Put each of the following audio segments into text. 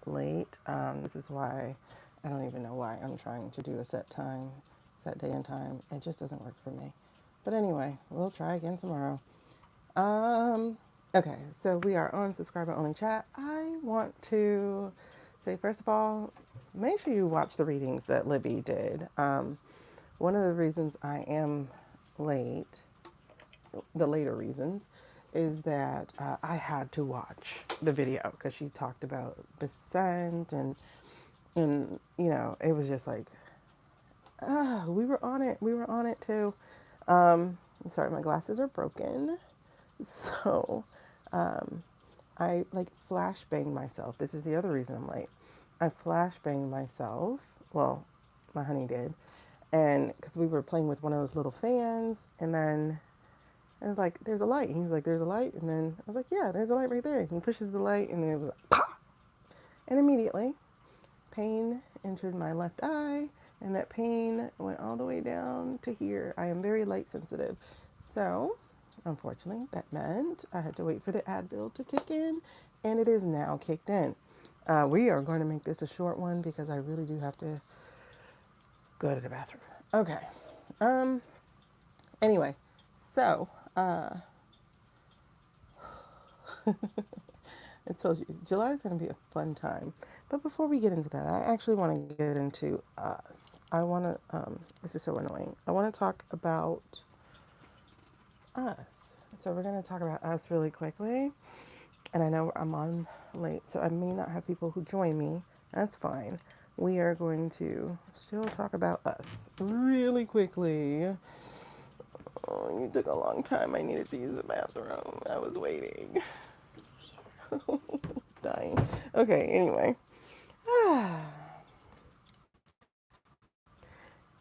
late. This is why, I don't even know why I'm trying to do a set time, set day and time. It just doesn't work for me. But anyway, we'll try again tomorrow. Um, okay, so we are on subscriber only chat. I want to say, first of all, make sure you watch the readings that Libby did. One of the reasons I am late, the later reasons, is that I had to watch the video because she talked about descent and it was just like, we were on it. We were on it too. Sorry, my glasses are broken. So, I like flashbanged myself. This is the other reason I'm late. I flashbanged myself. Well, my honey did. And because we were playing with one of those little fans, and then I was like, there's a light. And he's like, there's a light. And then I was like, yeah, there's a light right there. And he pushes the light, and then it was like, pop! And immediately, pain entered my left eye, and that pain went all the way down to here. I am very light sensitive. So, unfortunately, that meant I had to wait for the Advil to kick in, and it is now kicked in. We are going to make this a short one because I really do have to go to the bathroom. Okay. Anyway, so, I told you, July is going to be a fun time. But before we get into that, I actually want to get into us. I want to, this is so annoying. I want to talk about us. So we're going to talk about us really quickly. And I know I'm on late, so I may not have people who join me. That's fine. We are going to still talk about us really quickly. Oh, you took a long time. I needed to use the bathroom. I was waiting. Dying. Okay, anyway.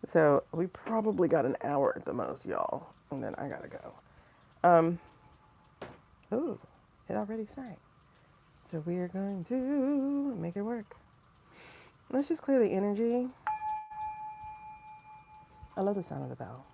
So we probably got an hour at the most, y'all. And then I gotta go. Ooh, it already sang. So we are going to make it work. Let's just clear the energy. I love the sound of the bell.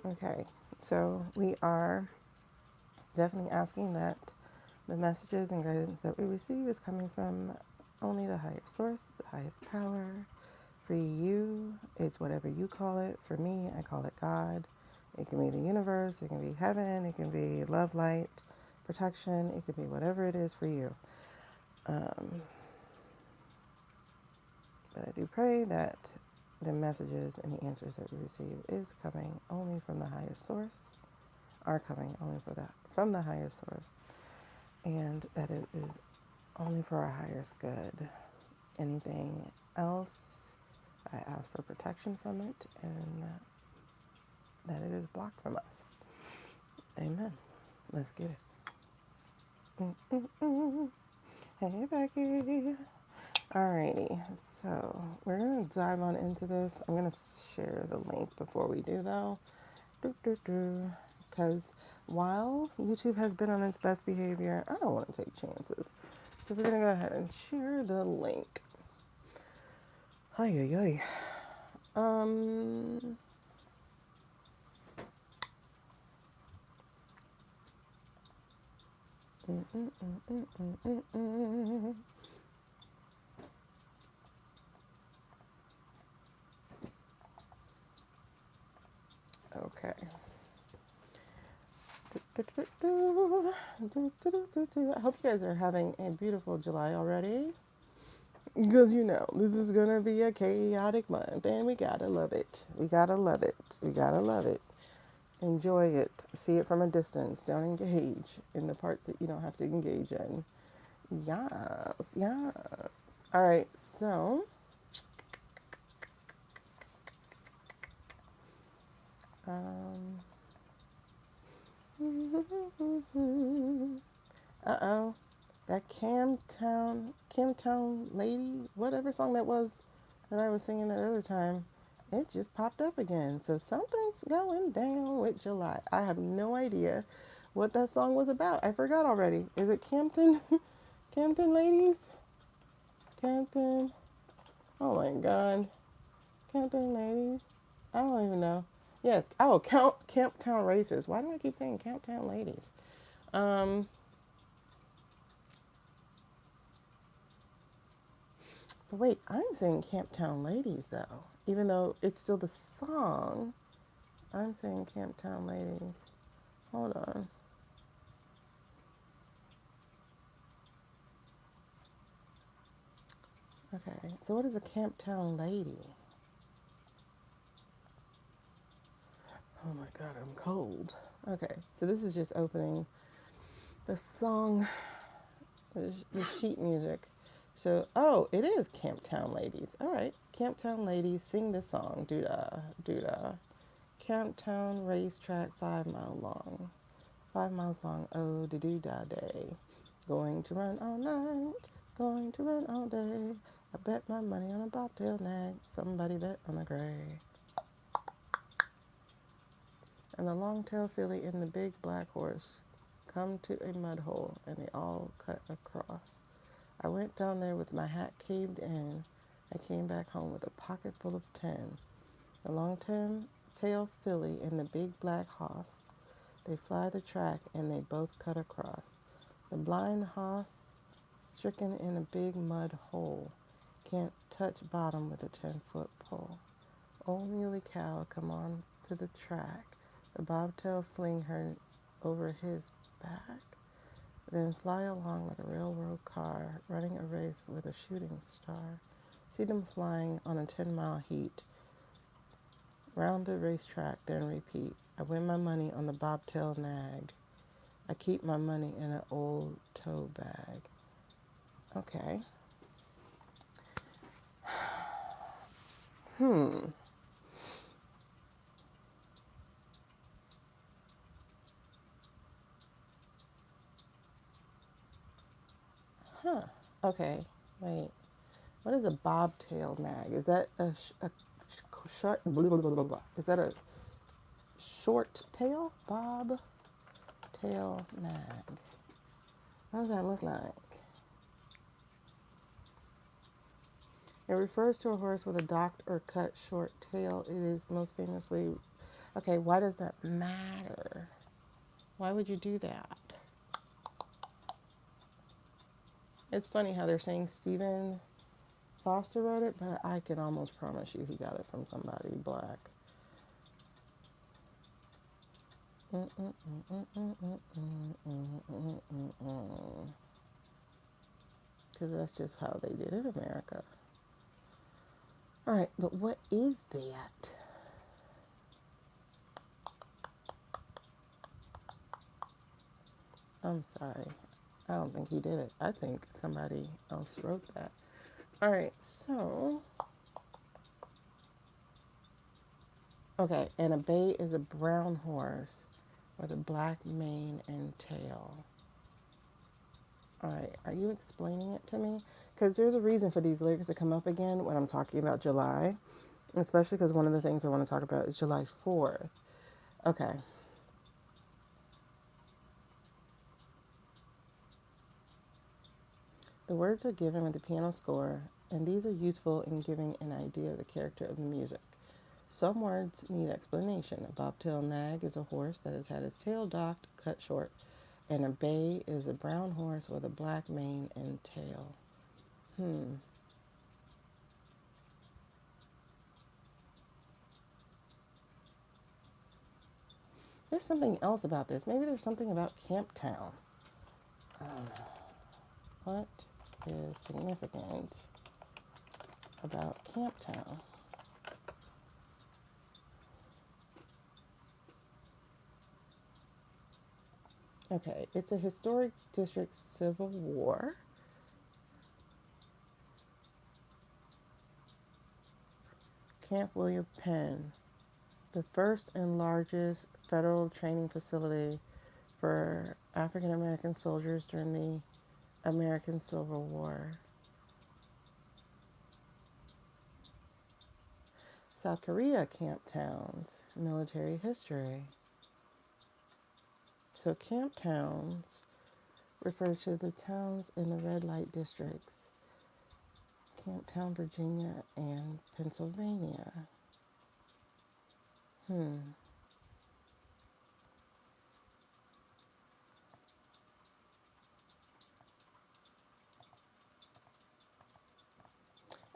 Okay, so we are definitely asking that the messages and guidance that we receive is coming from only the highest source, the highest power. For you, it's whatever you call it. For me, I call it God. It can be the universe, it can be heaven, it can be love, light, protection, it can be whatever it is for you. But I do pray that the messages and the answers that we receive is coming only from the highest source, are coming only from the highest source, and that it is only for our highest good. Anything else, I ask for protection from it and that it is blocked from us. Amen. Let's get it. Hey, Becky. Alrighty, so we're going to dive on into this. I'm going to share the link before we do, though. Because while YouTube has been on its best behavior, I don't want to take chances. So we're going to go ahead and share the link. Hi, hi, hi. Okay. I hope you guys are having a beautiful July already. Because this is going to be a chaotic month and we gotta love it. We gotta love it. We gotta love it. Enjoy it. See it from a distance. Don't engage in the parts that you don't have to engage in. Yes, yes. All right, so uh-oh. That Camptown Lady, whatever song that was that I was singing that other time, it just popped up again. So something's going down with July. I have no idea what that song was about. I forgot already. Is it Campton? Campton Ladies? Campton. Oh my God. Campton Ladies. I don't even know. Yes. Oh, Camptown Races. Why do I keep saying Camptown Ladies? Um, but wait, I'm saying Camptown Ladies though. Even though it's still the song, I'm saying Camptown Ladies. Hold on. Okay, so what is a Camptown Lady? Oh my God, I'm cold. Okay, so this is just opening the song, the sheet music. So, oh, it is Camptown Ladies. All right, Camptown Ladies, sing this song. Doo-dah, doo-dah. Camptown racetrack, 5 mile long. 5 miles long, oh, doo-dah day. Going to run all night, going to run all day. I bet my money on a bobtail nag. Somebody bet on the gray. And the long-tailed filly and the big black horse come to a mud hole, and they all cut across. I went down there with my hat caved in. I came back home with a pocket full of 10. The long-tailed filly and the big black hoss, they fly the track, and they both cut across. The blind hoss, stricken in a big mud hole, can't touch bottom with a 10-foot pole. Old muley cow come on to the track. The bobtail fling her over his back, then fly along like a railroad car, running a race with a shooting star. See them flying on a 10-mile heat, round the racetrack, then repeat. I win my money on the bobtail nag. I keep my money in an old tow bag. Okay. Huh. Okay. Wait. What is a bobtail nag? Is that a short? Blah, blah, blah, blah, blah. Is that a short tail? Bob tail nag. What does that look like? It refers to a horse with a docked or cut short tail. It is most famously. Okay, why does that matter? Why would you do that? It's funny how they're saying Stephen Foster wrote it, but I can almost promise you he got it from somebody black. Because that's just how they did it in America. All right, but what is that? I'm sorry. I don't think he did it. I think somebody else wrote that. All right, so. Okay, and a bay is a brown horse with a black mane and tail. All right, are you explaining it to me? Because there's a reason for these lyrics to come up again when I'm talking about July, especially because one of the things I want to talk about is July 4th. Okay. The words are given with the piano score, and these are useful in giving an idea of the character of the music. Some words need explanation. A bobtail nag is a horse that has had its tail docked, cut short, and a bay is a brown horse with a black mane and tail. There's something else about this. Maybe there's something about Camptown. I don't know. What is significant about Camptown? Okay, it's a historic district civil war. Camp William Penn, the first and largest federal training facility for African American soldiers during the American Civil War. South Korea Camptowns, military history. So camp towns refer to the towns in the red light districts, Camptown, Virginia, and Pennsylvania.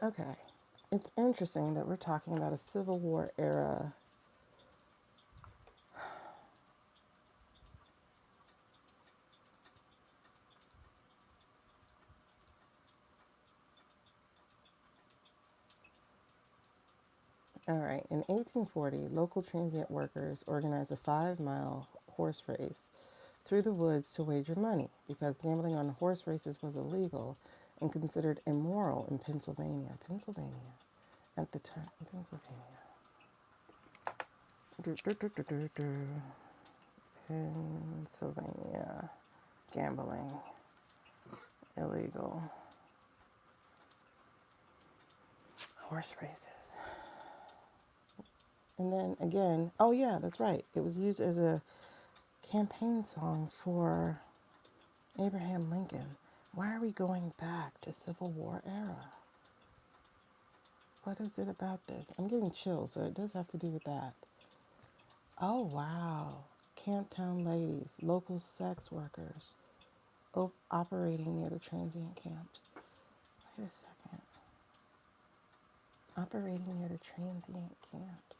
Okay. It's interesting that we're talking about a Civil War era. All right. In 1840, local transient workers organized a 5-mile horse race through the woods to wager money because gambling on horse races was illegal and considered immoral in Pennsylvania. Pennsylvania. At the time, Pennsylvania. Pennsylvania. Gambling. Illegal. Horse races. And then again, oh yeah, that's right. It was used as a campaign song for Abraham Lincoln. Why are we going back to Civil War era? What is it about this? I'm getting chills, so it does have to do with that. Oh wow. Camptown Ladies, local sex workers operating near the transient camps. Wait a second. Operating near the transient camps.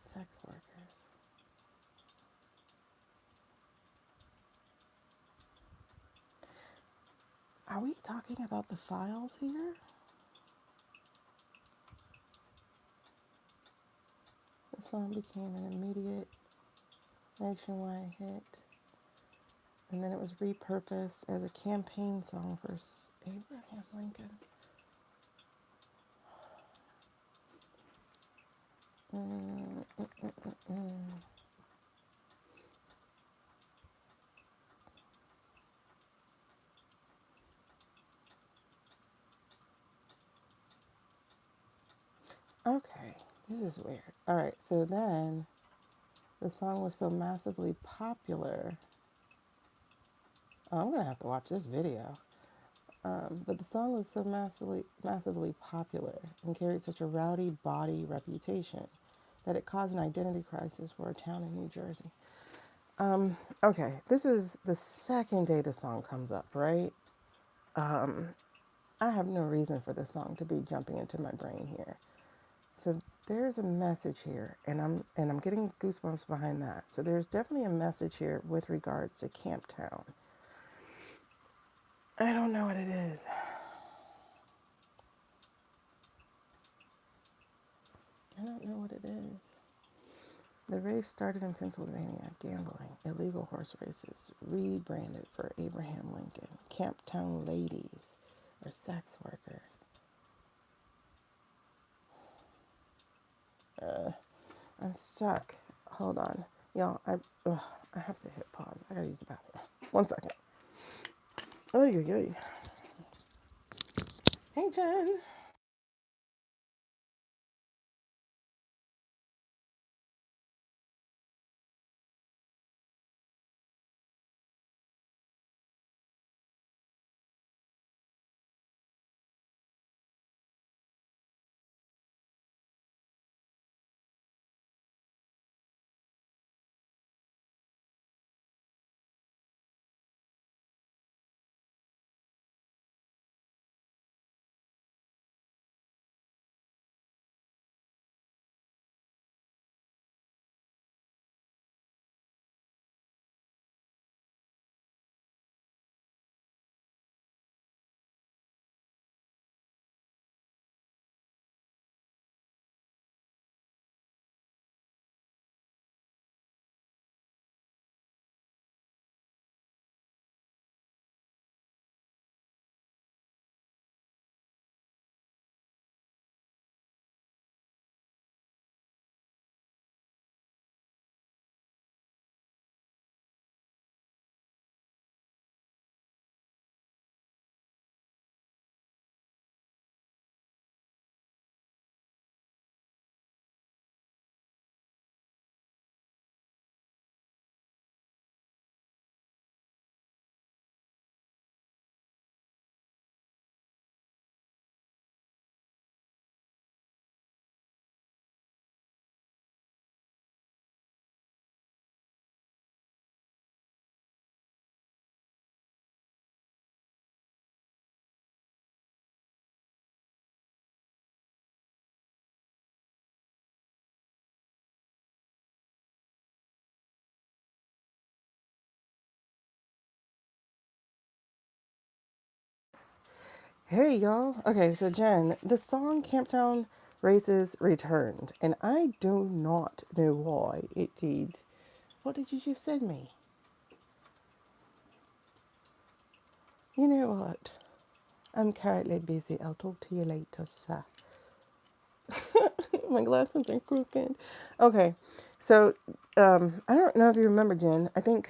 Sex workers. Are we talking about the files here? The song became an immediate nationwide hit. And then it was repurposed as a campaign song for Abraham Lincoln. Okay, this is weird. All right, so then the song was so massively popular. Oh, I'm gonna have to watch this video. But the song was so massively popular and carried such a rowdy body reputation that it caused an identity crisis for a town in New Jersey. Okay, this is the second day the song comes up, right? I have no reason for this song to be jumping into my brain here. So there's a message here, and I'm getting goosebumps behind that. So there's definitely a message here with regards to Camptown. I don't know what it is. I don't know what it is. The race started in Pennsylvania, gambling, illegal horse races, rebranded for Abraham Lincoln, Camptown Ladies, or sex workers. I'm stuck. Hold on. Y'all, I have to hit pause. I gotta use the bathroom. 1 second. Oy, oy, oy. Hey, Jen. Hey y'all. Okay, so Jen, the song Camptown Races returned, and I do not know why it did. What did you just send me? You know what? I'm currently busy. I'll talk to you later, sir. My glasses are crooked. Okay, so I don't know if you remember, Jen. I think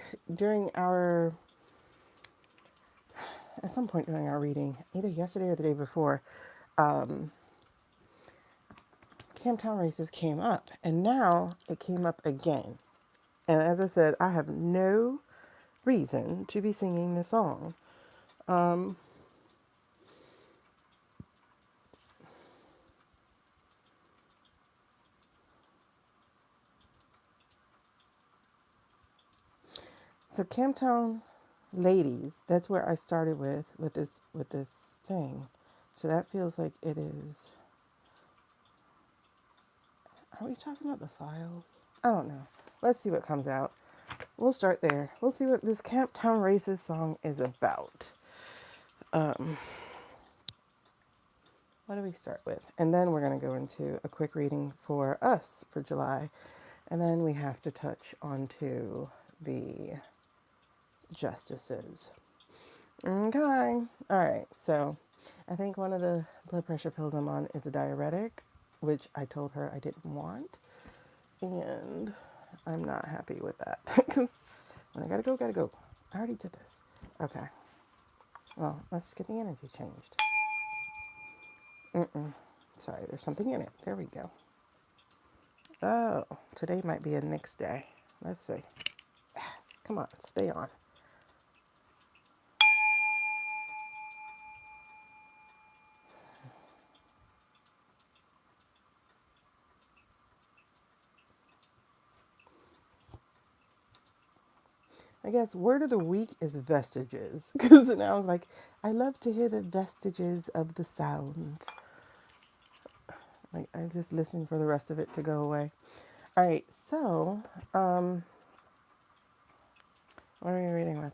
at some point during our reading, either yesterday or the day before, um, Camptown Races came up, and now it came up again. And as I said, I have no reason to be singing the song. Um, so Camptown Ladies, that's where I started with this thing. So that feels like it is. Are we talking about the files? I don't know. Let's see what comes out. We'll start there. We'll see what this Camptown Races song is about. Um, what do we start with? And then we're going to go into a quick reading for us for July. And then we have to touch onto the justices. Okay. All right. So I think one of the blood pressure pills I'm on is a diuretic, which I told her I didn't want. And I'm not happy with that because when I gotta go, gotta go. I already did this. Okay. Well, let's get the energy changed. Sorry, there's something in it. There we go. Oh, today might be a Nick's day. Let's see. Come on, stay on. I guess word of the week is vestiges. Because then I was like, I love to hear the vestiges of the sound. Like, I just listened for the rest of it to go away. All right, so, what are we reading with?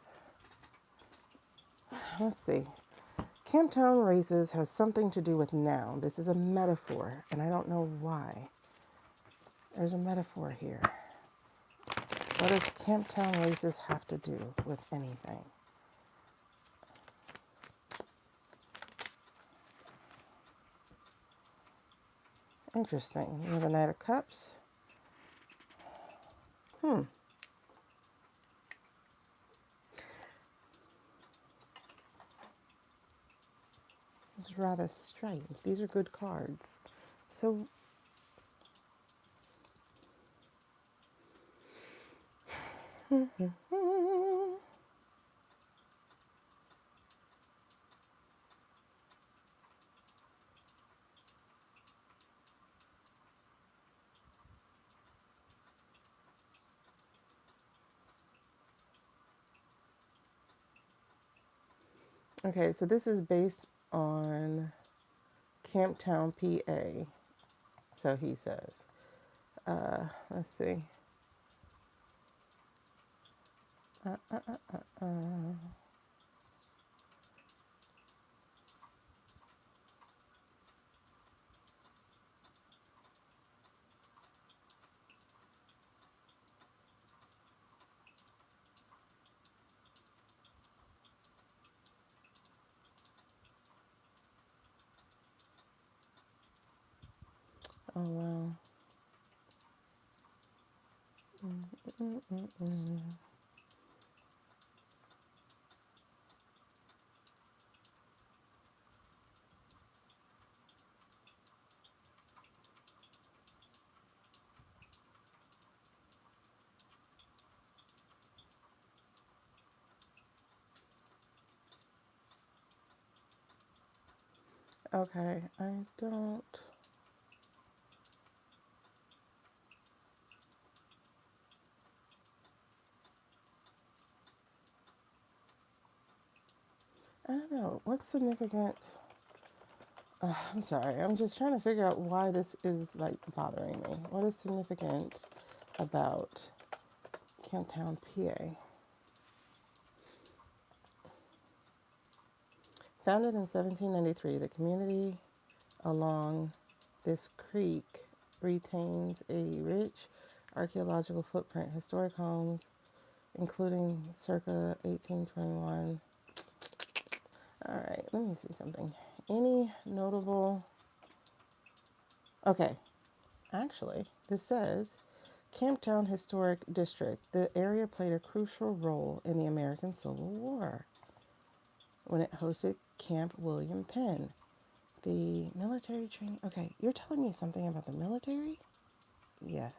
Let's see. Camptown Races has something to do with now. This is a metaphor, and I don't know why. There's a metaphor here. What does Camptown Races have to do with anything? Interesting. We have a Knight of Cups. It's rather strange. These are good cards. So, okay, so this is based on Camptown, PA. So he says. Let's see. Oh, wow. Okay, I don't. I don't know. What's significant? I'm sorry. I'm just trying to figure out why this is like bothering me. What is significant about Camptown, PA? Founded in 1793, the community along this creek retains a rich archaeological footprint. Historic homes, including circa 1821. All right, let me see something. Any notable... Okay, actually, this says Camptown Historic District. The area played a crucial role in the American Civil War when it hosted Camp William Penn. The military training. Okay, you're telling me something about the military? Yes.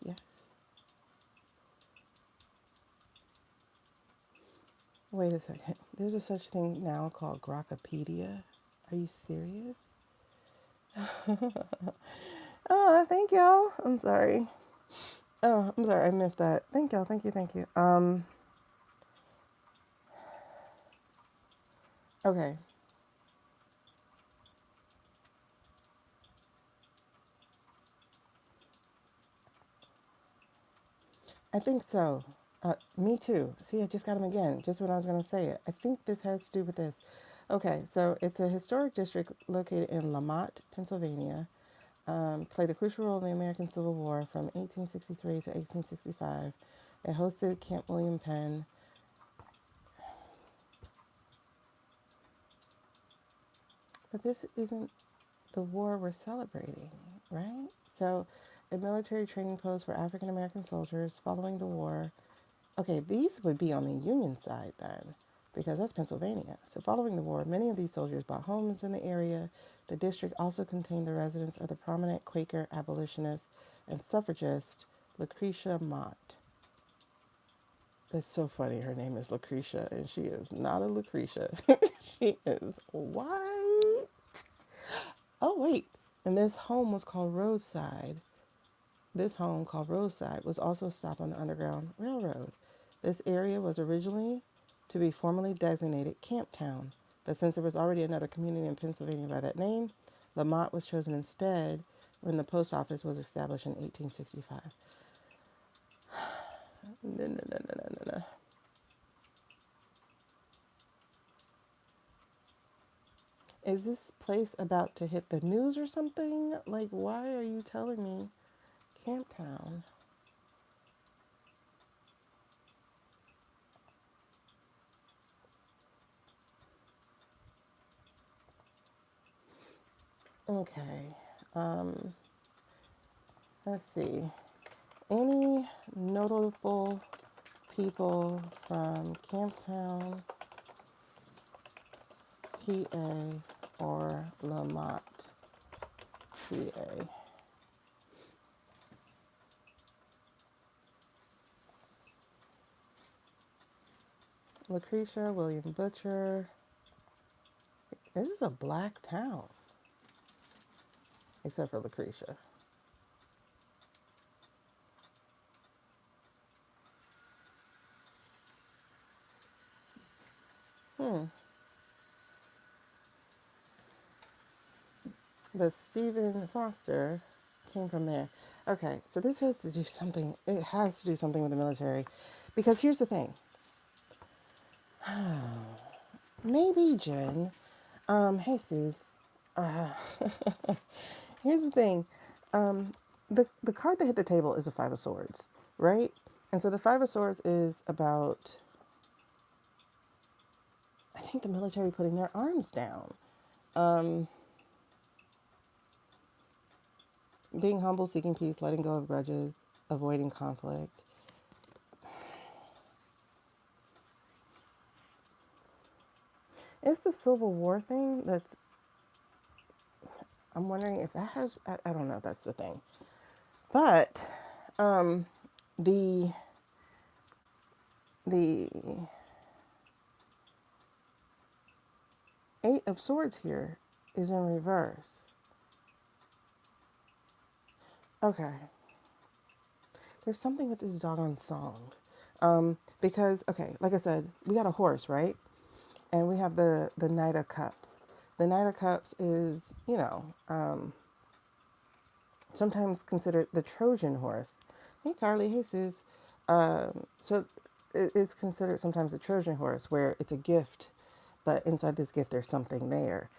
Yes. Wait a second. There's a such thing now called Grokkapedia. Are you serious? Oh, thank y'all. I'm sorry. Oh, I'm sorry. I missed that. Thank y'all. Thank you. Thank you. Okay. I think so. Me too. See, I just got him again, just when I was going to say it. I think this has to do with this. Okay, so it's a historic district located in Lamont, Pennsylvania. Played a crucial role in the American Civil War from 1863 to 1865. It hosted Camp William Penn. But this isn't the war we're celebrating, right? So, a military training post for African American soldiers following the war. Okay, these would be on the Union side then, because that's Pennsylvania. So, following the war, many of these soldiers bought homes in the area. The district also contained the residence of the prominent Quaker abolitionist and suffragist Lucretia Mott. That's so funny. Her name is Lucretia, and she is not a Lucretia. She is white. Oh, wait. And this home was called Roadside. This home, called Roadside, was also a stop on the Underground Railroad. This area was originally to be formally designated Camptown, but since there was already another community in Pennsylvania by that name, Lamont was chosen instead when the post office was established in 1865. No, no, no, no, no, no, no. Is this place about to hit the news or something? Like, why are you telling me Camptown? Okay. Um, let's see. Any notable people from Camptown, PA, or Lamont, PA? Lucretia, William Butcher. This is a black town, except for Lucretia. Hmm. But Stephen Foster came from there. Okay, so this has to do something. It has to do something with the military, because here's the thing. Maybe Jen. Hey, Suze. Uh, Here's the thing. The card that hit the table is a Five of Swords, right? And so the Five of Swords is about, I think, the military putting their arms down, um, being humble, seeking peace, letting go of grudges, avoiding conflict. It's the Civil War thing that's, I'm wondering if that has, I don't know if that's the thing. But um, the, the Eight of Swords here is in reverse. Okay. There's something with this doggone song. Because, okay, like I said, we got a horse, right? And we have the Knight of Cups. The Knight of Cups is, sometimes considered the Trojan horse. Hey, Carly. Hey, Suze. So it's considered sometimes a Trojan horse where it's a gift, but inside this gift there's something there.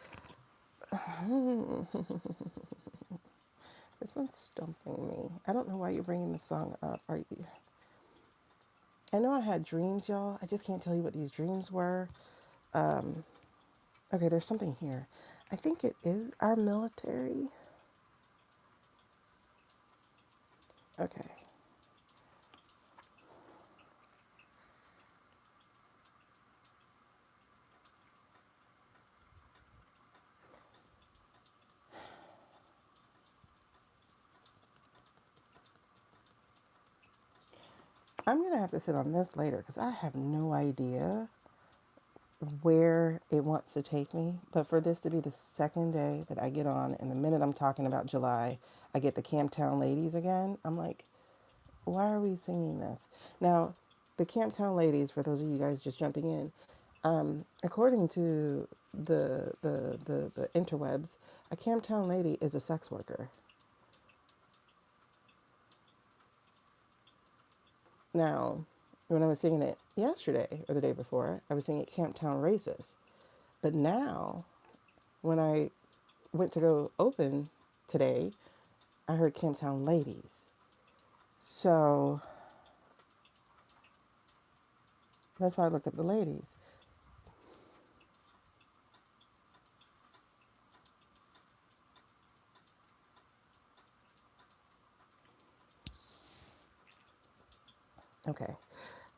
This one's stumping me. I don't know why you're bringing the song up. Are you? I know I had dreams, y'all. I just can't tell you what these dreams were. Um, okay, there's something here. I think it is our military. Okay. I'm going to have to sit on this later because I have no idea where it wants to take me. But for this to be the second day that I get on, and the minute I'm talking about July, I get the Camptown Ladies again. I'm like, why are we singing this? Now, the Camptown Ladies, for those of you guys just jumping in, according to the interwebs, a Camptown lady is a sex worker. Now, when I was singing it yesterday or the day before, I was singing Camptown Racist. But now, when I went to go open today, I heard Camptown Ladies. So that's why I looked up the ladies. Okay.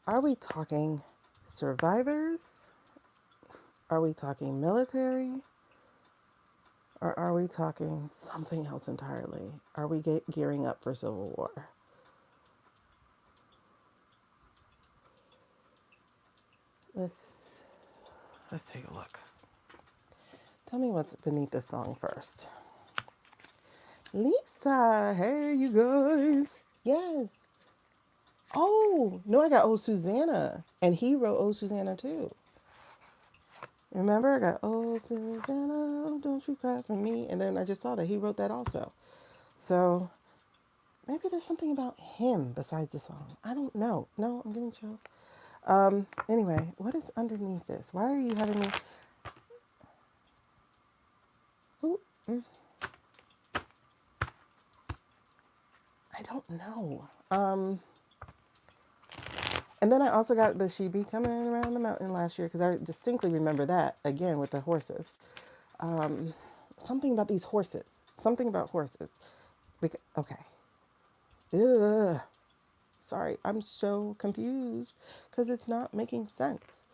Are we talking survivors? Are we talking military? Or are we talking something else entirely? Are we gearing up for civil war? Let's take a look. Tell me what's beneath the song first. Lisa, hey you guys. Yes. Oh, no, I got Oh Susanna. And he wrote Oh Susanna too. Remember, I got Oh Susanna, oh, don't you cry for me. And then I just saw that he wrote that also. So maybe there's something about him besides the song. I don't know. No, I'm getting chills. Anyway, what is underneath this? Why are you having me? Ooh, I don't know. And then I also got the She Be Coming Around the Mountain last year because I distinctly remember that again with the horses. Something about these horses. Something about horses. Okay. Ugh. Sorry, I'm so confused because it's not making sense.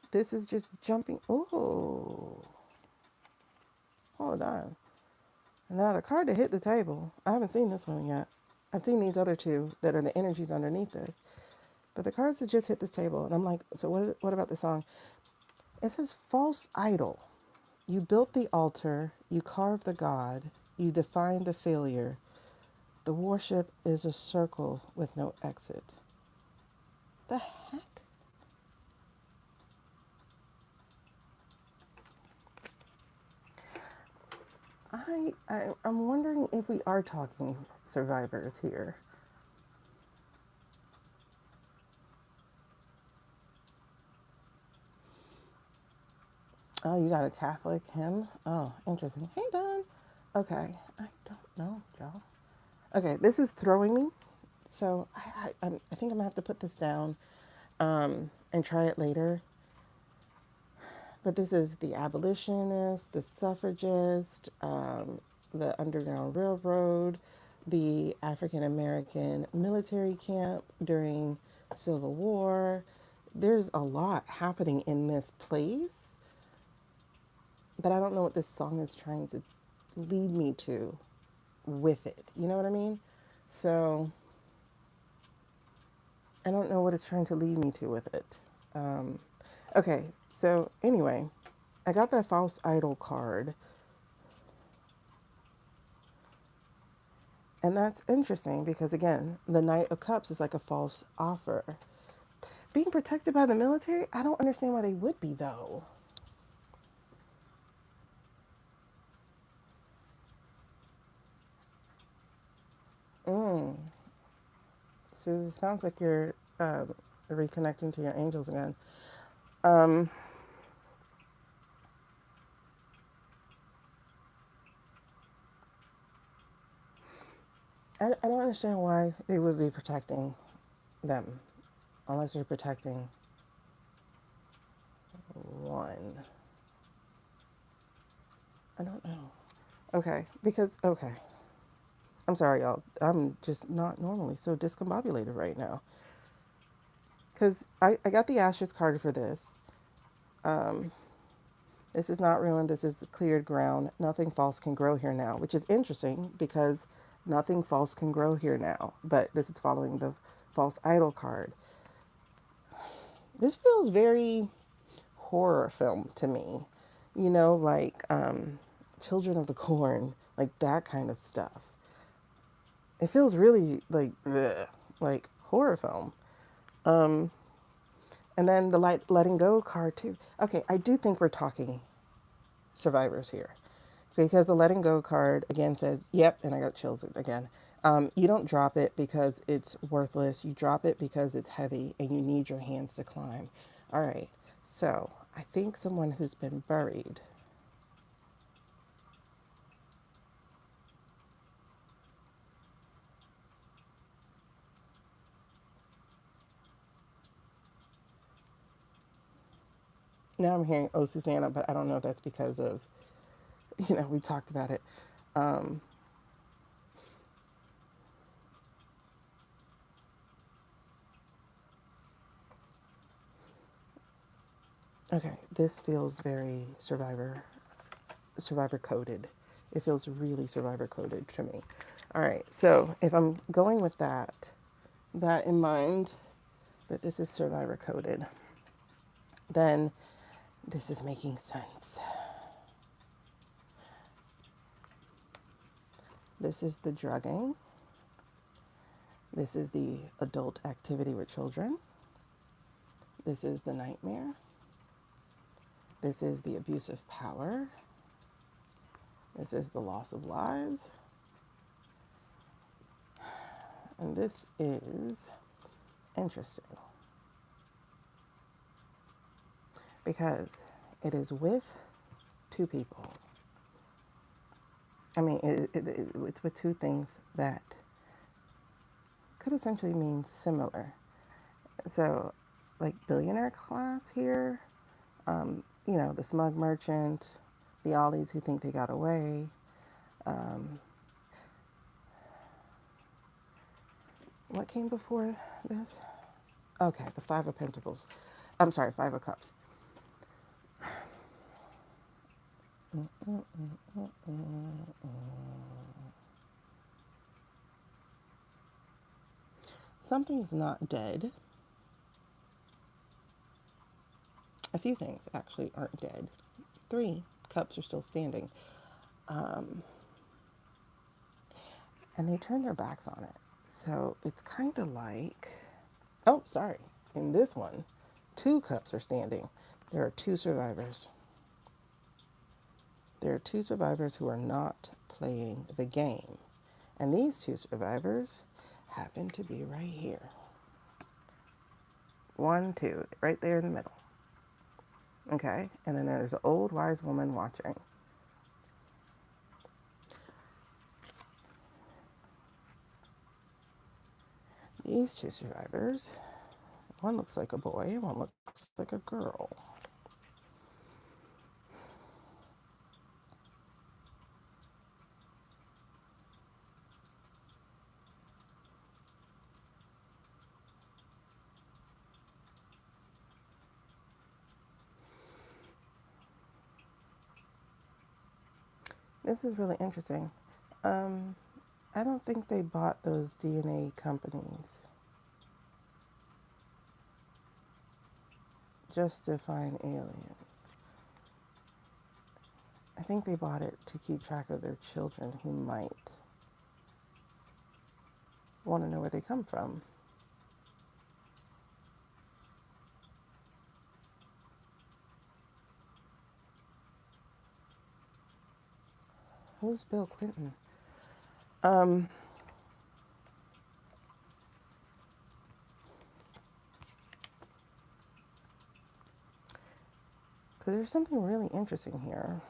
This is just jumping. Oh, hold on. Now the card that hit the table. I haven't seen this one yet. I've seen these other two that are the energies underneath this. But the cards that just hit this table, and I'm like, so what about the song? It says false idol. You built the altar, you carved the god, you defined the failure. The worship is a circle with no exit. The heck? I'm wondering if we are talking survivors here. Oh, you got a Catholic hymn? Oh, interesting. Hey, Don. Okay, I don't know, y'all. Okay, this is throwing me. So I think I'm gonna have to put this down and try it later. But this is the abolitionist, the suffragist, the Underground Railroad, the African American military camp during Civil War. There's a lot happening in this place, but I don't know what this song is trying to lead me to with it. You know what I mean? So I don't know what it's trying to lead me to with it. Okay, so anyway, I got that false idol card. And that's interesting because, again, the Knight of Cups is like a false offer. Being protected by the military, I don't understand why they would be, though. So it sounds like you're reconnecting to your angels again. Um, I don't understand why they would be protecting them unless they're protecting one. I don't know. Okay, because, okay. I'm sorry, y'all. I'm just not normally so discombobulated right now. Because I got the ashes card for this. Um, this is not ruined. This is the cleared ground. Nothing false can grow here now, which is interesting because nothing false can grow here now. But this is following the false idol card. This feels very horror film to me. You know, like Children of the Corn, like that kind of stuff. It feels really like bleh, like horror film. Um, and then the letting go card too. Okay, I do think we're talking survivors here because the letting go card again says, "Yep," and I got chills again. You don't drop it because it's worthless. You drop it because it's heavy and you need your hands to climb. All right. So I think someone who's been buried. Now I'm hearing, "Oh, Susanna," but I don't know if that's because of, we talked about it. Um, okay, this feels very survivor coded. It feels really survivor coded to me. All right, so if I'm going with that in mind, that this is survivor coded, then this is making sense. This is the drugging. This is the adult activity with children. This is the nightmare. This is the abuse of power. This is the loss of lives. And this is interesting because it is with two people. I mean, it's with two things that could essentially mean similar. So, like billionaire class here, the smug merchant, the ollies who think they got away. Um, what came before this? Okay, the Five of Pentacles. I'm sorry, Five of Cups. Something's not dead. A few things actually aren't dead. Three cups are still standing. Um, and they turn their backs on it. So it's kind of like, oh, sorry. In this one, two cups are standing. There are two survivors. There are two survivors who are not playing the game. And these two survivors happen to be right here. One, two, right there in the middle. Okay? And then there's an old wise woman watching. These two survivors, one looks like a boy, one looks like a girl. This is really interesting. Um, I don't think they bought those DNA companies just to find aliens. I think they bought it to keep track of their children who might want to know where they come from. Who's Bill Clinton? Um, because there's something really interesting here.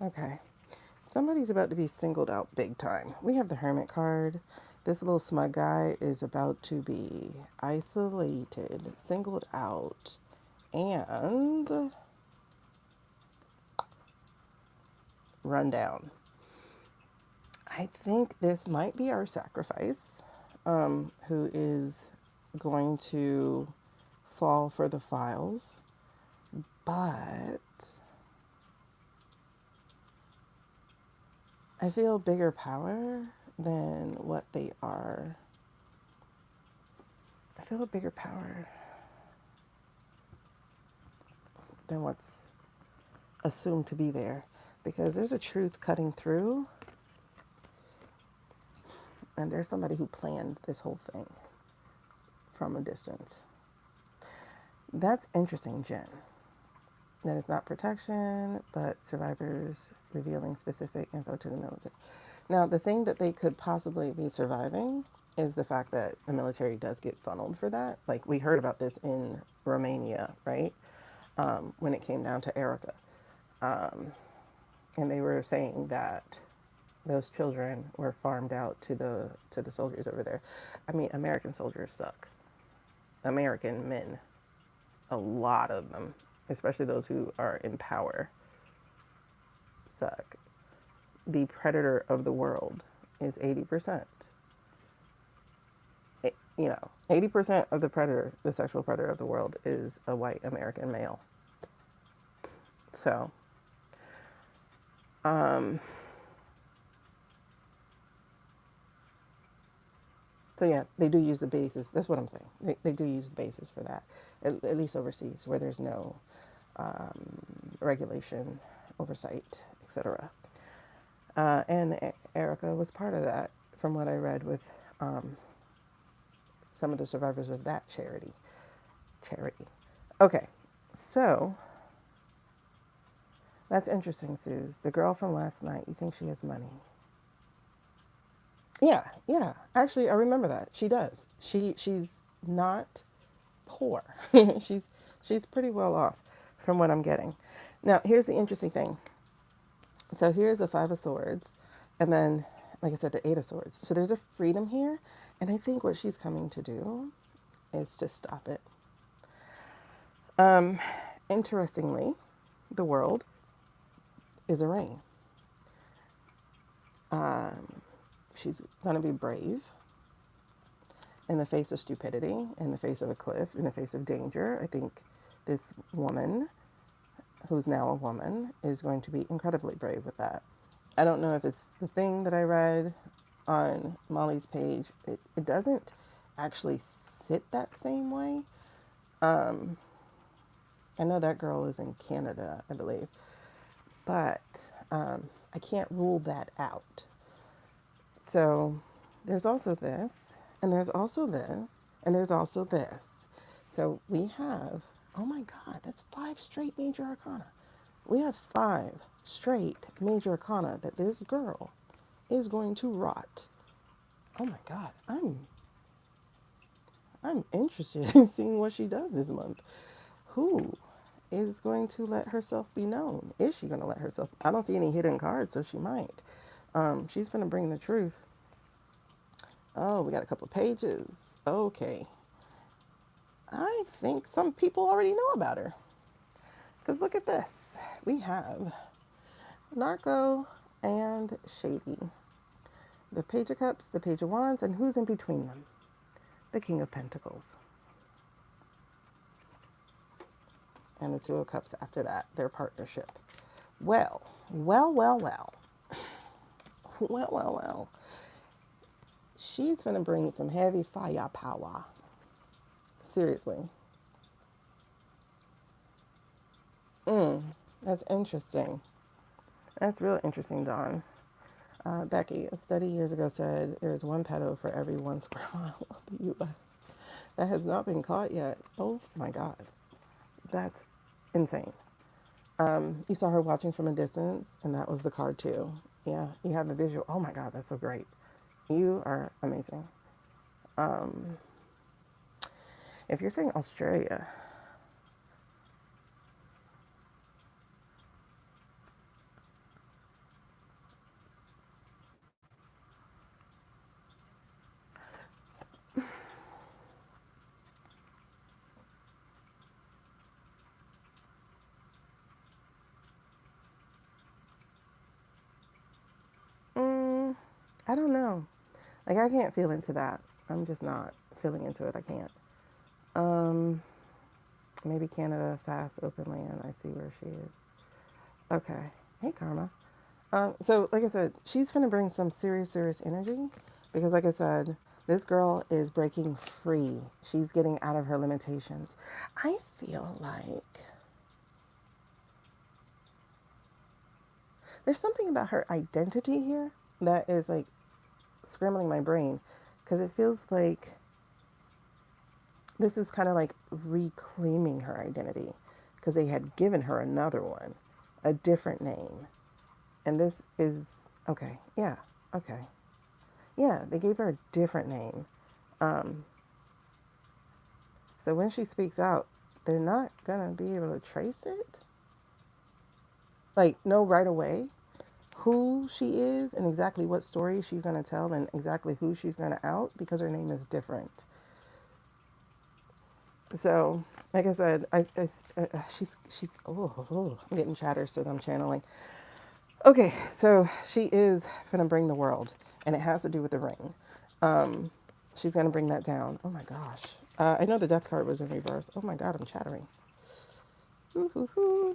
Okay. Somebody's about to be singled out big time. We have the Hermit card. This little smug guy is about to be isolated, singled out, and run down. I think this might be our sacrifice, who is going to fall for the files, but I feel bigger power than what they are. I feel a bigger power than what's assumed to be there, because there's a truth cutting through, and there's somebody who planned this whole thing from a distance. That's interesting, Jen. That it's not protection, but survivors revealing specific info to the military. Now, the thing that they could possibly be surviving is the fact that the military does get funneled for that. Like, we heard about this in Romania, right? When it came down to Erica. And they were saying that those children were farmed out to the soldiers over there. I mean, American soldiers suck. American men, a lot of them, especially those who are in power, suck. The predator of the world is 80%. 80% of the predator, the sexual predator of the world, is a white American male. So, so yeah, they do use the bases. That's what I'm saying. They do use the bases for that, at least overseas, where there's no regulation, oversight, etc. And Erica was part of that, from what I read with some of the survivors of that charity. Okay, so that's interesting, Suze. The girl from last night, you think she has money? Yeah. Actually, I remember that. She does. She's not poor. she's pretty well off from what I'm getting. Now, here's the interesting thing. So here's a 5 of Swords, and then, like I said, the 8 of Swords. So there's a freedom here, and I think what she's coming to do is to stop it. Interestingly, the world is a ring. She's going to be brave in the face of stupidity, in the face of a cliff, in the face of danger. I think this woman, who's now a woman, is going to be incredibly brave with that. I don't know if it's the thing that I read on Molly's page. It doesn't actually sit that same way. I know that girl is in Canada, I believe. But I can't rule that out. So there's also this, and there's also this, and there's also this. So we have, oh my God, that's 5 straight major arcana. We have 5 straight major arcana that this girl is going to rot. Oh my God, I'm interested in seeing what she does this month. Who is going to let herself be known? Is she going to let herself? I don't see any hidden cards, so she might. She's going to bring the truth. Oh, we got a couple of pages. Okay. I think some people already know about her. Because look at this. We have Narco and Shady. The Page of Cups, the Page of Wands, and who's in between them? The King of Pentacles. And the Two of Cups after that, their partnership. Well. She's going to bring some heavy firepower. Seriously. That's interesting. That's real interesting, Dawn. Becky, a study years ago said there is 1 pedo for every 1 square mile of the U.S. That has not been caught yet. Oh my God. That's insane. You saw her watching from a distance, and that was the card too. Yeah, you have a visual. Oh my God, that's so great. You are amazing. If you're saying Australia, I don't know. Like, I can't feel into that. I'm just not feeling into it. I can't. Um, Maybe Canada, fast, open land. I see where she is. Okay. Hey, Karma. So, like I said, she's finna bring some serious, serious energy because, like I said, this girl is breaking free. She's getting out of her limitations. I feel like there's something about her identity here that is like scrambling my brain because it feels like this is kind of like reclaiming her identity because they had given her another one, a different name. And this is, okay, yeah, okay. Yeah, they gave her a different name. Um, so when she speaks out, they're not going to be able to trace it. Like, know right away who she is and exactly what story she's going to tell and exactly who she's going to out because her name is different. So, like I said, I'm getting chatter, so I'm channeling. Okay, so she is gonna bring the world, and it has to do with the ring. She's gonna bring that down. Oh my gosh, I know the death card was in reverse. Oh my god, I'm chattering.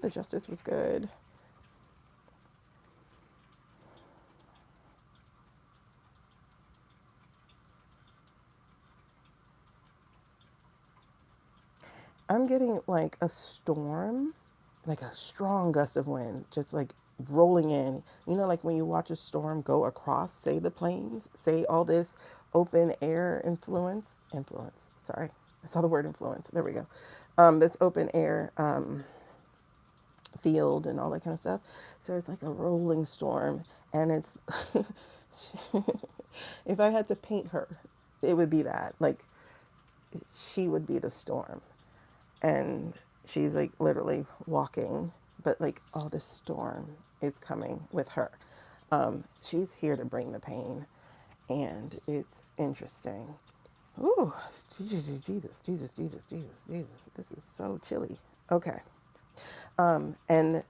The justice was good. I'm getting like a storm, like a strong gust of wind, just like rolling in. You know, like when you watch a storm go across, say the plains, say all this open air influence. Sorry, I saw the word influence. There we go. This open air field and all that kind of stuff. So it's like a rolling storm, and it's if I had to paint her, it would be that. Like she would be the storm, and she's like literally walking, but like all this storm is coming with her. She's here to bring the pain, and it's interesting. Ooh, Jesus. This is so chilly. Okay. And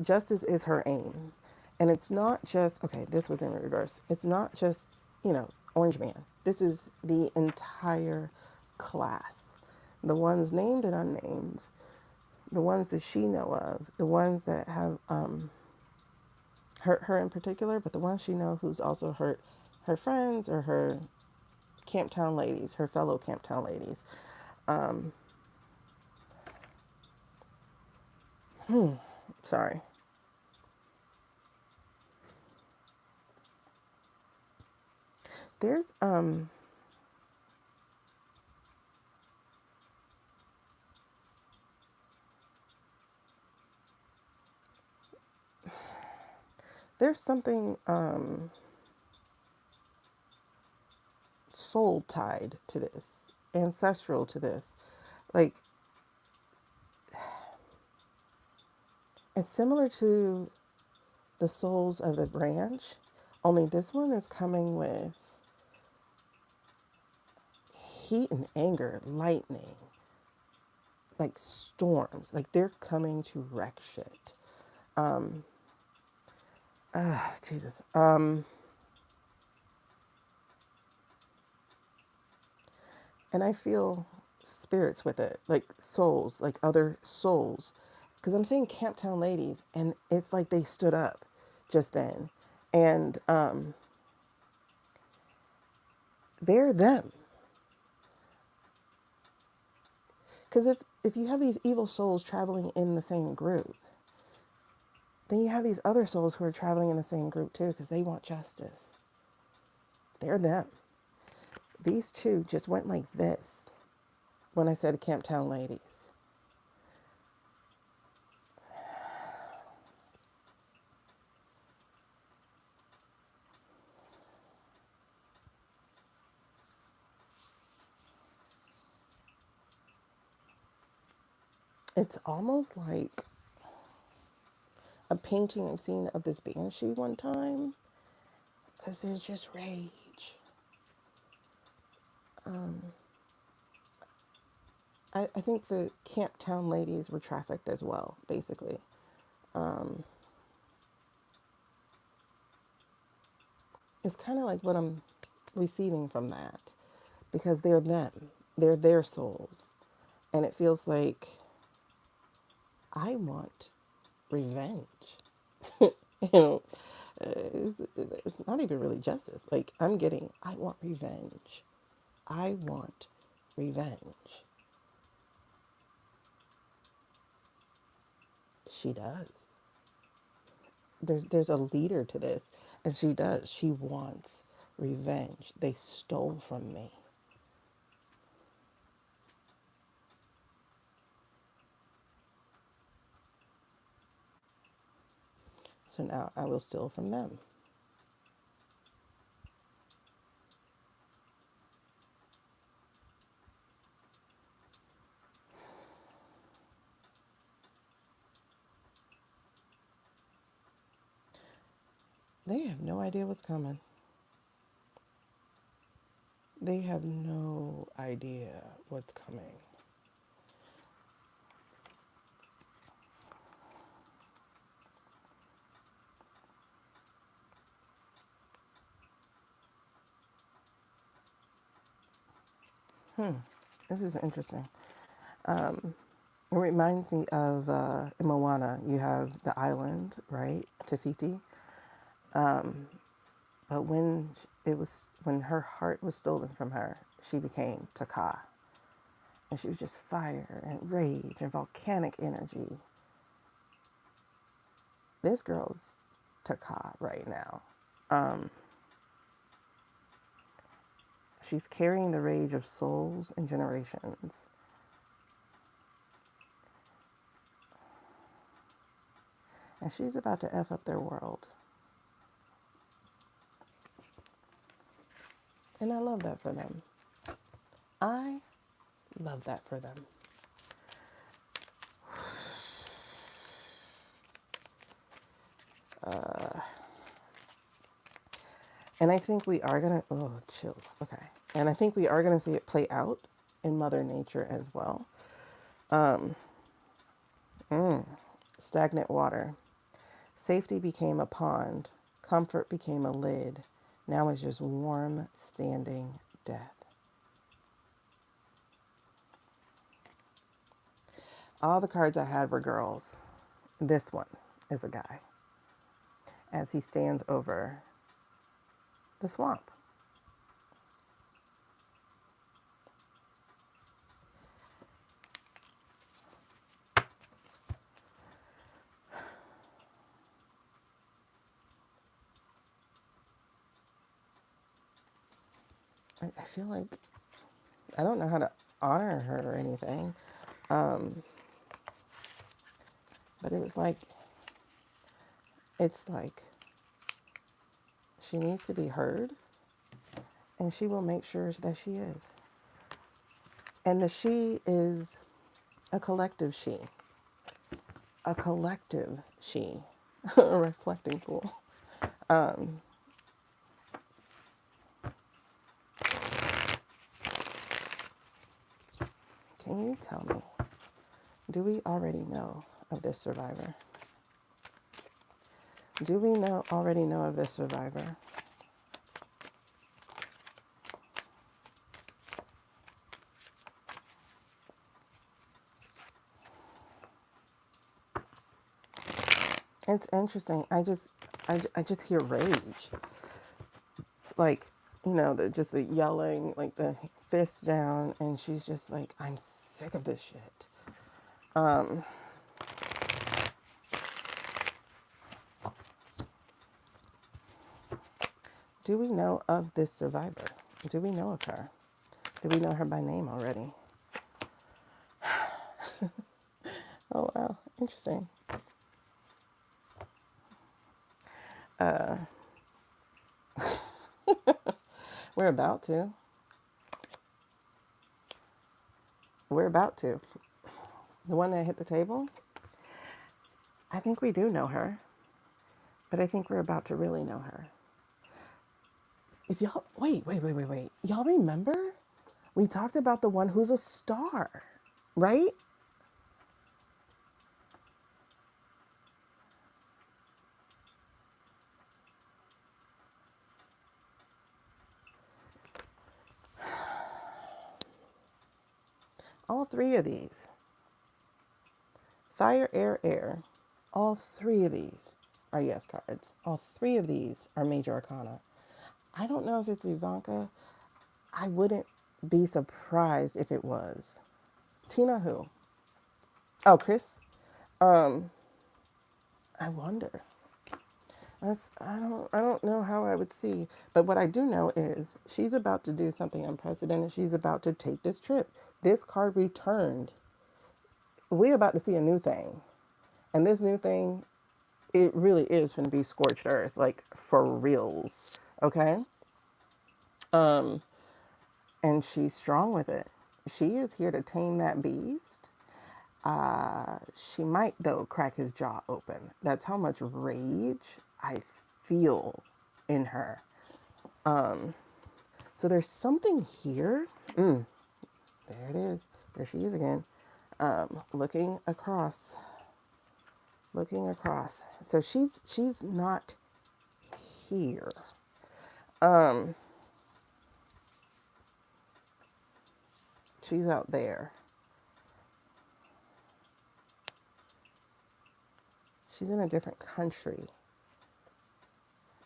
justice is her aim. And it's not just, okay, this was in reverse. It's not just, Orange Man. This is the entire class. The ones named and unnamed, the ones that she know of, the ones that have hurt her in particular, but the ones she know who's also hurt her friends or her Camptown ladies, her fellow Camptown ladies. Um, Sorry. There's there's something soul tied to this, ancestral to this. Like it's similar to the souls of the branch, only this one is coming with heat and anger, lightning, like storms. Like they're coming to wreck shit. Jesus. And I feel spirits with it, like souls, like other souls. Because I'm saying Camptown Ladies, and it's like they stood up just then. And they're them. Because if you have these evil souls traveling in the same group, then you have these other souls who are traveling in the same group too, because they want justice. They're them. These two just went like this when I said Camptown Ladies. It's almost like a painting I've seen of this banshee one time, because there's just rage. I think the Camptown Ladies were trafficked as well, basically. It's kind of like what I'm receiving from that, because they're them, they're their souls. And it feels like I want revenge. you know, it's not even really justice. Like, I want revenge. I want revenge. She does. There's a leader to this, and she does. She wants revenge. They stole from me. So now I will steal from them. They have no idea what's coming. They have no idea what's coming. This is interesting. It reminds me of in Moana, you have the island, right? Tafiti. But when her heart was stolen from her, she became Taka. And she was just fire and rage and volcanic energy. This girl's Taka right now. She's carrying the rage of souls and generations. And she's about to F up their world. And I love that for them. I love that for them. And I think we are going to, oh, chills. Okay. And I think we are going to see it play out in Mother Nature as well. Stagnant water. Safety became a pond. Comfort became a lid. Now it's just warm, standing death. All the cards I had were girls. This one is a guy as he stands over the swamp. I feel like I don't know how to honor her or anything. But it's like she needs to be heard, and she will make sure that she is. And the she is a collective she. A collective she. A reflecting pool. Can you tell me, do we already know of this survivor? Do we already know of this survivor? It's interesting. I just hear rage. Like, just the yelling, like the fists down, and she's just like, I'm sick of this shit. Do we know of this survivor? Do we know of her? Do we know her by name already? Oh, wow. Interesting. We're about to. We're about to. The one that hit the table? I think we do know her, but I think we're about to really know her. If y'all, wait. Y'all remember? We talked about the one who's a star, right? All three of these, fire, air, air, all three of these are yes cards. All three of these are major arcana. I don't know if it's Ivanka. I wouldn't be surprised if it was. Tina who? Oh, Chris? Um, I wonder. I don't know how I would see, but what I do know is she's about to do something unprecedented. She's about to take this trip. This card returned. We're about to see a new thing. And this new thing, it really is going to be scorched earth, like for reals. Okay? Um, and she's strong with it. She is here to tame that beast. She might, though, crack his jaw open. That's how much rage I feel in her. So there's something here. There it is. There she is again. Looking across. Looking across. So she's not here. She's out there. She's in a different country.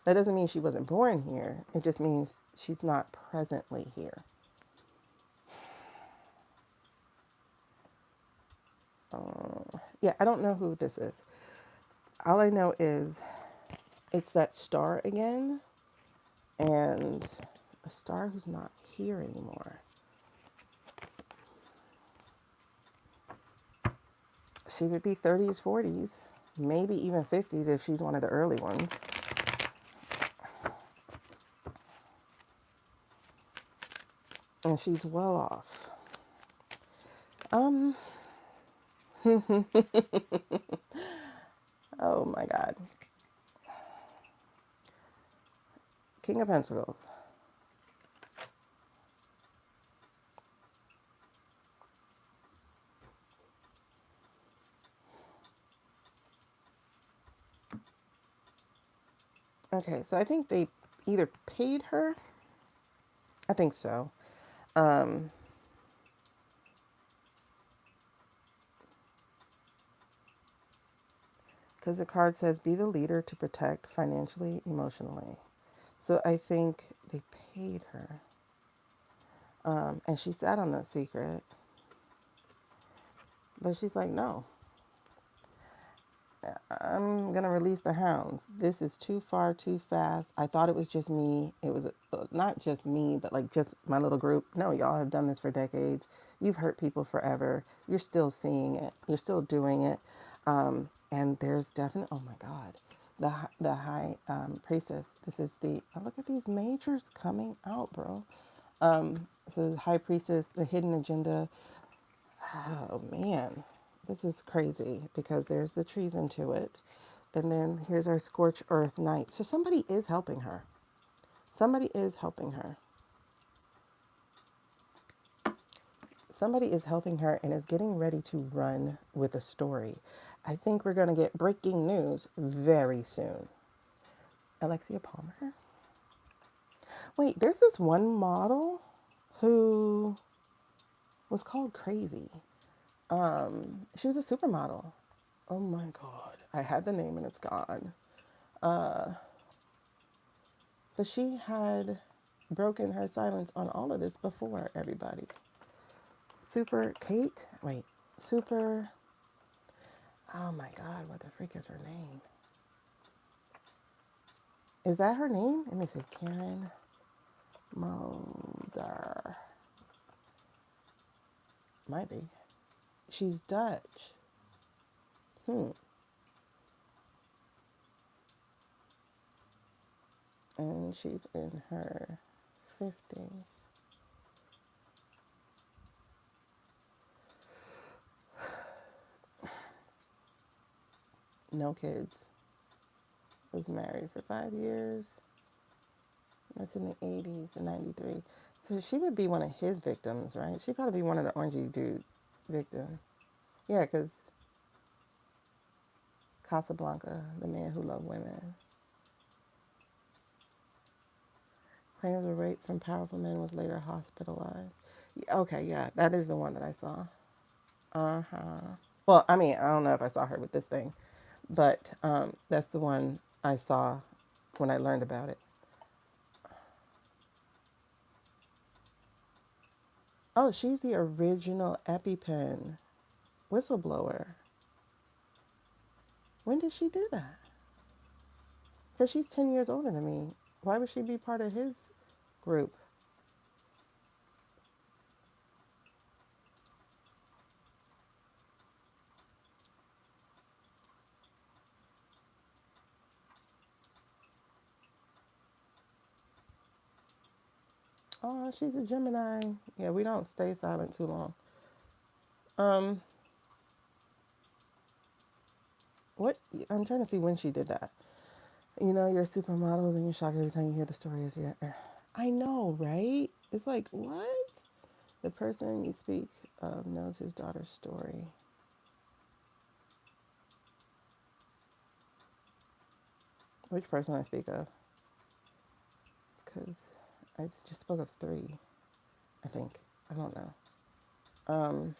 That doesn't mean she wasn't born here. It just means she's not presently here. Yeah, I don't know who this is. All I know is it's that star again, and a star who's not here anymore. She would be 30s, 40s, maybe even 50s if she's one of the early ones. And she's well off. Oh my God. King of Pentacles. Okay, so I think they either paid her. I think so. Because the card says, be the leader to protect financially, emotionally. So I think they paid her. And she sat on that secret. But she's like, no, I'm going to release the hounds. This is too far, too fast. I thought it was just me. It was not just me, but like just my little group. No, y'all have done this for decades. You've hurt people forever. You're still seeing it. You're still doing it. And there's definitely, oh my God, the high priestess. This is the, oh, look at these majors coming out, bro. The high priestess, the hidden agenda. Oh man, this is crazy because there's the treason to it. And then here's our Scorched Earth Knight. So somebody is helping her. Somebody is helping her. Somebody is helping her and is getting ready to run with a story. I think we're going to get breaking news very soon. Alexia Palmer? Wait, there's this one model who was called Crazy. She was a supermodel. Oh my God. I had the name and it's gone. But she had broken her silence on all of this before everybody. Super Kate? Wait. Super. Oh my God. What the freak is her name? Is that her name? Let me see. Karen Mulder. Might be. She's Dutch. And she's in her 50s. No kids. Was married for 5 years. That's in the 80s in 93. So she would be one of his victims, right? She'd probably be one of the orangey dude victims. Yeah, because Casablanca, the man who loved women. Claims of rape from powerful men, was later hospitalized. Okay, yeah, that is the one that I saw. Uh-huh. Well, I mean, I don't know if I saw her with this thing, but that's the one I saw when I learned about it. Oh, she's the original EpiPen whistleblower. When did she do that? Because she's 10 years older than me. Why would she be part of his group? Oh, she's a Gemini. Yeah, we don't stay silent too long. Um, what? I'm trying to see when she did that. You know, you're supermodels and you're shocked every time you hear the story as your. I know, right? It's like, what? The person you speak of knows his daughter's story. Which person I speak of? Because I just spoke of three, I think. I don't know. Um,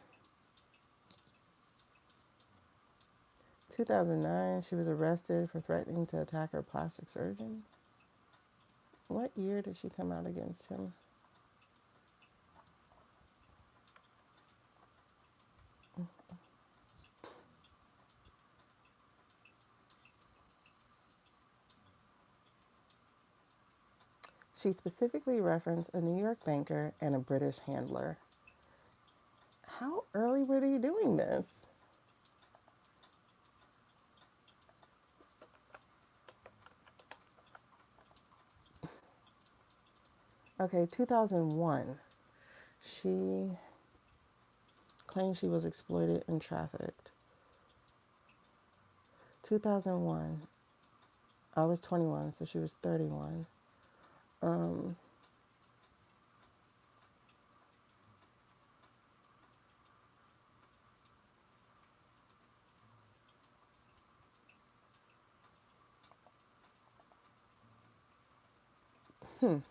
2009, she was arrested for threatening to attack her plastic surgeon. What year did she come out against him? She specifically referenced a New York banker and a British handler. How early were they doing this? Okay, 2001. She claimed she was exploited and trafficked. 2001. I was 21, so she was 31. Um, what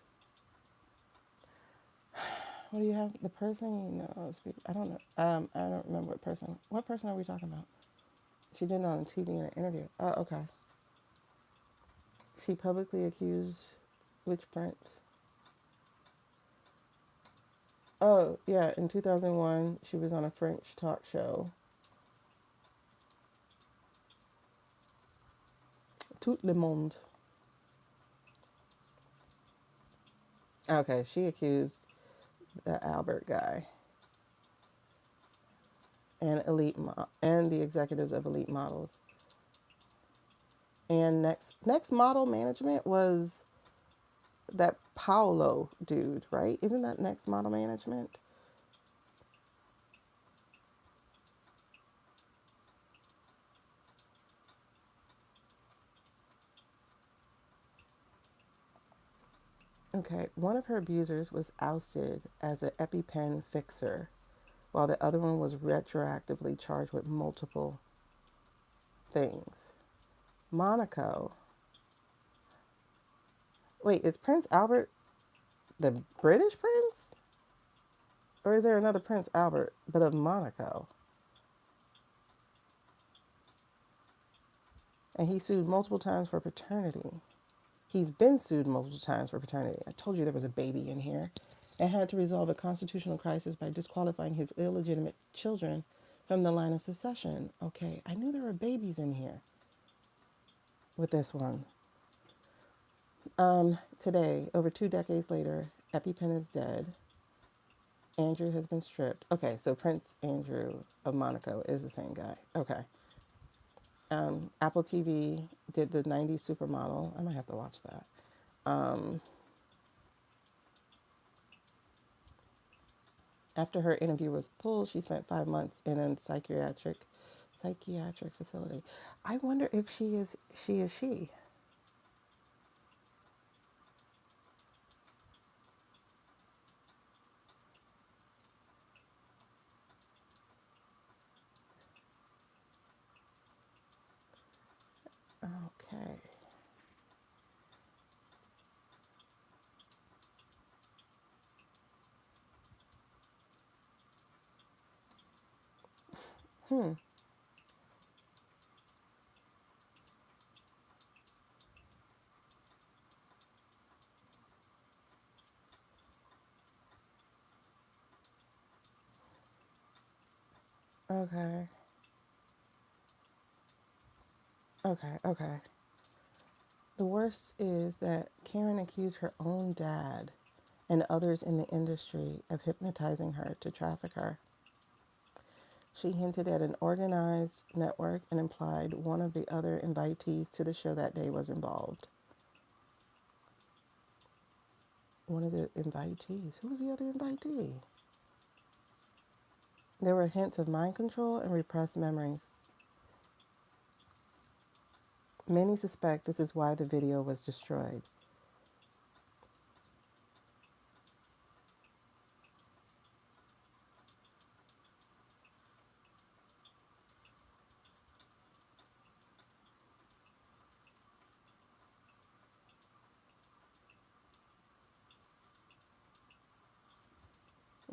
do you have? The person you know? I don't know. I don't remember what person. What person are we talking about? She did it on TV in an interview. Oh, okay. She publicly accused which prince? Oh, yeah. In 2001, she was on a French talk show. Tout le monde. Okay, she accused the Albert guy and and the executives of Elite Models. And next model management was that Paolo dude, right? Isn't that next model management? Okay, one of her abusers was ousted as an EpiPen fixer, while the other one was retroactively charged with multiple things. Monaco. Wait, is Prince Albert the British prince? Or is there another Prince Albert, but of Monaco? And he sued multiple times for paternity. He's been sued multiple times for paternity. I told you there was a baby in here. And had to resolve a constitutional crisis by disqualifying his illegitimate children from the line of succession. Okay, I knew there were babies in here with this one. Today, over 2 decades later, EpiPen is dead. Andrew has been stripped. Okay, so Prince Andrew of Monaco is the same guy. Okay. Apple TV did the 90s Supermodel. I might have to watch that. After her interview was pulled, she spent 5 months in a psychiatric psychiatric facility. I wonder if she. Okay. Hmm. Okay. Okay. Okay. The worst is that Karen accused her own dad and others in the industry of hypnotizing her to traffic her. She hinted at an organized network and implied one of the other invitees to the show that day was involved. One of the invitees? Who was the other invitee? There were hints of mind control and repressed memories. Many suspect this is why the video was destroyed.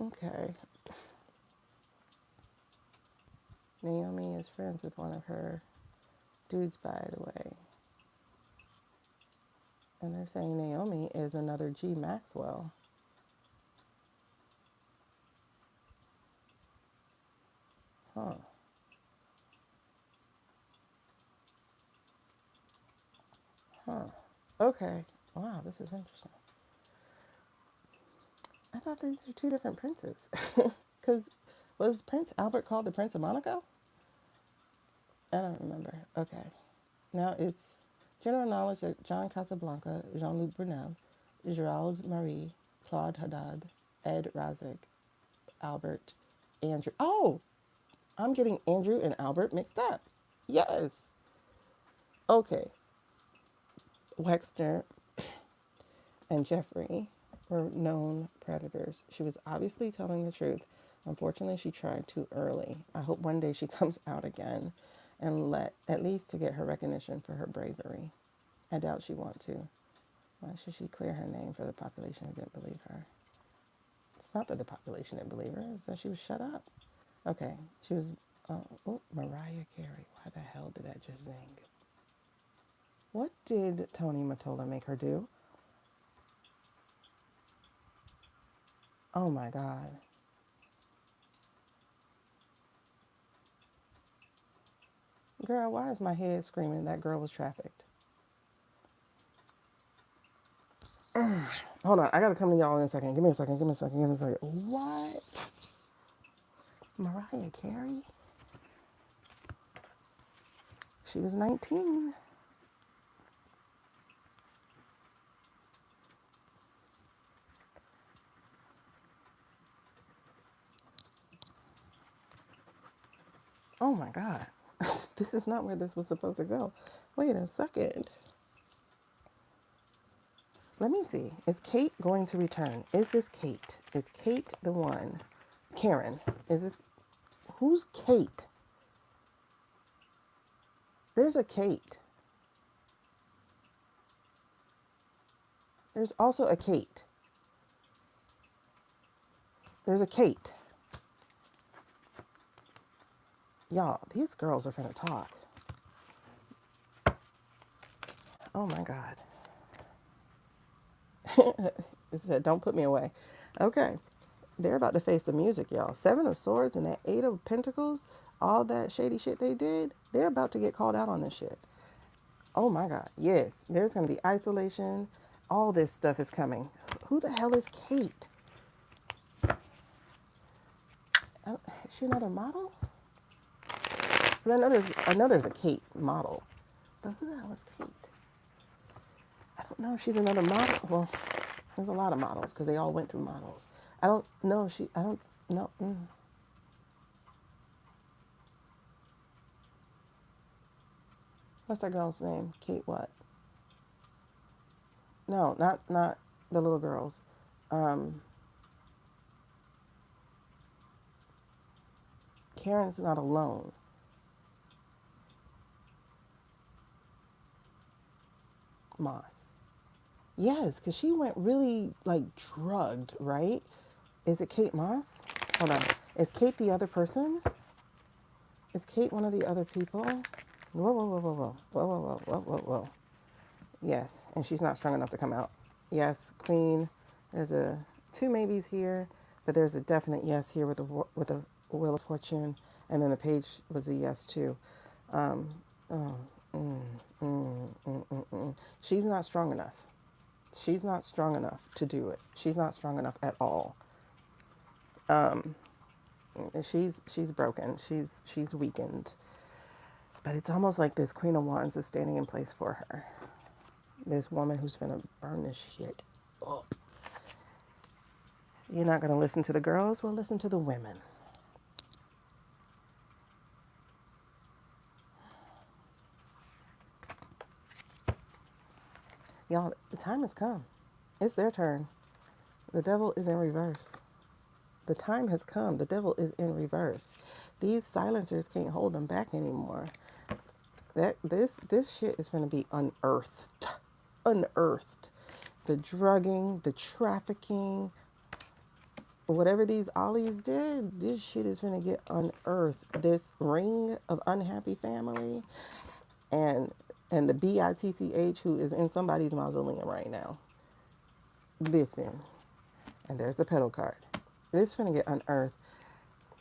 Okay. Naomi is friends with one of her dudes, by the way. And they're saying Naomi is another G Maxwell. Huh. Huh. Okay. Wow, this is interesting. I thought these were two different princes. Because was Prince Albert called the Prince of Monaco? I don't remember. Okay. Now it's general knowledge that John Casablanca, Jean-Luc Brunel, Gerald Marie, Claude Haddad, Ed Razek, Albert, Andrew. Oh, I'm getting Andrew and Albert mixed up. Yes. Okay. Wexner and Jeffrey were known predators. She was obviously telling the truth. Unfortunately, she tried too early. I hope one day she comes out again and at least to get her recognition for her bravery. I doubt she wants to. Why should she clear her name for the population who didn't believe her? It's not that the population didn't believe her, it's that she was shut up. Okay, she was, Mariah Carey. Why the hell did that just zing? What did Tony Mottola make her do? Oh my God. Girl, why is my head screaming that girl was trafficked? Hold on, I gotta come to y'all in a second. Give me a second, give me a second, give me a second. What? Mariah Carey? She was 19. Oh my God. This is not where this was supposed to go. Wait a second. Let me see. Is Kate going to return? Is this Kate? Is Kate the one? Karen. Is this... Who's Kate? There's a Kate. There's also a Kate. There's a Kate. Y'all, these girls are finna talk. Oh my God. It said, don't put me away. Okay. They're about to face the music, y'all. Seven of Swords and that Eight of Pentacles, all that shady shit they did, they're about to get called out on this shit. Oh my God. Yes. There's going to be isolation. All this stuff is coming. Who the hell is Kate? Is she another model? 'Cause I know there's a Kate model. But who the hell is Kate? I don't know if she's another model. Well, there's a lot of models because they all went through models. I don't know if she, I don't know. What's that girl's name? Kate what? No, not the little girls. Um, Karen's not alone. Moss. Yes, because she went really like drugged, right? Is it Kate Moss? Hold on. Is Kate the other person? Is Kate one of the other people? Whoa, whoa, whoa, whoa, whoa, whoa, whoa, whoa, whoa, whoa, whoa. Yes, and she's not strong enough to come out. Yes, Queen. There's a two maybes here, but there's a definite yes here with a Wheel of Fortune, and then the page was a yes too. Um, oh, mm, She's not strong enough. She's not strong enough to do it. She's not strong enough at all. Um, she's broken. She's weakened. But it's almost like this Queen of Wands is standing in place for her. This woman who's gonna burn this shit up. You're not gonna listen to the girls? Well, listen to the women. Y'all, the time has come. It's their turn. The devil is in reverse. The time has come. The devil is in reverse. These silencers can't hold them back anymore. This shit is going to be unearthed. Unearthed. The drugging, the trafficking, whatever these ollies did, this shit is going to get unearthed. This ring of unhappy family and the BITCH who is in somebody's mausoleum right now. Listen. And there's the pedal card. This is going to get unearthed.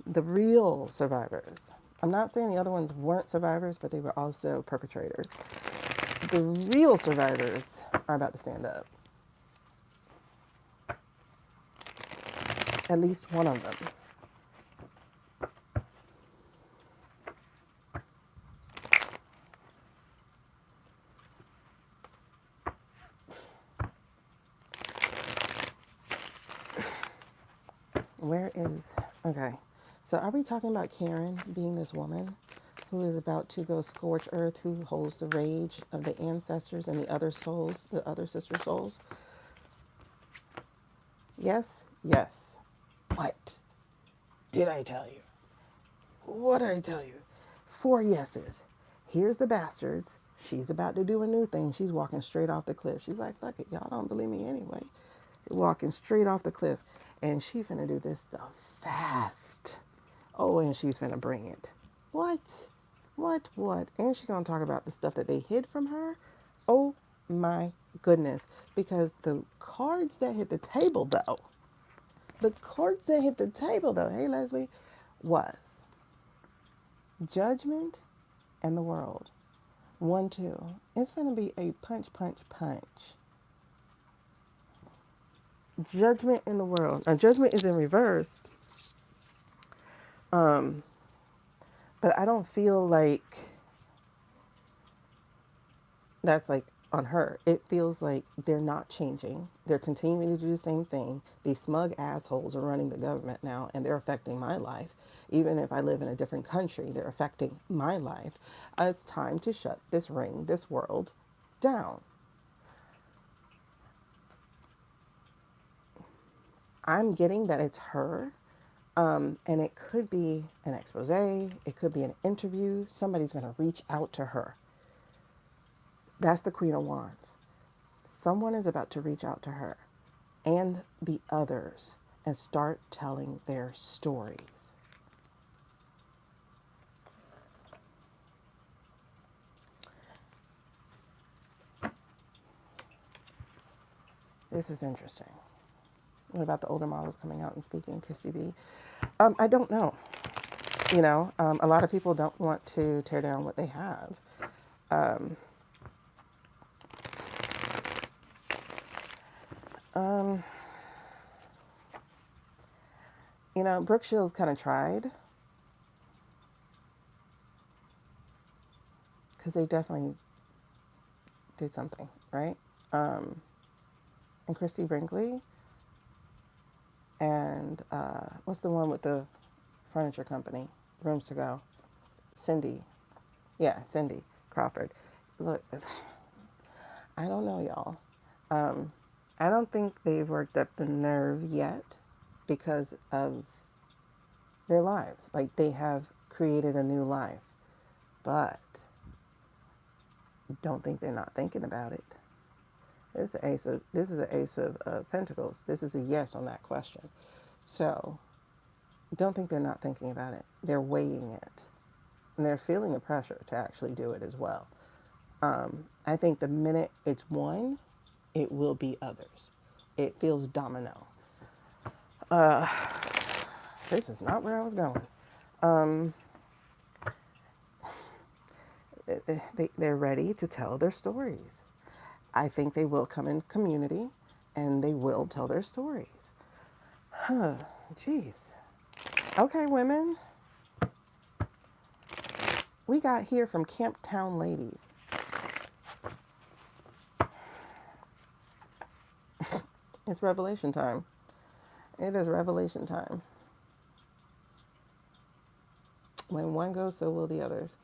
The real survivors. I'm not saying the other ones weren't survivors, but they were also perpetrators. The real survivors are about to stand up. At least one of them. Where is, okay. So are we talking about Karen being this woman who is about to go scorch earth, who holds the rage of the ancestors and the other souls, the other sister souls? Yes, yes. What did I tell you? What did I tell you? 4 yeses. Here's the bastards. She's about to do a new thing. She's walking straight off the cliff. She's like, fuck it, y'all don't believe me anyway. Walking straight off the cliff. And she finna do this stuff fast. Oh, and she's finna bring it. What? What? And she's gonna talk about the stuff that they hid from her. Oh my goodness. Because the cards that hit the table though, hey Leslie, was judgment and the world. 1, 2. It's gonna be a punch. Judgment in the world. Now, judgment is in reverse. But I don't feel like that's like on her. It feels like they're not changing. They're continuing to do the same thing. These smug assholes are running the government now, and they're affecting my life. Even if I live in a different country, they're affecting my life. It's time to shut this ring, this world down. I'm getting that it's her. And it could be an expose. It could be an interview. Somebody's going to reach out to her. That's the Queen of Wands. Someone is about to reach out to her and the others and start telling their stories. This is interesting. What about the older models coming out and speaking, Christy B? I don't know. A lot of people don't want to tear down what they have. Brooke Shields kind of tried because they definitely did something, right? And Christy Brinkley and what's the one with the furniture company, Rooms to Go? Cindy. Yeah, Cindy Crawford. Look, I don't know, y'all. I don't think they've worked up the nerve yet because of their lives. Like, they have created a new life, but don't think they're not thinking about it. This is the ace of pentacles. This is a yes on that question. So don't think they're not thinking about it. They're weighing it, and they're feeling the pressure to actually do it as well. I think the minute it's one, it will be others. It feels domino. This is not where I was going. They're ready to tell their stories. I think they will come in community and they will tell their stories. Jeez. Okay, women. We got here from Camptown Ladies. It's revelation time. It is revelation time. When one goes, so will the others.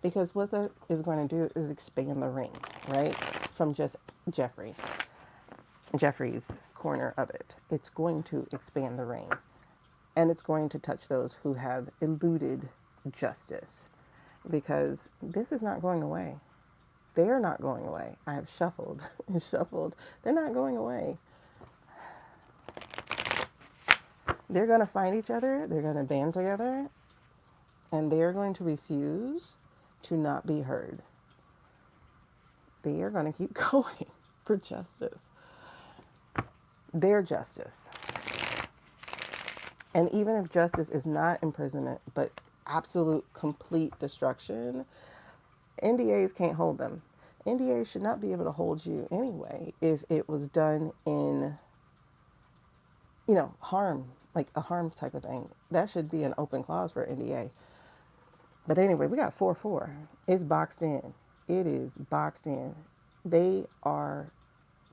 Because what that is going to do is expand the ring, right? From just Jeffrey's corner of it. It's going to expand the ring. And it's going to touch those who have eluded justice. Because this is not going away. They're not going away. I have shuffled and shuffled. They're not going away. They're going to find each other. They're going to band together. And they're going to refuse to not be heard. They are going to keep going for justice. Their justice. And even if justice is not imprisonment, but absolute complete destruction, NDAs can't hold them. NDAs should not be able to hold you anyway if it was done in, harm, like a harm type of thing. That should be an open clause for NDA. But anyway, we got 4-4. It's boxed in. It is boxed in. They are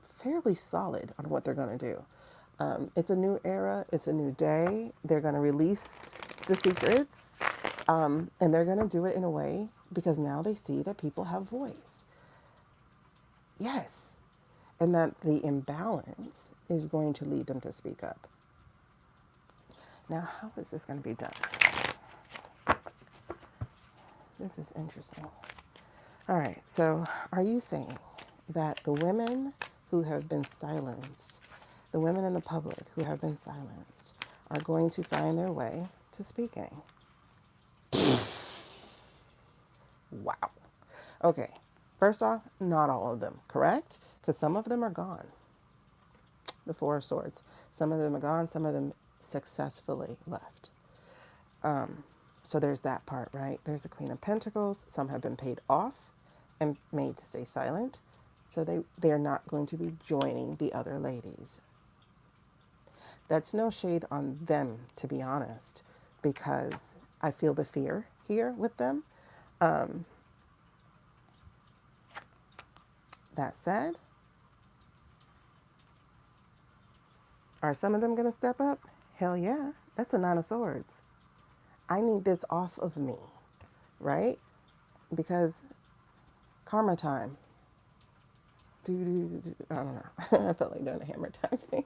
fairly solid on what they're going to do. It's a new era. It's a new day. They're going to release the secrets. And they're going to do it in a way because now they see that people have voice. Yes. And that the imbalance is going to lead them to speak up. Now, how is this going to be done? This is interesting. All right. So are you saying that the women who have been silenced, the women in the public who have been silenced, are going to find their way to speaking? Wow. Okay. First off, not all of them, correct? Because some of them are gone. The Four of Swords. Some of them are gone. Some of them successfully left. So there's that part, right? There's the Queen of Pentacles. Some have been paid off and made to stay silent. So they're not going to be joining the other ladies. That's no shade on them, to be honest, because I feel the fear here with them. That said, are some of them going to step up? Hell yeah. That's a Nine of Swords. I need this off of me, right? Because karma time. I don't know. I felt like doing a hammer time thing.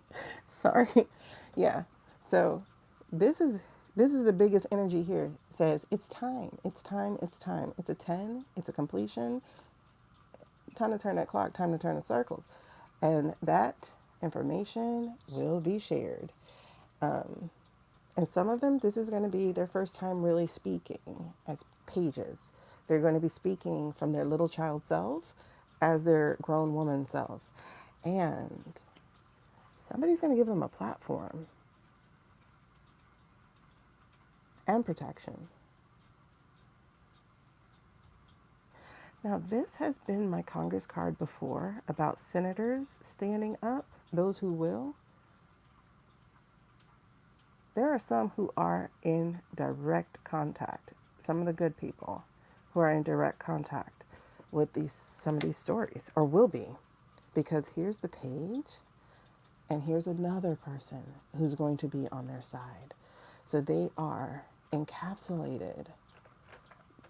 Sorry. Yeah. So this is the biggest energy here. It says it's time. It's time. It's time. It's a 10. It's a completion. Time to turn that clock. Time to turn the circles. And that information will be shared. And some of them, this is going to be their first time really speaking as pages. They're going to be speaking from their little child self as their grown woman self. And somebody's going to give them a platform and protection. Now, this has been my Congress card before about senators standing up, those who will. There are some who are in direct contact, some of the good people who are in direct contact with some of these stories, or will be, because here's the page, and here's another person who's going to be on their side. So they are encapsulated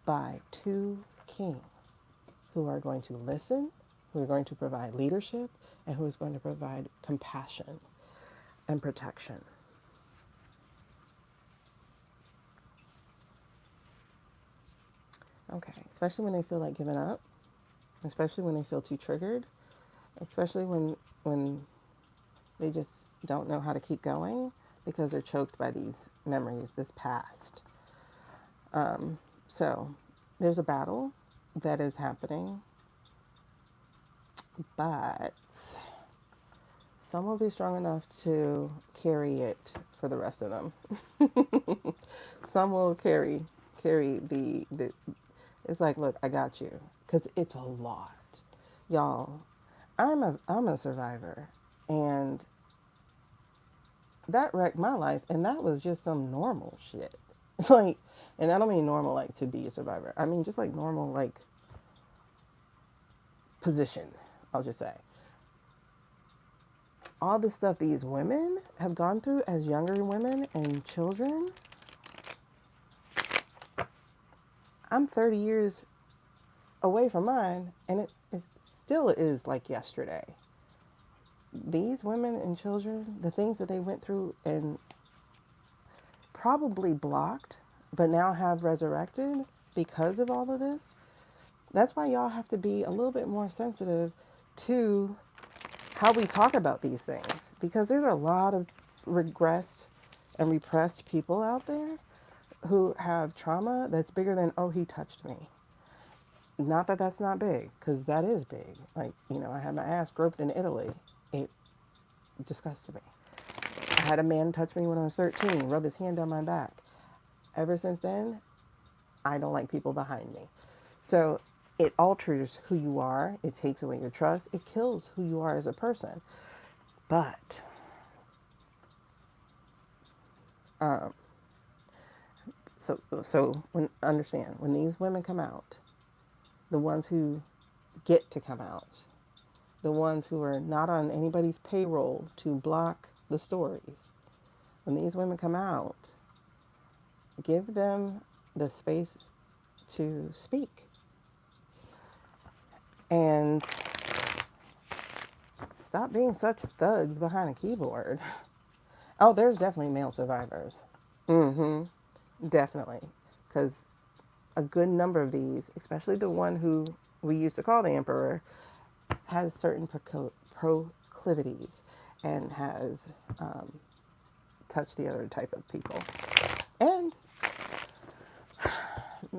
by two kings who are going to listen, who are going to provide leadership, and who is going to provide compassion and protection. Okay, especially when they feel like giving up, especially when they feel too triggered, especially when they just don't know how to keep going because they're choked by these memories, this past. So there's a battle that is happening, but some will be strong enough to carry it for the rest of them. Some will carry the it's like, look, I got you, because it's a lot, y'all. I'm a survivor, and that wrecked my life, and that was just some normal shit. Like, and I don't mean normal like to be a survivor. I mean just like normal like position. I'll just say all the stuff these women have gone through as younger women and children. I'm 30 years away from mine, and it still is like yesterday. These women and children, the things that they went through and probably blocked, but now have resurrected because of all of this. That's why y'all have to be a little bit more sensitive to how we talk about these things, because there's a lot of regressed and repressed people out there who have trauma that's bigger than, oh, he touched me. Not that that's not big, because that is big. Like, you know, I had my ass groped in Italy. It disgusted me. I had a man touch me when I was 13, rub his hand down my back. Ever since then, I don't like people behind me. So it alters who you are. It takes away your trust. It kills who you are as a person. But so when these women come out, the ones who get to come out, the ones who are not on anybody's payroll to block the stories, when these women come out, give them the space to speak. And stop being such thugs behind a keyboard. Oh, there's definitely male survivors. Definitely. Because a good number of these, especially the one who we used to call the emperor, has certain proclivities and has touched the other type of people and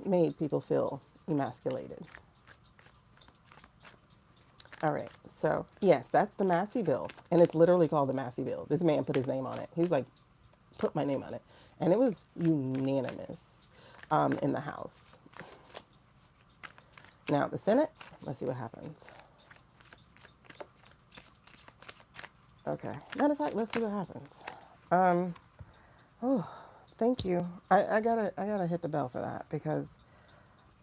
made people feel emasculated. All right, so yes, that's the Massie Bill, and it's literally called the Massie Bill. This man put his name on it. He was like, put my name on it, and it was unanimous in the House. Now the Senate, let's see what happens. Okay, matter of fact, let's see what happens. Oh, thank you. I gotta hit the bell for that, because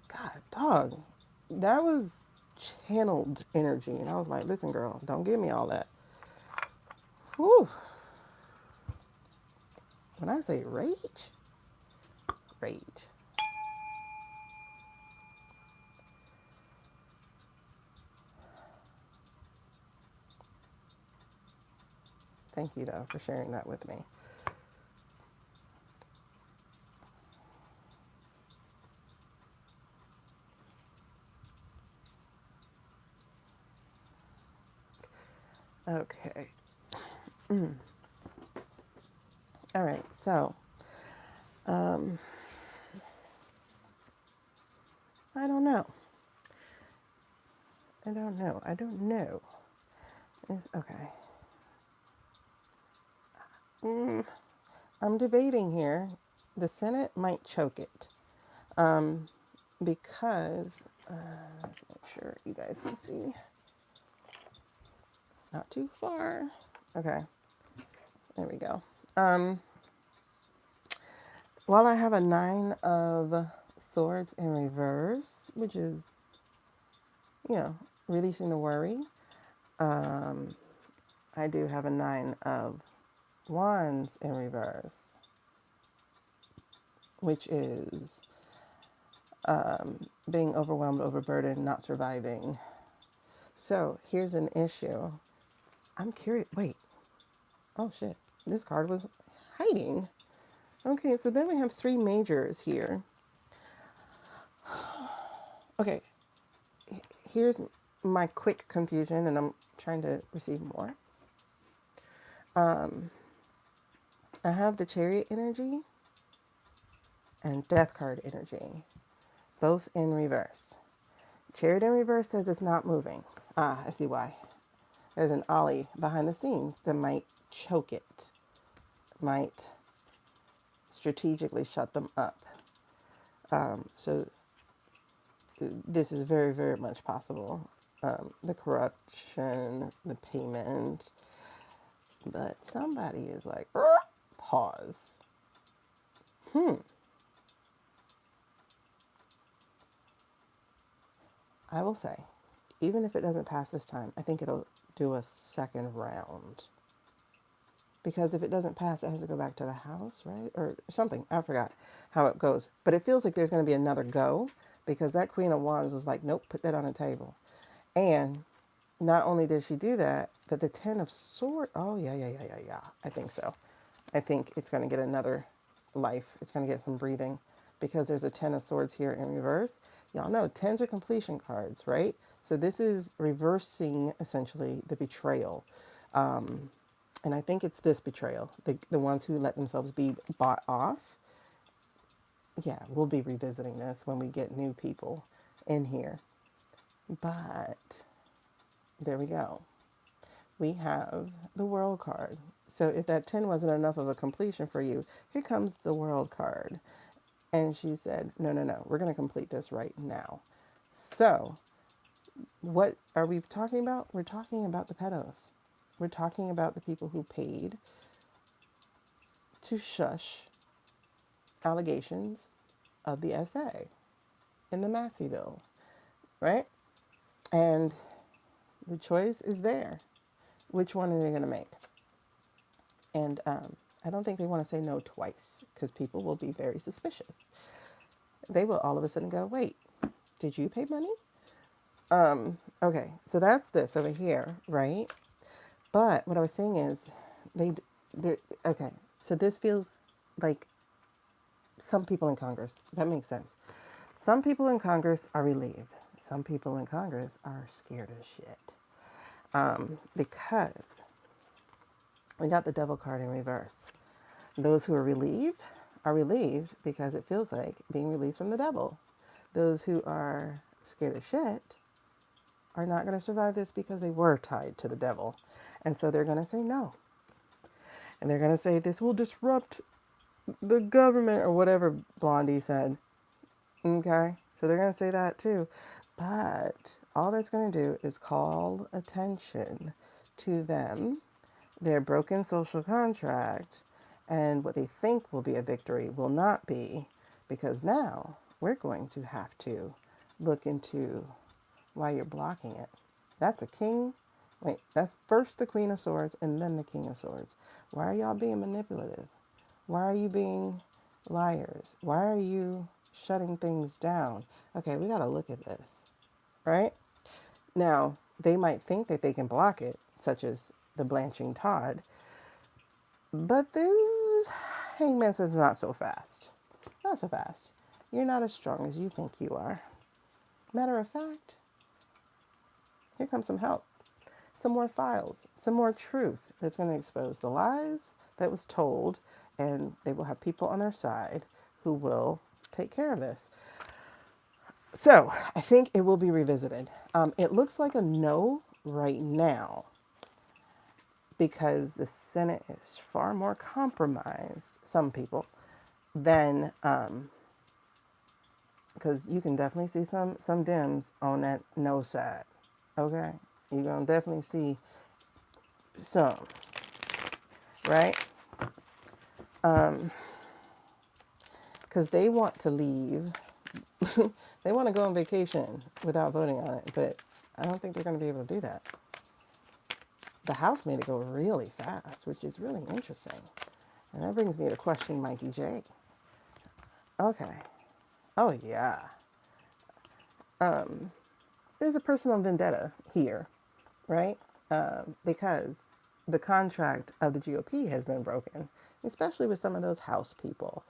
God, dog, that was channeled energy. And I was like, listen, girl, don't give me all that. Whew. When I say rage, rage. Thank you, though, for sharing that with me. Okay. All right, so I don't know. Okay. I'm debating here. The Senate might choke it because, let's make sure you guys can see. Not too far. Okay, there we go. While I have a 9 of Swords in reverse, which is, you know, releasing the worry, I do have a 9 of Wands in reverse. which is being overwhelmed, overburdened, not surviving. So here's an issue. I'm curious. Wait. Oh, shit. This card was hiding. Okay, so then we have three majors here. Okay, here's my quick confusion, and I'm trying to receive more. I have the Chariot energy and Death card energy, both in reverse. Chariot in reverse says it's not moving. Ah, I see why. There's an ollie behind the scenes that might choke it, might strategically shut them up. So this is very, very much possible. The corruption, the payment, but somebody is like, pause. I will say, even if it doesn't pass this time, I think it'll do a second round. Because if it doesn't pass, it has to go back to the house, right? Or something. I forgot how it goes. But it feels like there's going to be another go, because that Queen of Wands was like, nope, put that on the table. And not only did she do that, but the Ten of Swords, oh, yeah. I think so. I think it's going to get another life. It's going to get some breathing, because there's a Ten of Swords here in reverse. Y'all know tens are completion cards, right? So this is reversing, essentially, the betrayal. And I think it's this betrayal, the ones who let themselves be bought off. Yeah, we'll be revisiting this when we get new people in here. But there we go. We have the World card. So if that 10 wasn't enough of a completion for you, here comes the World card. And she said, no, we're going to complete this right now. So what are we talking about? We're talking about the pedos. We're talking about the people who paid to shush allegations of the SA in the Massie Bill, right? And the choice is there. Which one are they going to make? And I don't think they want to say no twice, because people will be very suspicious. They will all of a sudden go, wait, did you pay money? Okay, so that's this over here, right? But what I was saying is, okay, so this feels like some people in Congress, that makes sense. Some people in Congress are relieved. Some people in Congress are scared as shit. Because we got the Devil card in reverse. Those who are relieved because it feels like being released from the devil. Those who are scared as shit are not going to survive this because they were tied to the devil. And so they're going to say no. And they're going to say this will disrupt the government, or whatever Blondie said. Okay? So they're going to say that too. But all that's going to do is call attention to them, their broken social contract, and what they think will be a victory will not be, because now we're going to have to look into why you're blocking it. That's a king. Wait, that's first the Queen of Swords and then the King of Swords. Why are y'all being manipulative? Why are you being liars? Why are you shutting things down? Okay, we got to look at this, right? Now, they might think that they can block it, such as the blanching Todd, but this Hangman says not so fast. Not so fast. You're not as strong as you think you are. Matter of fact, here comes some help. Some more files, some more truth that's going to expose the lies that was told, and they will have people on their side who will take care of this. So I think it will be revisited. It looks like a no right now, because the Senate is far more compromised, some people, than, because you can definitely see some Dems on that no side, okay? You're going to definitely see some, right? Because they want to leave. They want to go on vacation without voting on it, but I don't think they're going to be able to do that. The House made it go really fast, which is really interesting. And that brings me to question Mikey Jay. Okay. Oh, yeah. There's a personal vendetta here, right? Because the contract of the GOP has been broken, especially with some of those House people,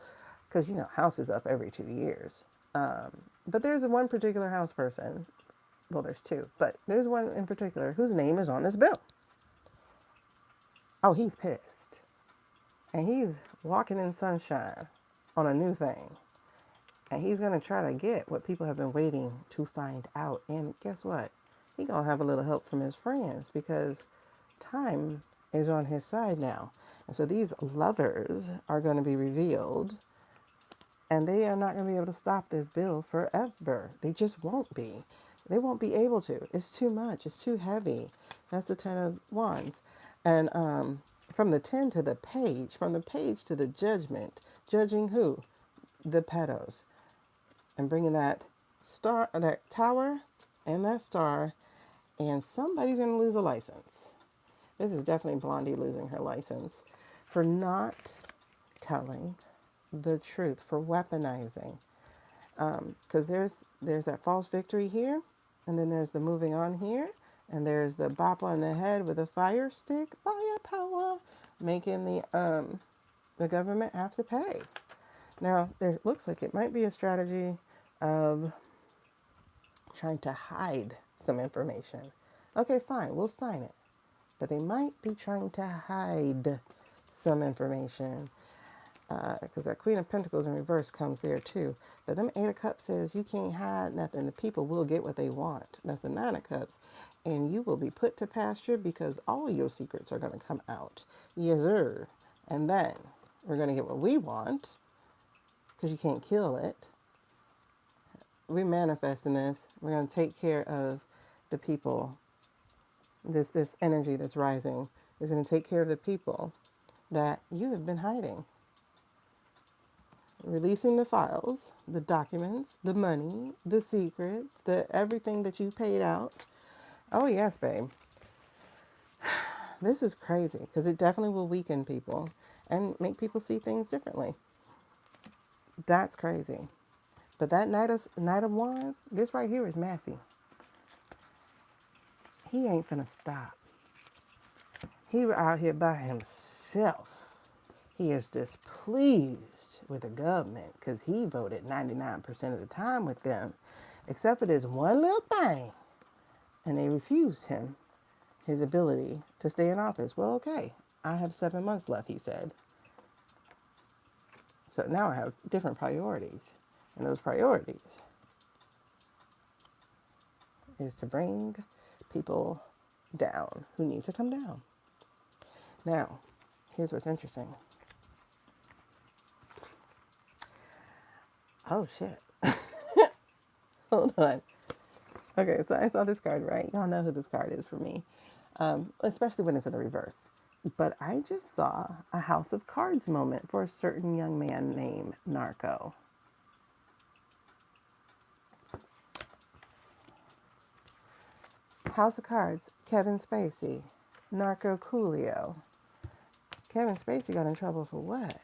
because House is up every 2 years. But there's one particular House person. Well, there's two, but there's one in particular whose name is on this bill. Oh, he's pissed, and he's walking in sunshine on a new thing. And he's going to try to get what people have been waiting to find out. And guess what? He's going to have a little help from his friends because time is on his side now. And so these lovers are going to be revealed, and they are not going to be able to stop this bill forever. They just won't be. They won't be able to. It's too much. It's too heavy. That's the 10 of Wands. And from the 10 to the page, from the page to the judgment, judging who? The pedos. And bringing that star, that tower and that star, and somebody's going to lose a license. This is definitely Blondie losing her license for not telling the truth, for weaponizing. Because there's that false victory here, and then there's the moving on here, and there's the bop on the head with a fire stick, firepower, making the government have to pay. Now, there looks like it might be a strategy of trying to hide some information. Okay, fine, we'll sign it. But they might be trying to hide some information because that Queen of Pentacles in reverse comes there too. But them Eight of Cups says you can't hide nothing. The people will get what they want. That's the Nine of Cups. And you will be put to pasture because all your secrets are going to come out. Yes, sir. And then we're going to get what we want because you can't kill it. We're manifesting this. We're going to take care of the people. This energy that's rising is going to take care of the people that you have been hiding. Releasing the files, the documents, the money, the secrets, the everything that you paid out. Oh, yes, babe. This is crazy because it definitely will weaken people and make people see things differently. That's crazy. But that Knight of Wands, this right here is Massie. He ain't finna stop. He out here by himself. He is displeased with the government because he voted 99% of the time with them, except for this one little thing. And they refused him his ability to stay in office. Well, okay, I have 7 months left, he said. So now I have different priorities. And those priorities is to bring people down who need to come down. Now, here's what's interesting. Oh, shit. Hold on. Okay, so I saw this card, right? Y'all know who this card is for me, especially when it's in the reverse. But I just saw a House of Cards moment for a certain young man named Narco. House of Cards, Kevin Spacey, Narco Coolio. Kevin Spacey got in trouble for what?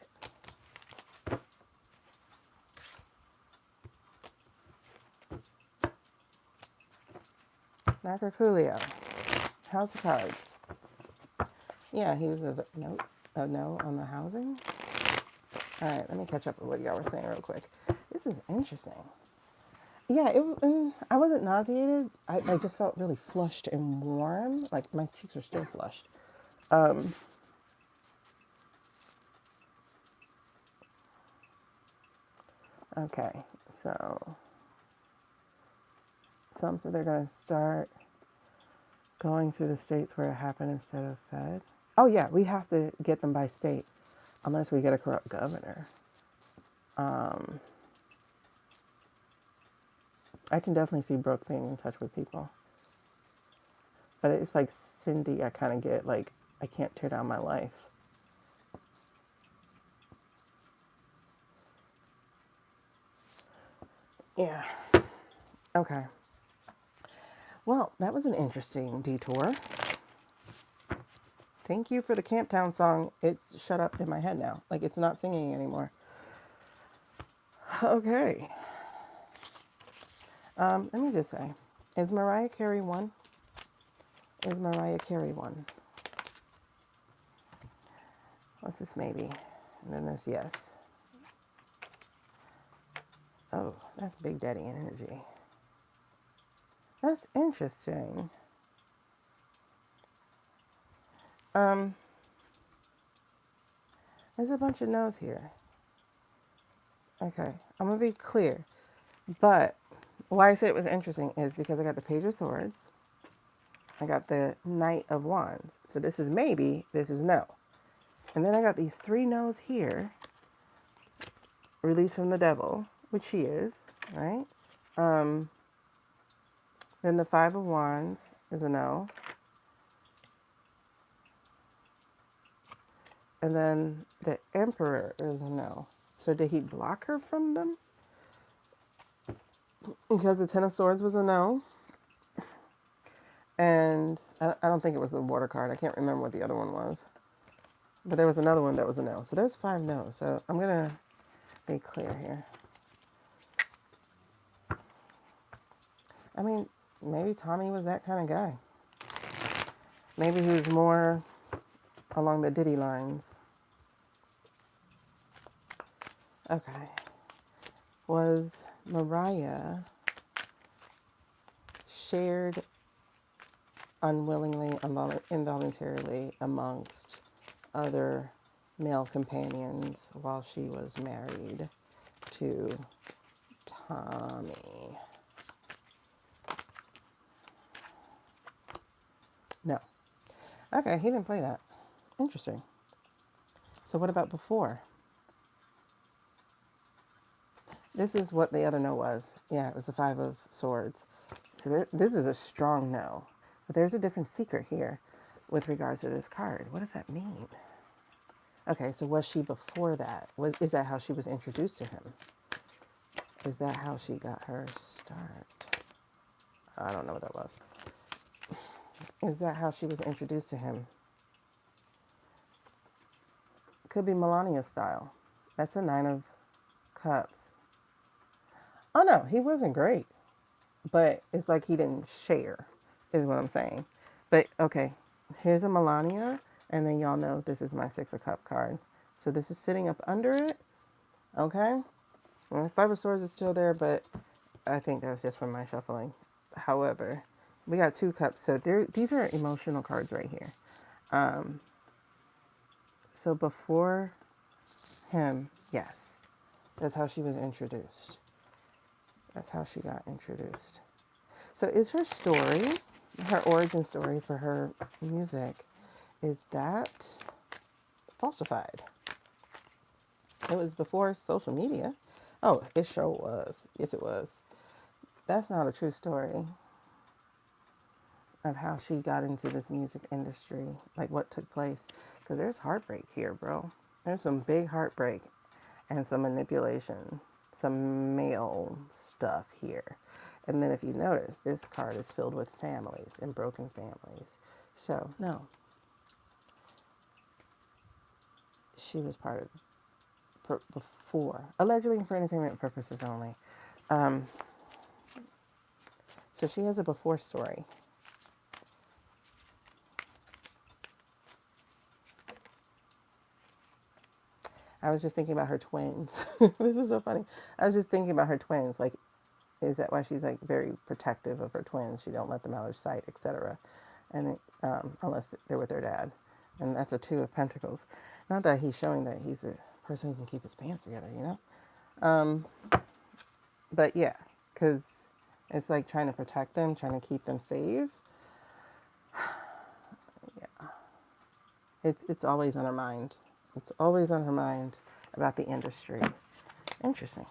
Narco Coolio, House of Cards. Yeah, he was a no on the housing. All right, let me catch up with what y'all were saying real quick. This is interesting. Yeah, I wasn't nauseated. I just felt really flushed and warm. Like my cheeks are still flushed. Okay, so some said they're going to start going through the states where it happened instead of Fed. Oh yeah, we have to get them by state unless we get a corrupt governor. I can definitely see Brooke being in touch with people. But it's like Cindy, I kind of get like, I can't tear down my life. Yeah. Okay. Well, that was an interesting detour. Thank you for the Camptown song. It's shut up in my head now. Like it's not singing anymore. Okay. Let me just say, is Mariah Carey one? Is Mariah Carey one? What's this maybe? And then there's yes. Oh, that's Big Daddy energy. That's interesting. There's a bunch of no's here. Okay, I'm gonna be clear. But why I say it was interesting is because I got the Page of Swords. I got the Knight of Wands. So this is maybe, this is no. And then I got these 3 no's here. Release from the devil, which she is, right? Then the 5 of Wands is a no. And then the Emperor is a no. So did he block her from them? Because the 10 of Swords was a no. And I don't think it was the water card. I can't remember what the other one was. But there was another one that was a no. So there's 5 no's. So I'm going to be clear here. I mean, maybe Tommy was that kind of guy. Maybe he was more along the Diddy lines. Okay. Was Mariah shared unwillingly, involuntarily amongst other male companions while she was married to Tommy? No. Okay, he didn't play that. Interesting. So what about before? This is what the other no was. Yeah, it was the 5 of Swords. So this is a strong no. But there's a different secret here with regards to this card. What does that mean? Okay, so was she before that? Is that how she was introduced to him? Is that how she got her start? I don't know what that was. Is that how she was introduced to him? Could be Melania style. That's a 9 of Cups. Oh no, he wasn't great. But it's like he didn't share, is what I'm saying. But okay, here's a Melania, and then y'all know this is my 6 of Cup card. So this is sitting up under it, okay? And the 5 of Swords is still there, but I think that's just from my shuffling. However, we got 2 cups, so these are emotional cards right here. So before him, yes, that's how she was introduced. That's how she got introduced. So is her story, her origin story for her music, is that falsified? It was before social media. Oh, it sure was. Yes, it was. That's not a true story of how she got into this music industry, like what took place. Because there's heartbreak here, bro. There's some big heartbreak and some manipulation, some male stuff here. And then if you notice, this card is filled with families and broken families. So, no. She was part of before, allegedly for entertainment purposes only. So she has a before story. I was just thinking about her twins. This is so funny. I was just thinking about her twins. Like, is that why she's like very protective of her twins? She don't let them out of sight, etc. And unless they're with their dad, and that's a 2 of Pentacles. Not that he's showing that he's a person who can keep his pants together, you know. But yeah, because it's like trying to protect them, trying to keep them safe. Yeah, it's always on her mind. It's always on her mind about the industry. Interesting.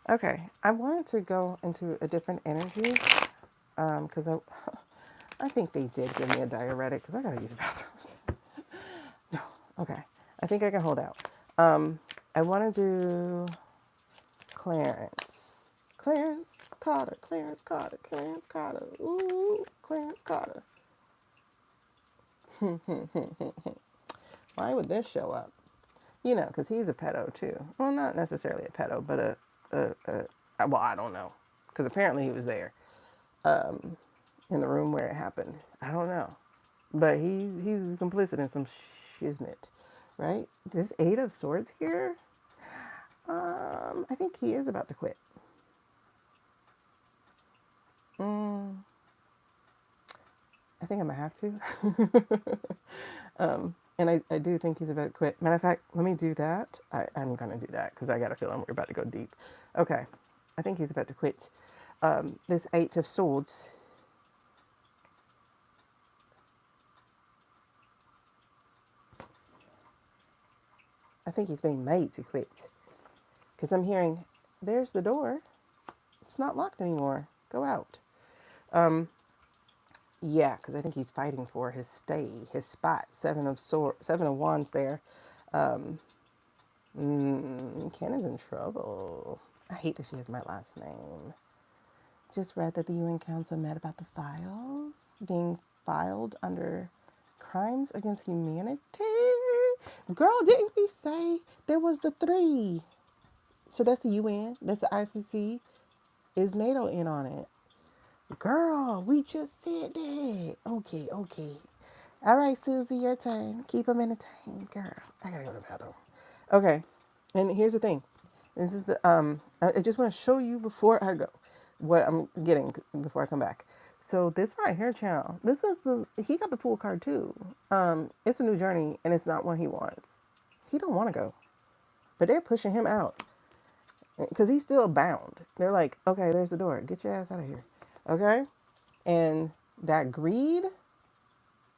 Okay, I wanted to go into a different energy because I think they did give me a diuretic because I gotta use the bathroom. No, okay, I think I can hold out. I want to do Clarence Carter, ooh, Clarence Carter. Why would this show up? You know, because he's a pedo too. Well, not necessarily a pedo, but well, I don't know, because apparently he was there in the room where it happened. I don't know, but he's complicit in some shiznit, right? This Eight of Swords here. I think he is about to quit. Mm, I think I'm gonna have to. And I do think he's about to quit. Matter of fact, let me do that. I'm gonna do that because I got a feeling we're about to go deep. Okay, I think he's about to quit. This Eight of Swords. I think he's being made to quit because I'm hearing, "There's the door. It's not locked anymore. Go out." Um, yeah, because I think he's fighting for his stay, his spot. Seven of Wands there. Um, Ken is in trouble. I hate that she has my last name. Just read that the UN Council met about the files being filed under crimes against humanity. Girl, didn't we say there was the three? So that's the UN, that's the ICC. Is NATO in on it? Girl, we just said that. Okay, okay. All right, Susie, your turn. Keep them entertained, girl. I gotta go to the bathroom. Okay, and here's the thing. This is the I just want to show you before I go what I'm getting before I come back. So this right here, child. This is he got the Fool card too. It's a new journey, and it's not one he wants. He don't want to go, but they're pushing him out because he's still bound. They're like, okay, there's the door. Get your ass out of here. Okay, and that greed,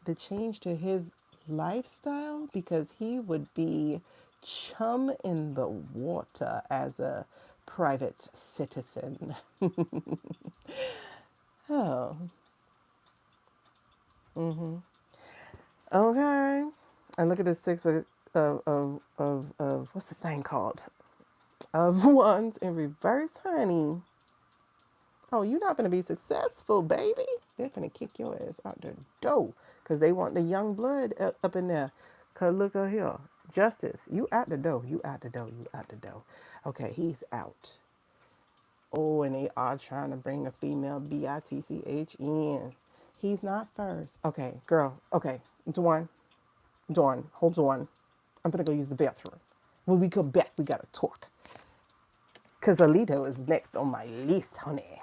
the change to his lifestyle, because he would be chum in the water as a private citizen. Oh, okay. And look at this six of what's this thing called? Of wands in reverse, honey. Oh, you're not gonna be successful, baby. They're gonna kick your ass out the door because they want the young blood up in there. Cause look at here, justice. You out the door. You out the door. You out the door. Okay, he's out. Oh, and they are trying to bring a female bitch in. He's not first. Okay, girl. Okay, Dawn. Dawn, hold on. I'm gonna go use the bathroom. When we come back, we gotta talk. Cause Alito is next on my list, honey.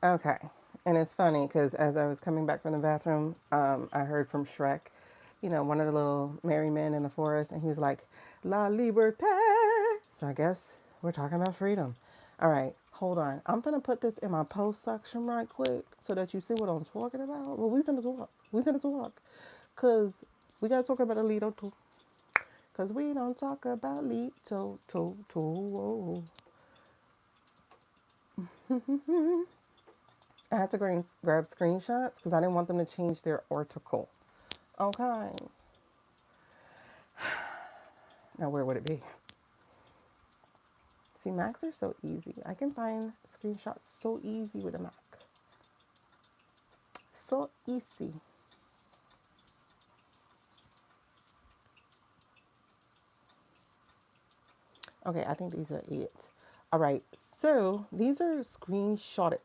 Okay. And it's funny because as I was coming back from the bathroom, I heard from Shrek, you know, one of the little merry men in the forest, and he was like, La Liberté. So I guess we're talking about freedom. All right, hold on. I'm going to put this in my post section right quick so that you see what I'm talking about. Well, we're going to talk. We're going to talk. Because we got to talk about Alito too. Because we don't talk about Alito too. I had to grab screenshots because I didn't want them to change their article. Okay. Now, where would it be? See, Macs are so easy. I can find screenshots so easy with a Mac. So easy. Okay, I think these are it. All right, so these are screenshotted.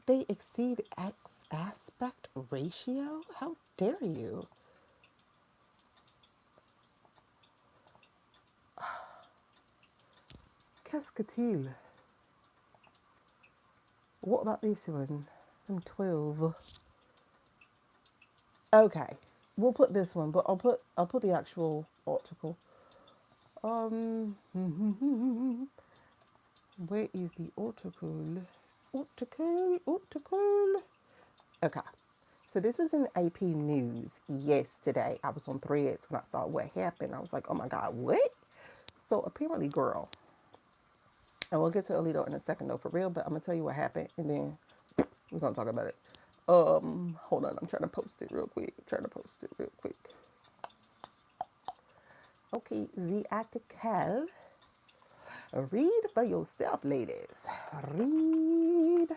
They exceed X aspect ratio? How dare you? Qu'est-ce que-t-il? What about this one? I'm 12. Okay, we'll put this one, but I'll put the actual article. Where is the article? Article. Okay. So this was in AP News yesterday. I was on Threads when I saw what happened. I was like, oh my God, what? So apparently, girl, and we'll get to Alito in a second though, for real, but I'm gonna tell you what happened and then we're gonna talk about it. Hold on, I'm trying to post it real quick. Okay, the article. Read for yourself, ladies. Read.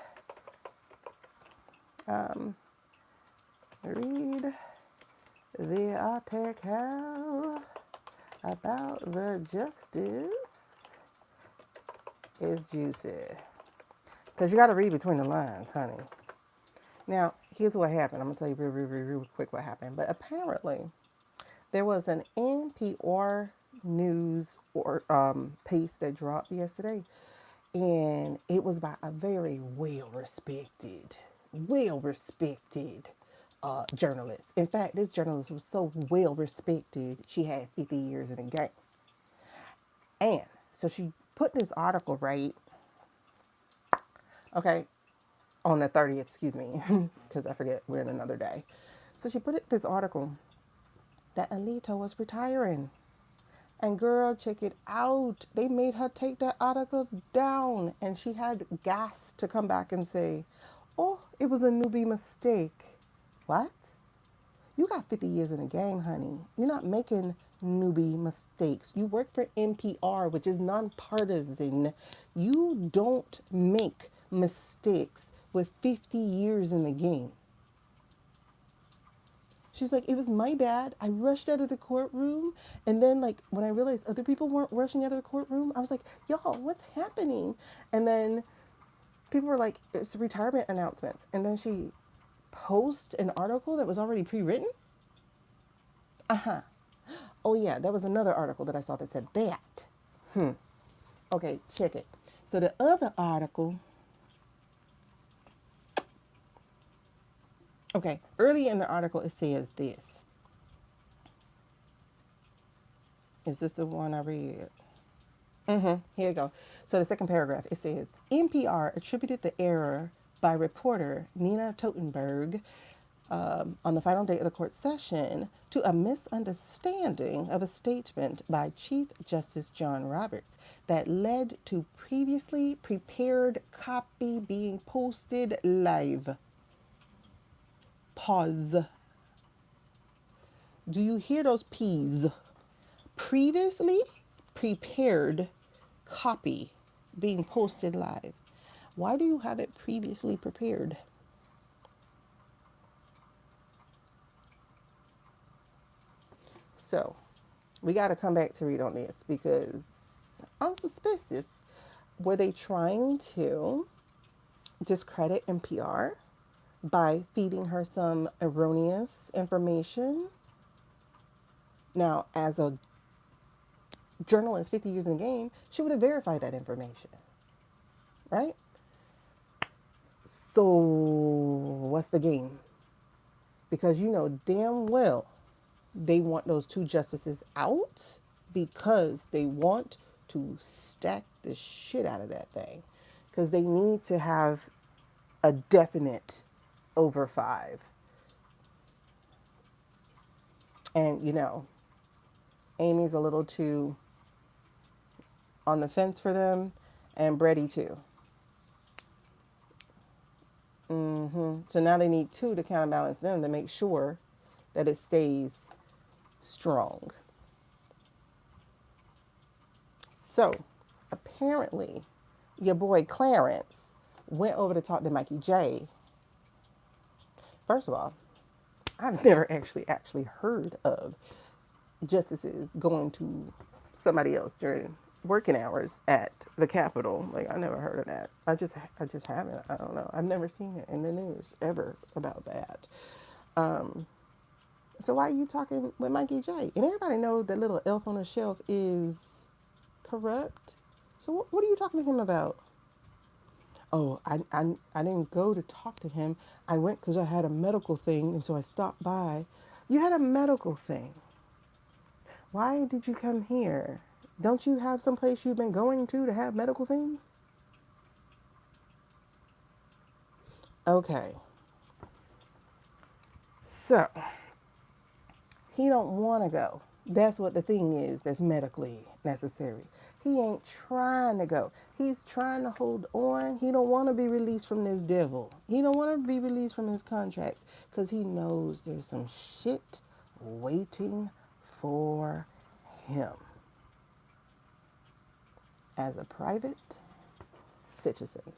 Read the article about the justice is juicy. Because you got to read between the lines, honey. Now, here's what happened. I'm going to tell you real quick what happened. But apparently, there was an NPR news or piece that dropped yesterday. And it was by a very well-respected journalist. In fact, this journalist was so well-respected, she had 50 years in the game. And so she put this article, right? Okay, on the 30th, excuse me, because I forget we're in another day. So she put this article that Alito was retiring. And girl, check it out. They made her take that article down. And she had gas to come back and say, oh, it was a newbie mistake. What? You got 50 years in the game, honey. You're not making newbie mistakes. You work for NPR, which is nonpartisan. You don't make mistakes with 50 years in the game. She's like, it was my bad. I rushed out of the courtroom. And then, like, when I realized other people weren't rushing out of the courtroom, I was like, y'all, what's happening? And then people were like, it's retirement announcements. And then she posts an article that was already pre-written. Oh, yeah, there was another article that I saw that said that. Okay, check it. So the other article, okay, early in the article, it says this. Is this the one I read? Here you go. So the second paragraph, it says, NPR attributed the error by reporter Nina Totenberg on the final day of the court session to a misunderstanding of a statement by Chief Justice John Roberts that led to previously prepared copy being posted live. Pause. Do you hear those P's? Previously prepared copy being posted live. Why do you have it previously prepared? So we got to come back to read on this because I'm suspicious. Were they trying to discredit NPR by feeding her some erroneous information? Now, as a journalist 50 years in the game, she would have verified that information, right? So what's the game? Because you know damn well they want those two justices out because they want to stack the shit out of that thing. Because they need to have a definite over 5. And, you know, Amy's a little too on the fence for them, and Brady too. So now they need two to counterbalance them to make sure that it stays strong. So apparently, your boy Clarence went over to talk to Mikey Jay. First of all, I've never actually heard of justices going to somebody else during working hours at the Capitol. Like, I never heard of that. I just haven't. I don't know. I've never seen it in the news ever about that. So why are you talking with Mikey J? And everybody knows that little elf on the shelf is corrupt. So what are you talking to him about? Oh, I didn't go to talk to him. I went because I had a medical thing, and so I stopped by. You had a medical thing. Why did you come here? Don't you have some place you've been going to have medical things? Okay. So, he don't want to go. That's what the thing is that's medically necessary. He ain't trying to go. He's trying to hold on. He don't want to be released from this devil. He don't want to be released from his contracts because he knows there's some shit waiting for him as a private citizen.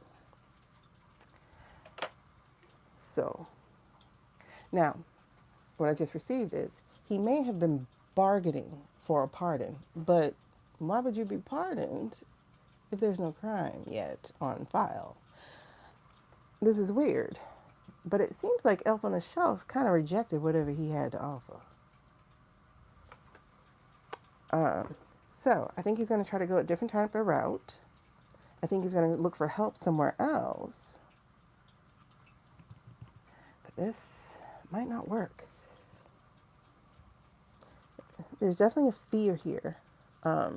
So, now, what I just received is he may have been bargaining for a pardon, but why would you be pardoned if there's no crime yet on file? This is weird, but it seems like Elf on the Shelf kind of rejected whatever he had to offer. So I think he's going to try to go a different type of route. I think he's going to look for help somewhere else. But this might not work. There's definitely a fear here. I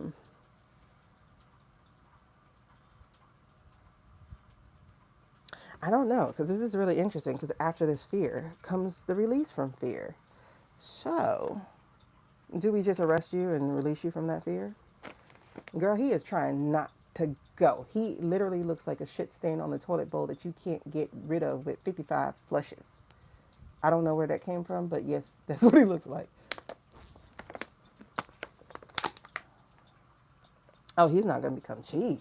don't know, because this is really interesting, because after this fear comes the release from fear. So, do we just arrest you and release you from that fear? Girl, he is trying not to go. He literally looks like a shit stain on the toilet bowl that you can't get rid of with 55 flushes. I don't know where that came from, but yes, that's what he looks like. Oh, he's not going to become chief.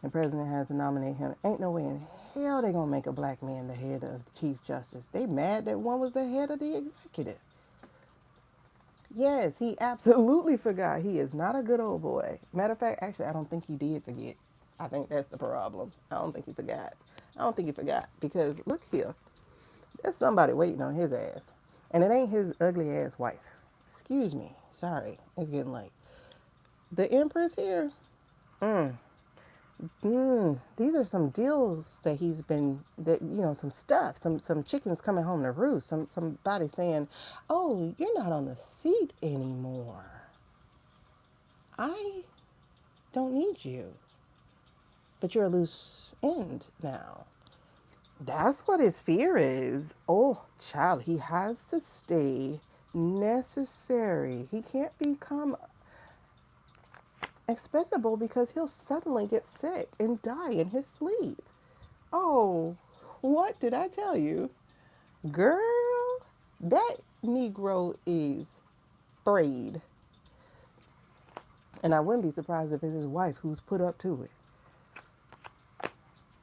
The president has to nominate him. Ain't no way in hell they going to make a black man the head of the Chief Justice. They mad that one was the head of the executive. Yes, he absolutely forgot. He is not a good old boy. Matter of fact, actually, I don't think he did forget. I think that's the problem. I don't think he forgot. I don't think he forgot because look here. There's somebody waiting on his ass. And it ain't his ugly ass wife. Excuse me. Sorry. It's getting late. The Empress here. These are some deals that he's been, that some stuff, some chickens coming home to roost. Somebody saying, "Oh, you're not on the seat anymore. I don't need you, but you're a loose end now." That's what his fear is. Oh, child, he has to stay necessary. He can't become expendable because he'll suddenly get sick and die in his sleep. Oh, what did I tell you? Girl, that Negro is afraid. And I wouldn't be surprised if it's his wife who's put up to it.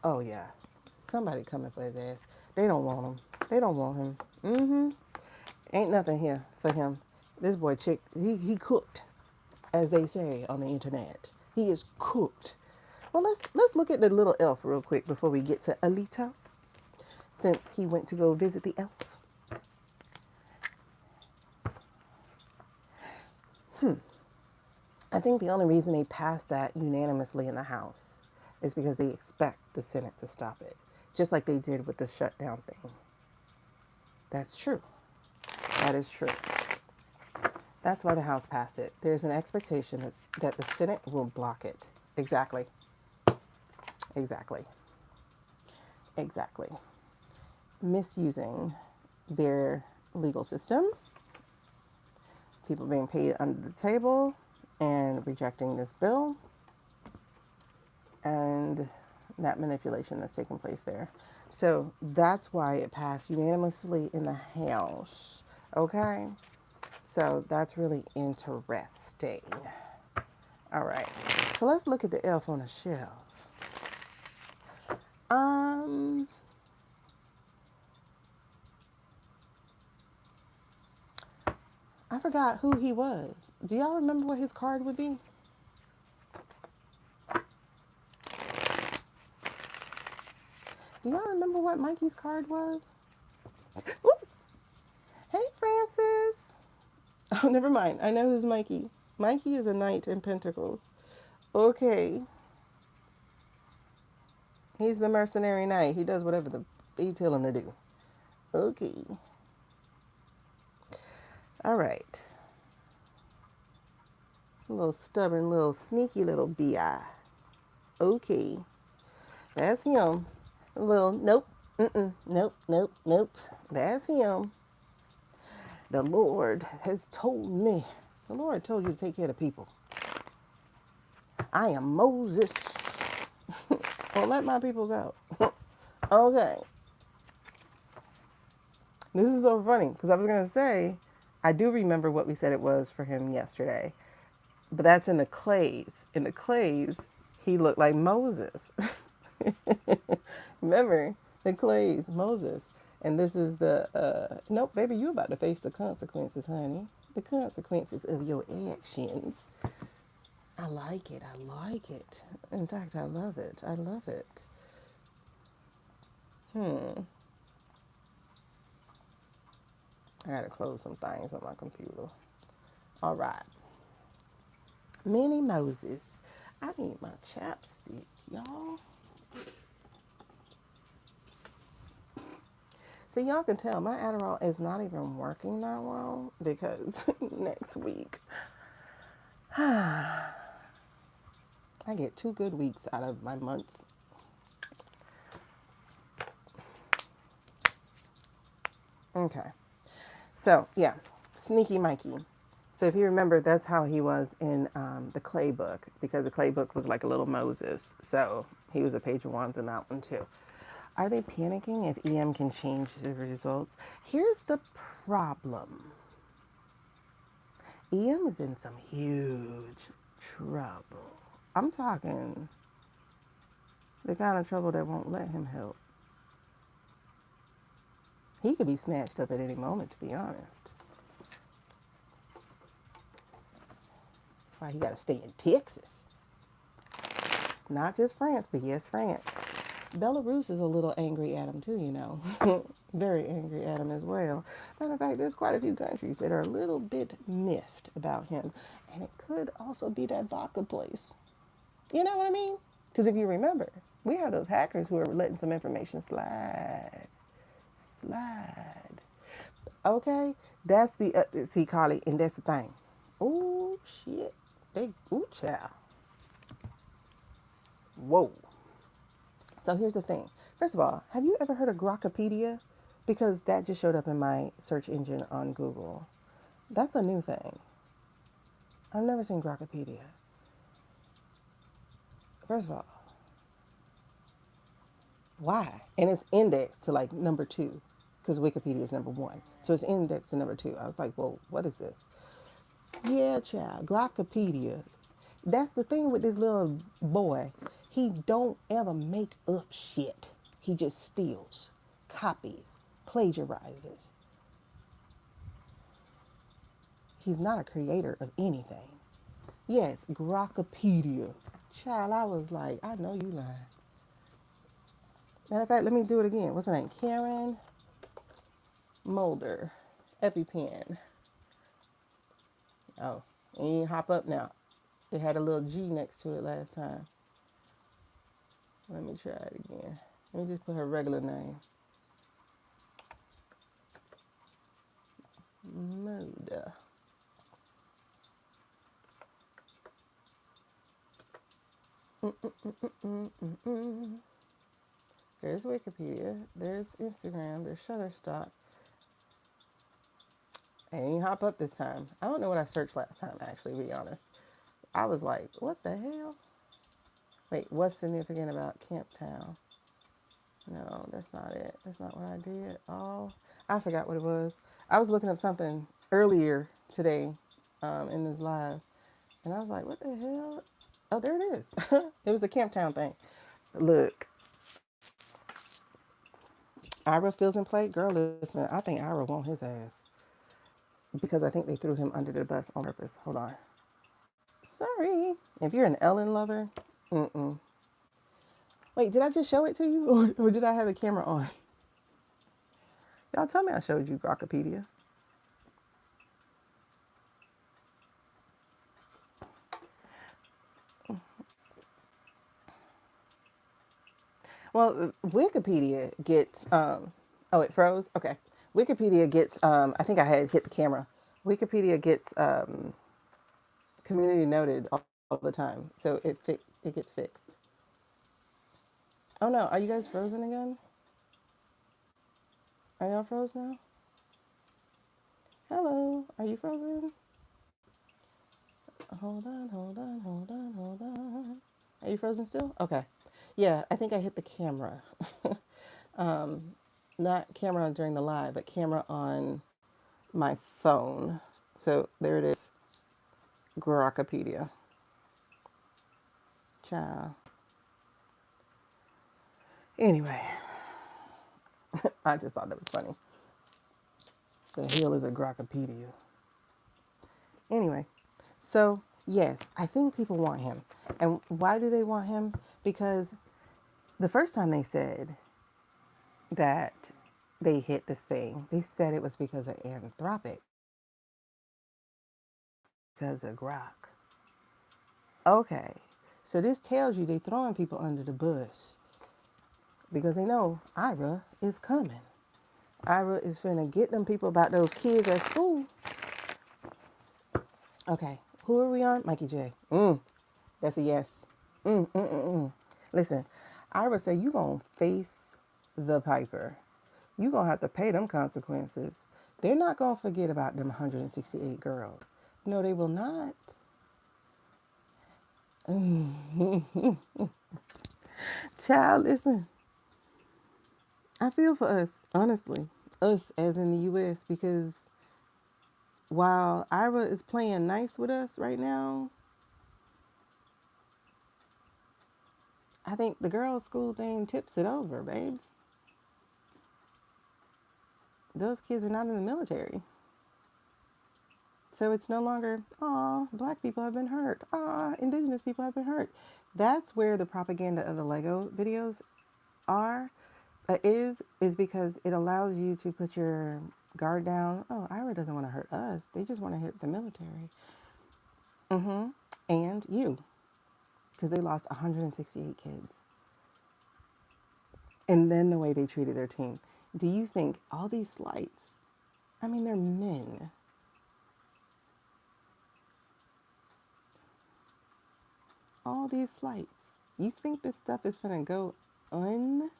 Oh, yeah. Somebody coming for his ass. They don't want him. They don't want him. Ain't nothing here for him. This boy chick, he cooked, as they say on the internet. He is cooked. Well, let's look at the little elf real quick before we get to Alito, since he went to go visit the elf. I think the only reason they passed that unanimously in the House is because they expect the Senate to stop it, just like they did with the shutdown thing. That's true. That is true. That's why the House passed it. There's an expectation that the Senate will block it. Exactly. Misusing their legal system. People being paid under the table and rejecting this bill. And that manipulation that's taking place there. So that's why it passed unanimously in the House. Okay? So that's really interesting. All right. So let's look at the elf on the shelf. Um, I forgot who he was. Do y'all remember what his card would be? Do y'all remember what Mikey's card was? Ooh. Hey, Francis. Oh, never mind. I know who's Mikey. Mikey is a knight in pentacles. Okay. He's the mercenary knight. He does whatever they tell him to do. Okay. All right. A little stubborn, little sneaky little bi. Okay. That's him. A little nope. Nope, nope, nope. That's him. The Lord has told me. The Lord told you to take care of the people. I am Moses. Don't let my people go. Okay. This is so funny because I was going to say, I do remember what we said it was for him yesterday. But that's in the clays. In the clays, he looked like Moses. Remember, the clays, Moses. And this is the, nope, baby, you about to face the consequences, honey. The consequences of your actions. I like it. I like it. In fact, I love it. I love it. I gotta close some things on my computer. All right. Minnie Moses. I need my chapstick, y'all. So y'all can tell my Adderall is not even working that well because next week I get 2 good weeks out of my months. Okay. So yeah, Sneaky Mikey. So if you remember, that's how he was in the Clay book, because the Clay book looked like a little Moses. So he was a page of wands in that one too. Are they panicking if EM can change the results? Here's the problem. EM is in some huge trouble. I'm talking the kind of trouble that won't let him help. He could be snatched up at any moment, to be honest. Why he got to stay in Texas. Not just France, but yes, France. Belarus is a little angry at him too, you know. Very angry at him as well. Matter of fact, there's quite a few countries that are a little bit miffed about him. And it could also be that vodka place. You know what I mean? Because if you remember, we have those hackers who are letting some information slide. Okay? That's the, see, Carly, and that's the thing. Oh, shit. Ooh, child. Whoa. So here's the thing. First of all, have you ever heard of Grokkapedia? Because that just showed up in my search engine on Google. That's a new thing. I've never seen Grokkapedia. First of all, why? And it's indexed to like number 2, because Wikipedia is number 1. So it's indexed to number 2. I was like, well, what is this? Yeah, child, Grokkapedia. That's the thing with this little boy. He don't ever make up shit. He just steals, copies, plagiarizes. He's not a creator of anything. Yes, Grokkapedia. Child, I was like, I know you lying. Matter of fact, let me do it again. What's her name? Karen Mulder. EpiPen. Oh, and you hop up now. It had a little G next to it last time. Let me try it again. Let me just put her regular name. Mulder. There's Wikipedia. There's Instagram. There's Shutterstock. I ain't hop up this time. I don't know what I searched last time, actually, to be honest. I was like, what the hell? Wait, what's significant about Camptown? No, that's not it. That's not what I did. Oh, I forgot what it was. I was looking up something earlier today in this live, and I was like, what the hell? Oh, there it is. It was the Camptown thing. Look, Ira feels in play. Girl, listen, I think Ira won his ass because I think they threw him under the bus on purpose. Hold on. Sorry. If you're an Ellen lover, mm-mm. Wait, did I just show it to you? Or did I have the camera on? Y'all tell me I showed you Grokkapedia. Well, Wikipedia gets, oh, it froze? Okay. Wikipedia gets, I think I had hit the camera. Wikipedia gets community noted all the time. So it gets fixed. Oh no, are you guys frozen again? Are y'all froze now? Hello, are you frozen? Hold on, hold on, hold on, hold on. Are you frozen still? Okay. Yeah, I think I hit the camera. Not camera during the live, but camera on my phone. So there it is. Grokkapedia. Ciao. Anyway, I just thought that was funny. The hell is a Grokkapedia? Anyway, so yes, I think people want him. And why do they want him? Because the first time they said that they hit this thing, they said it was because of Anthropic, because of Grok. Okay, so this tells you they throwing people under the bus because they know Ira is coming. Ira is finna get them people about those kids at school. Okay, who are we on? Mikey Jay. That's a yes. Listen, Ira say you gonna face the piper. You gonna have to pay them consequences. They're not gonna forget about them 168 girls. No, they will not. Child, listen. I feel for us, honestly. Us as in the U.S. because while Ira is playing nice with us right now, I think the girls' school thing tips it over, babes. Those kids are not in the military. So it's no longer, black people have been hurt. Indigenous people have been hurt. That's where the propaganda of the Lego videos are, is because it allows you to put your guard down. Oh, Ira doesn't want to hurt us. They just want to hit the military. And you, because they lost 168 kids. And then the way they treated their team. Do you think all these slights, I mean, they're men. All these slights. You think this stuff is going to go unanswered?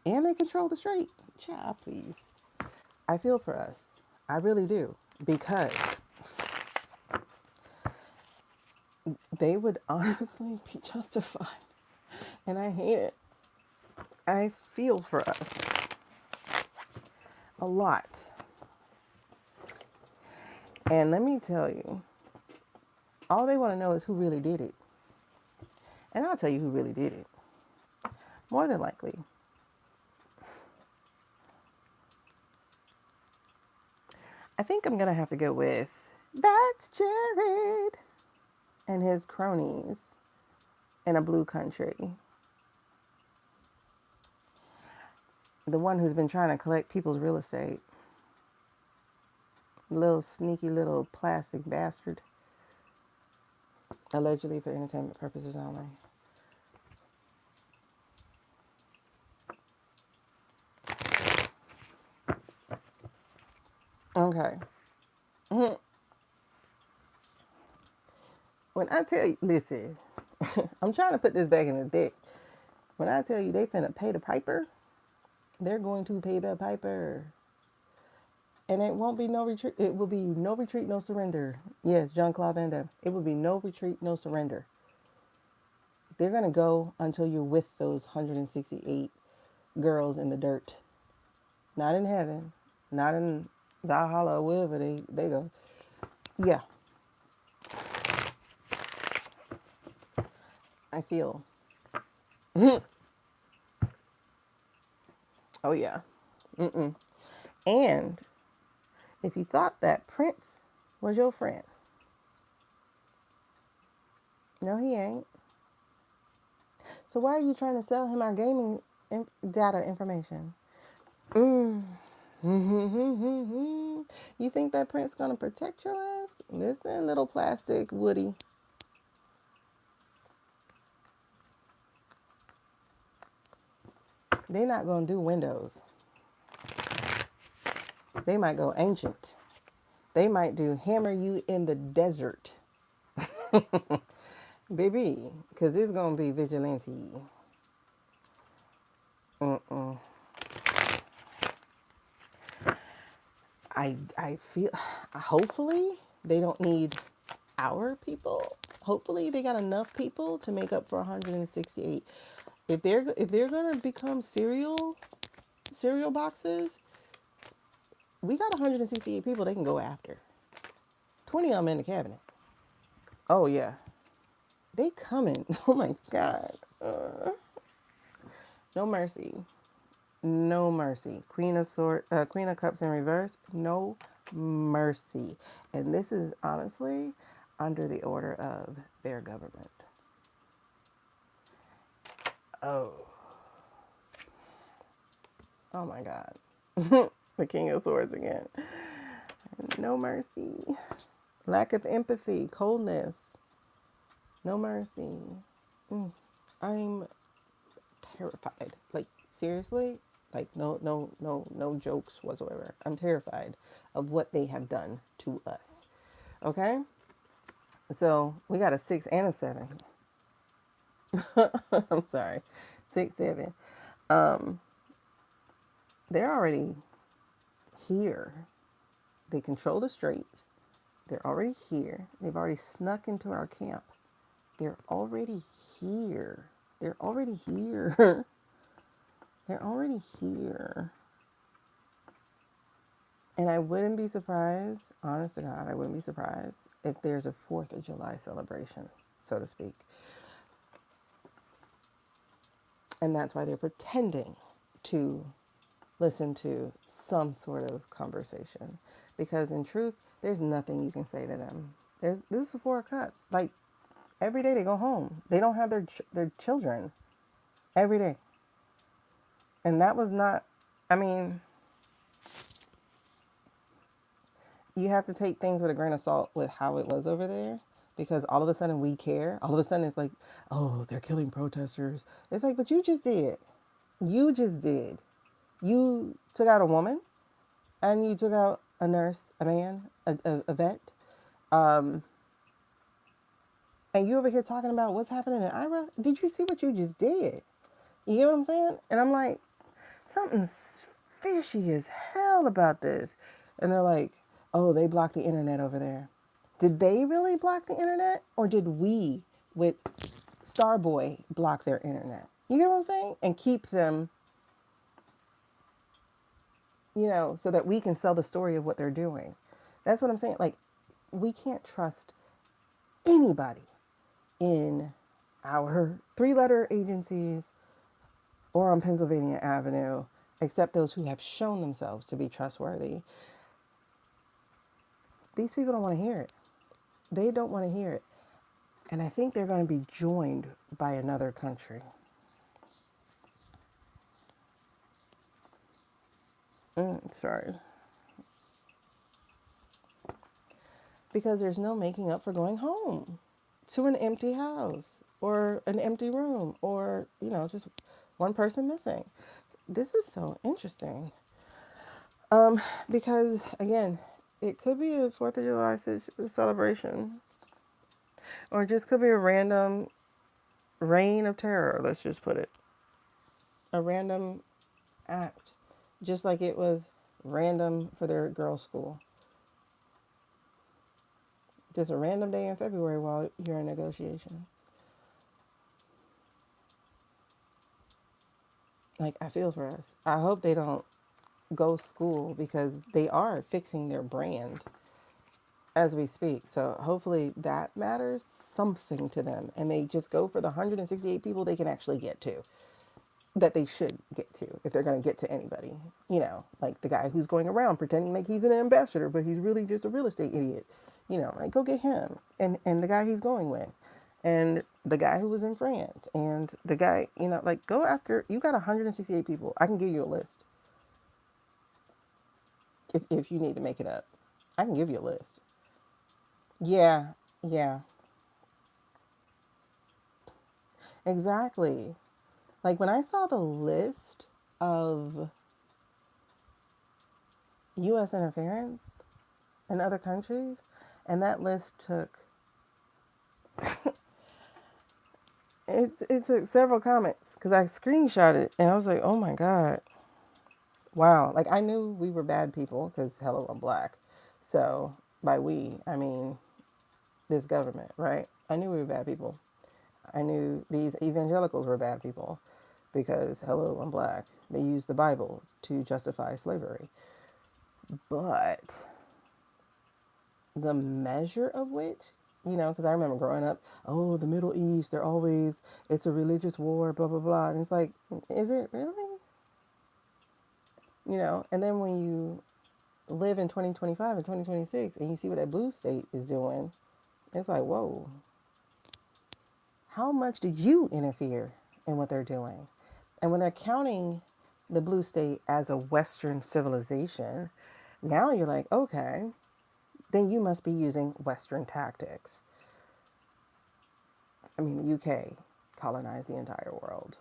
And they control the strait. Child, please. I feel for us. I really do. Because they would honestly be justified. And I hate it. I feel for us a lot. And let me tell you, all they want to know is who really did it. And I'll tell you who really did it. More than likely, I think I'm going to have to go with that's Jared and his cronies in a blue country. The one who's been trying to collect people's real estate. Little sneaky little plastic bastard. Allegedly for entertainment purposes only. Okay. When I tell you, listen, I'm trying to put this back in the deck. When I tell you they finna pay the piper, they're going to pay the piper. And it won't be no retreat. It will be no retreat, no surrender. Yes, Jean-Claude Van Damme. It will be no retreat, no surrender. They're going to go until you're with those 168 girls in the dirt. Not in heaven, not in Valhalla, wherever they go. Yeah, I feel. Oh, yeah. And if you thought that Prince was your friend, no, he ain't. So why are you trying to sell him our gaming data information? Mm. You think that Prince gonna protect your ass? Listen, little plastic Woody. They're not gonna do Windows. They might go ancient. They might do hammer you in the desert. Baby, because it's gonna be vigilante. Mm-mm. I feel, hopefully they don't need our people. Hopefully they got enough people to make up for 168. If they're gonna become cereal boxes, we got 168 people they can go after. 20 of them in the cabinet. Oh yeah, they coming. Oh my god. No mercy. No mercy. Queen of Cups in reverse. No mercy. And this is honestly under the order of their government. Oh. Oh my God. The King of Swords again. No mercy. Lack of empathy. Coldness. No mercy. I'm terrified. Like, seriously? Like, no jokes whatsoever. I'm terrified of what they have done to us. Okay? So, we got a 6 and a 7. I'm sorry. 6, 7. They're already here. They control the strait. They're already here. They've already snuck into our camp. They're already here. They're already here. They're already here. And I wouldn't be surprised, honest to God, I wouldn't be surprised if there's a 4th of July celebration, so to speak. And that's why they're pretending to listen to some sort of conversation. Because in truth, there's nothing you can say to them. This is 4 of Cups. Like, every day they go home. They don't have their children every day. And that was not, I mean, you have to take things with a grain of salt with how it was over there, because all of a sudden we care. All of a sudden it's like, oh, they're killing protesters. It's like, but you just did. You just did. You took out a woman and you took out a nurse, a man, a vet. And you over here talking about what's happening in Ira? Did you see what you just did? You get what I'm saying? And I'm like, something's fishy as hell about this. And they're like, oh, they blocked the internet over there. Did they really block the internet? Or did we, with Starboy, block their internet? You get what I'm saying? And keep them, so that we can sell the story of what they're doing. That's what I'm saying. Like, we can't trust anybody in our 3-letter agencies or on Pennsylvania Avenue, except those who have shown themselves to be trustworthy. These people don't want to hear it. They don't want to hear it. And I think they're going to be joined by another country. Sorry. Because there's no making up for going home to an empty house or an empty room or, just one person missing. This is so interesting. Because, again, it could be a 4th of July celebration, or it just could be a random reign of terror, let's just put it. A random act. Just like it was random for their girls' school. Just a random day in February while you're in negotiations. Like, I feel for us. I hope they don't go school because they are fixing their brand as we speak. So hopefully that matters something to them and they just go for the 168 people they can actually get to, that they should get to if they're going to get to anybody. You know, like the guy who's going around pretending like he's an ambassador, but he's really just a real estate idiot. You know, like go get him and the guy he's going with. And the guy who was in France and the guy, you know, like go after, you got 168 people. I can give you a list if you need to make it up. I can give you a list. Yeah, yeah, exactly. Like when I saw the list of US interference in other countries, and that list took it took several comments because I screenshot it and I was like, oh my God. Wow. Like I knew we were bad people because hello, I'm black. So by we, I mean this government, right? I knew we were bad people. I knew these evangelicals were bad people because hello, I'm black. They used the Bible to justify slavery. But the measure of which, you know, because I remember growing up, oh, the Middle East, it's a religious war, blah, blah, blah. And it's like, is it really? You know, and then when you live in 2025 and 2026 and you see what that blue state is doing, it's like, whoa, how much did you interfere in what they're doing? And when they're counting the blue state as a Western civilization, now you're like, okay, then you must be using Western tactics. I mean, the UK colonized the entire world.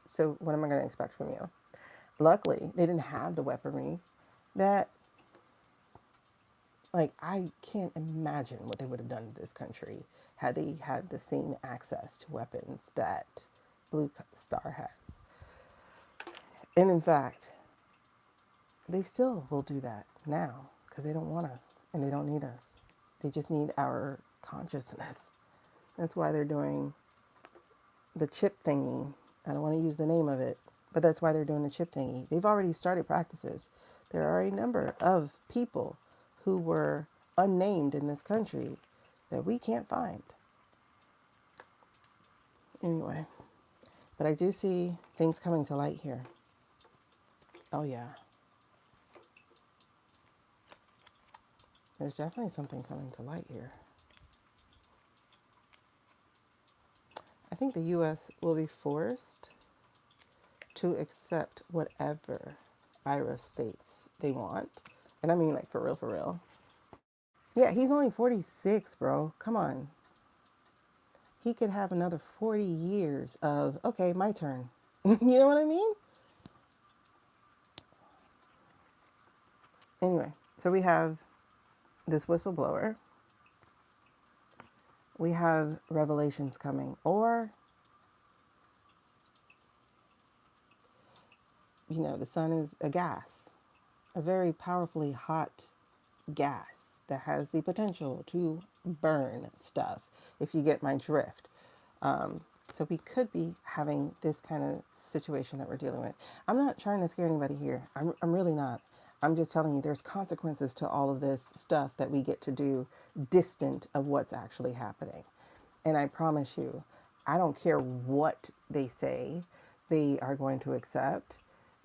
So what am I going to expect from you? Luckily, they didn't have the weaponry that, like, I can't imagine what they would have done to this country had they had the same access to weapons that Blue Star has. And in fact, they still will do that now because they don't want us and they don't need us. They just need our consciousness. That's why they're doing the chip thingy. I don't want to use the name of it, but that's why they're doing the chip thingy. They've already started practices. There are a number of people who were unnamed in this country that we can't find. Anyway, but I do see things coming to light here. Oh, yeah. There's definitely something coming to light here. I think the U.S. will be forced to accept whatever IRA states they want. And I mean, like, for real, for real. Yeah, he's only 46, bro. Come on. He could have another 40 years of, okay, my turn. You know what I mean? Anyway, so we have this whistleblower. We have revelations coming. Or, you know, the sun is a gas, a very powerfully hot gas that has the potential to burn stuff, if you get my drift. So we could be having this kind of situation that we're dealing with. I'm not trying to scare anybody here. I'm really not. I'm just telling you there's consequences to all of this stuff that we get to do distant of what's actually happening. And I promise you, I don't care what they say they are going to accept.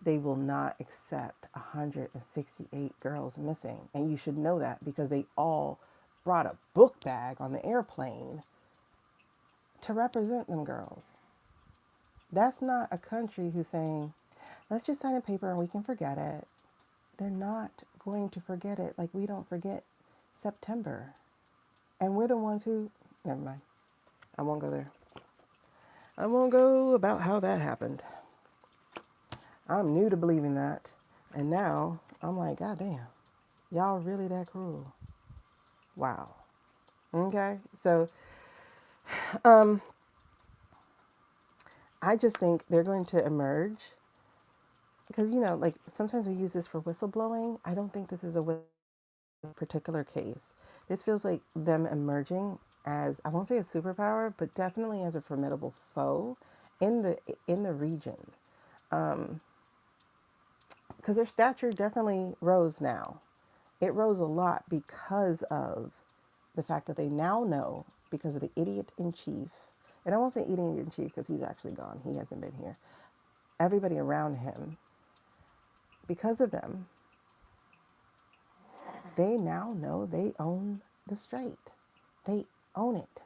They will not accept 168 girls missing. And you should know that because they all brought a book bag on the airplane to represent them girls. That's not a country who's saying, let's just sign a paper and we can forget it. They're not going to forget it like we don't forget September. And we're the ones who, never mind. I won't go there. I won't go about how that happened. I'm new to believing that. And now I'm like, God damn, y'all really that cruel? Wow. Okay. So I just think they're going to emerge because, like sometimes we use this for whistleblowing. I don't think this is a particular case. This feels like them emerging as, I won't say a superpower, but definitely as a formidable foe in the region. Because their stature definitely rose now. It rose a lot because of the fact that they now know, because of the idiot in chief. And I won't say idiot in chief because he's actually gone. He hasn't been here. Everybody around him, because of them, they now know they own the strait. They own it.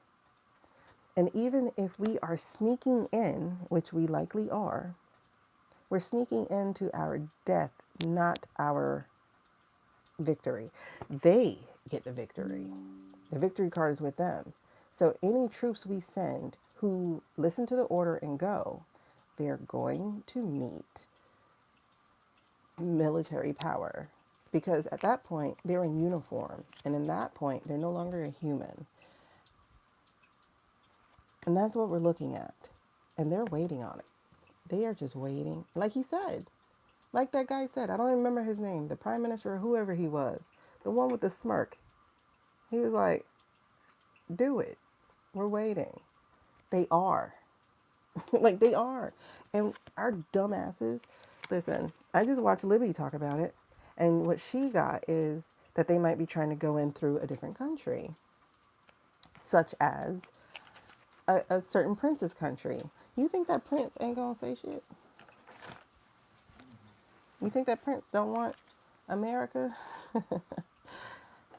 And even if we are sneaking in, which we likely are, we're sneaking into our death, not our victory. They get the victory. The victory card is with them. So any troops we send who listen to the order and go, they're going to meet military power. Because at that point, they're in uniform. And in that point, they're no longer a human. And that's what we're looking at. And they're waiting on it. They are just waiting. Like he said, like that guy said, I don't remember his name, the prime minister or whoever he was, the one with the smirk. He was like, do it. We're waiting. They are. Like they are. And our dumbasses, listen, I just watched Libby talk about it. And what she got is that they might be trying to go in through a different country, such as a certain prince's country. You think that prince ain't gonna say shit? You think that prince don't want America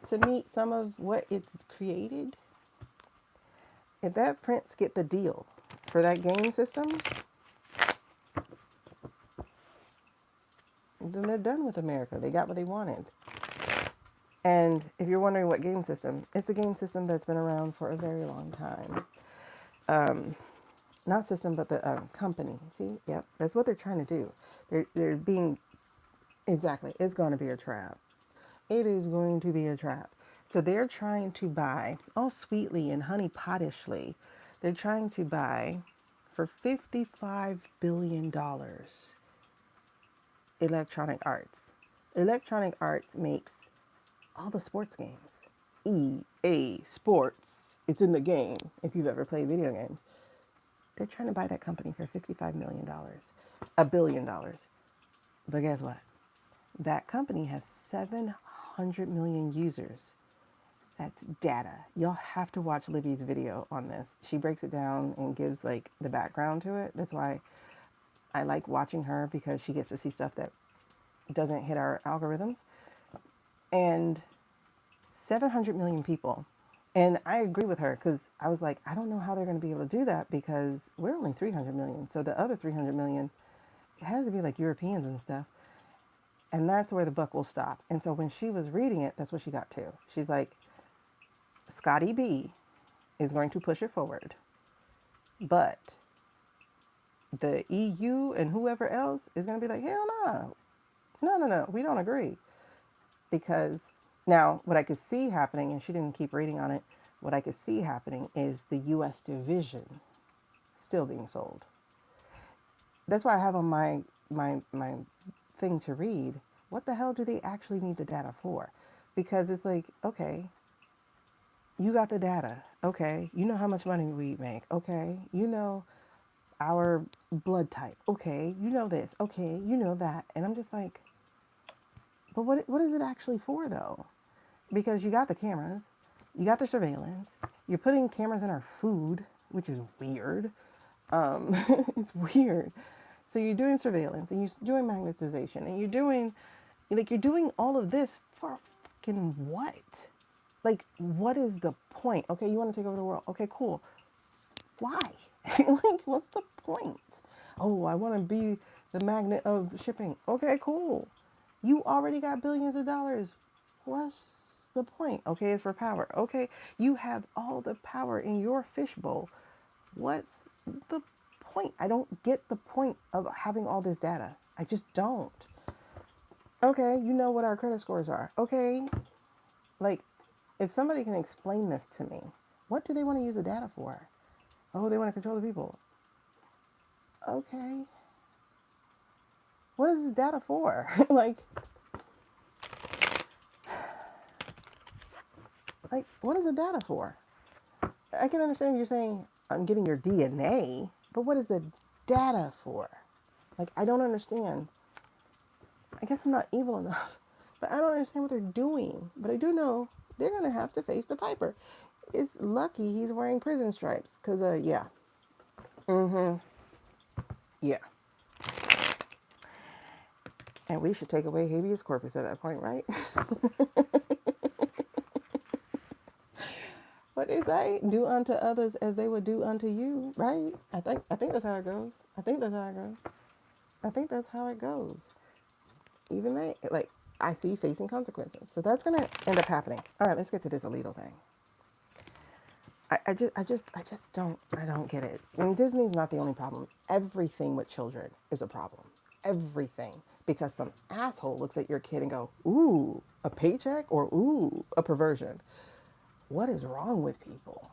to meet some of what it's created? If that prince get the deal for that game system, then they're done with America. They got what they wanted. And if you're wondering what game system, it's the game system that's been around for a very long time. Not system, but the company. See, yep, that's what they're trying to do. They're being, exactly. It's going to be a trap. It is going to be a trap. So they're trying to buy, all sweetly and honey pottishly, they're trying to buy for $55 billion Electronic Arts. Electronic Arts makes all the sports games. EA Sports. It's in the game if you've ever played video games. They're trying to buy that company for $55 million, $1 billion. But guess what? That company has 700 million users. That's data. Y'all have to watch Libby's video on this. She breaks it down and gives like the background to it. That's why I like watching her, because she gets to see stuff that doesn't hit our algorithms. And 700 million people. And I agree with her, because I was like, I don't know how they're going to be able to do that, because we're only 300 million. So the other 300 million, it has to be like Europeans and stuff. And that's where the buck will stop. And so when she was reading it, that's what she got to. She's like, Scotty B is going to push it forward. But the EU and whoever else is going to be like, hell no. No, we don't agree. Because now what I could see happening, and she didn't keep reading on it, what I could see happening is the US division still being sold. That's why I have on my thing to read, what the hell do they actually need the data for? Because it's like, okay, you got the data. Okay, you know how much money we make. Okay, you know our blood type. Okay, you know this. Okay, you know that. And I'm just like, but what is it actually for though? Because you got the cameras, you got the surveillance, you're putting cameras in our food, which is weird. It's weird. So you're doing surveillance and you're doing magnetization and you're doing all of this for fucking what? Like, what is the point? Okay, you want to take over the world. Okay, cool. Why? Like, what's the point? Oh, I want to be the magnet of shipping. Okay, cool. You already got billions of dollars. What's the point? Okay, it's for power. Okay, you have all the power in your fishbowl. What's the point? I don't get the point of having all this data. I just don't. Okay, you know what our credit scores are. Okay, like, if somebody can explain this to me, what do they want to use the data for? Oh, they want to control the people. Okay. What is this data for? Like, what is the data for? I can understand you're saying I'm getting your DNA, but what is the data for? Like, I don't understand. I guess I'm not evil enough, but I don't understand what they're doing. But I do know they're going to have to face the piper. It's lucky he's wearing prison stripes, because, yeah. Mm-hmm. Yeah. And we should take away habeas corpus at that point, right? What they say, do unto others as they would do unto you, right? I think that's how it goes. I think that's how it goes. Even they, like, I see facing consequences. So that's gonna end up happening. All right, let's get to this illegal thing. I don't get it. And Disney's not the only problem. Everything with children is a problem. Everything. Because some asshole looks at your kid and go, ooh, a paycheck or ooh, a perversion. What is wrong with people?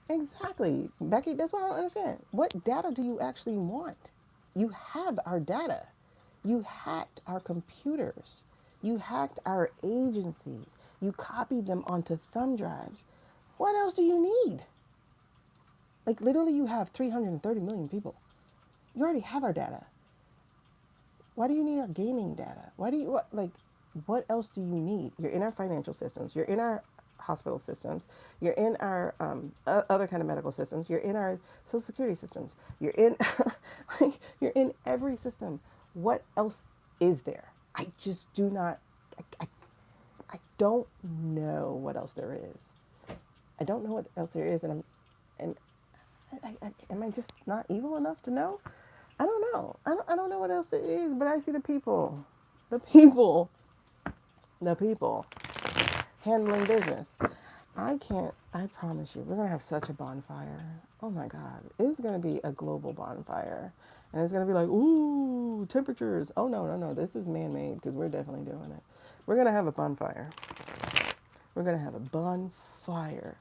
Exactly. Becky, that's what I don't understand. What data do you actually want? You have our data. You hacked our computers. You hacked our agencies. You copied them onto thumb drives. What else do you need? Like, literally, you have 330 million people. You already have our data. Why do you need our gaming data? Why do you, what else do you need? You're in our financial systems. You're in our hospital systems. You're in our other kind of medical systems. You're in our social security systems. You're in, like, you're in every system. What else is there? I just do not, I don't know what else there is. I don't know what else there is, and am I just not evil enough to know? I don't know. I don't know what else there is, but I see the people, the people, the people handling business. I promise you, we're going to have such a bonfire. Oh my God. It's going to be a global bonfire. And it's going to be like, ooh, temperatures. Oh, no, no, no. This is man-made because we're definitely doing it. We're going to have a bonfire. We're going to have a bonfire.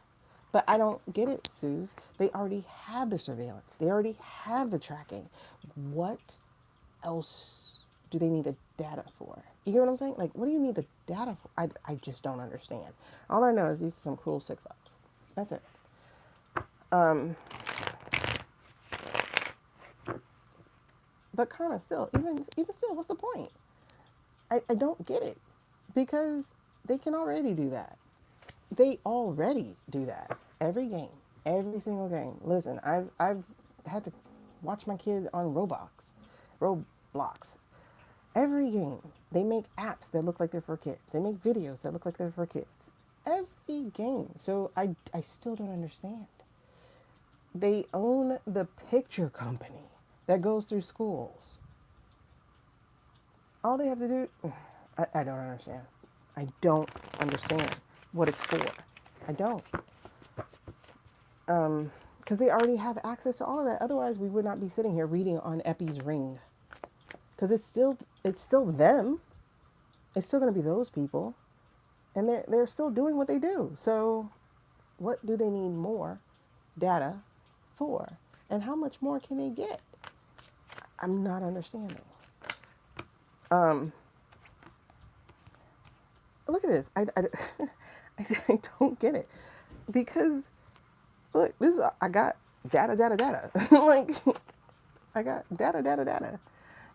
But I don't get it, Suze. They already have the surveillance. They already have the tracking. What else do they need the data for? You get what I'm saying? Like, what do you need the data for? I just don't understand. All I know is these are some cool sick fucks. That's it. But Karma, still, even still, what's the point? I don't get it. Because they can already do that. They already do that. Every game. Every single game. Listen, I've had to watch my kid on roadblocks. Every game, they make apps that look like they're for kids. They make videos that look like they're for kids. Every game. So I still don't understand. They own the picture company that goes through schools. All they have to do, I don't understand. I don't understand what it's for. I don't. Because they already have access to all of that. Otherwise, we would not be sitting here reading on Epi's ring. Because it's still them. It's still going to be those people, and they're still doing what they do. So, what do they need more data for, and how much more can they get? I'm not understanding. Look at this. I don't get it, because look, this is, I got data. Like, I got data.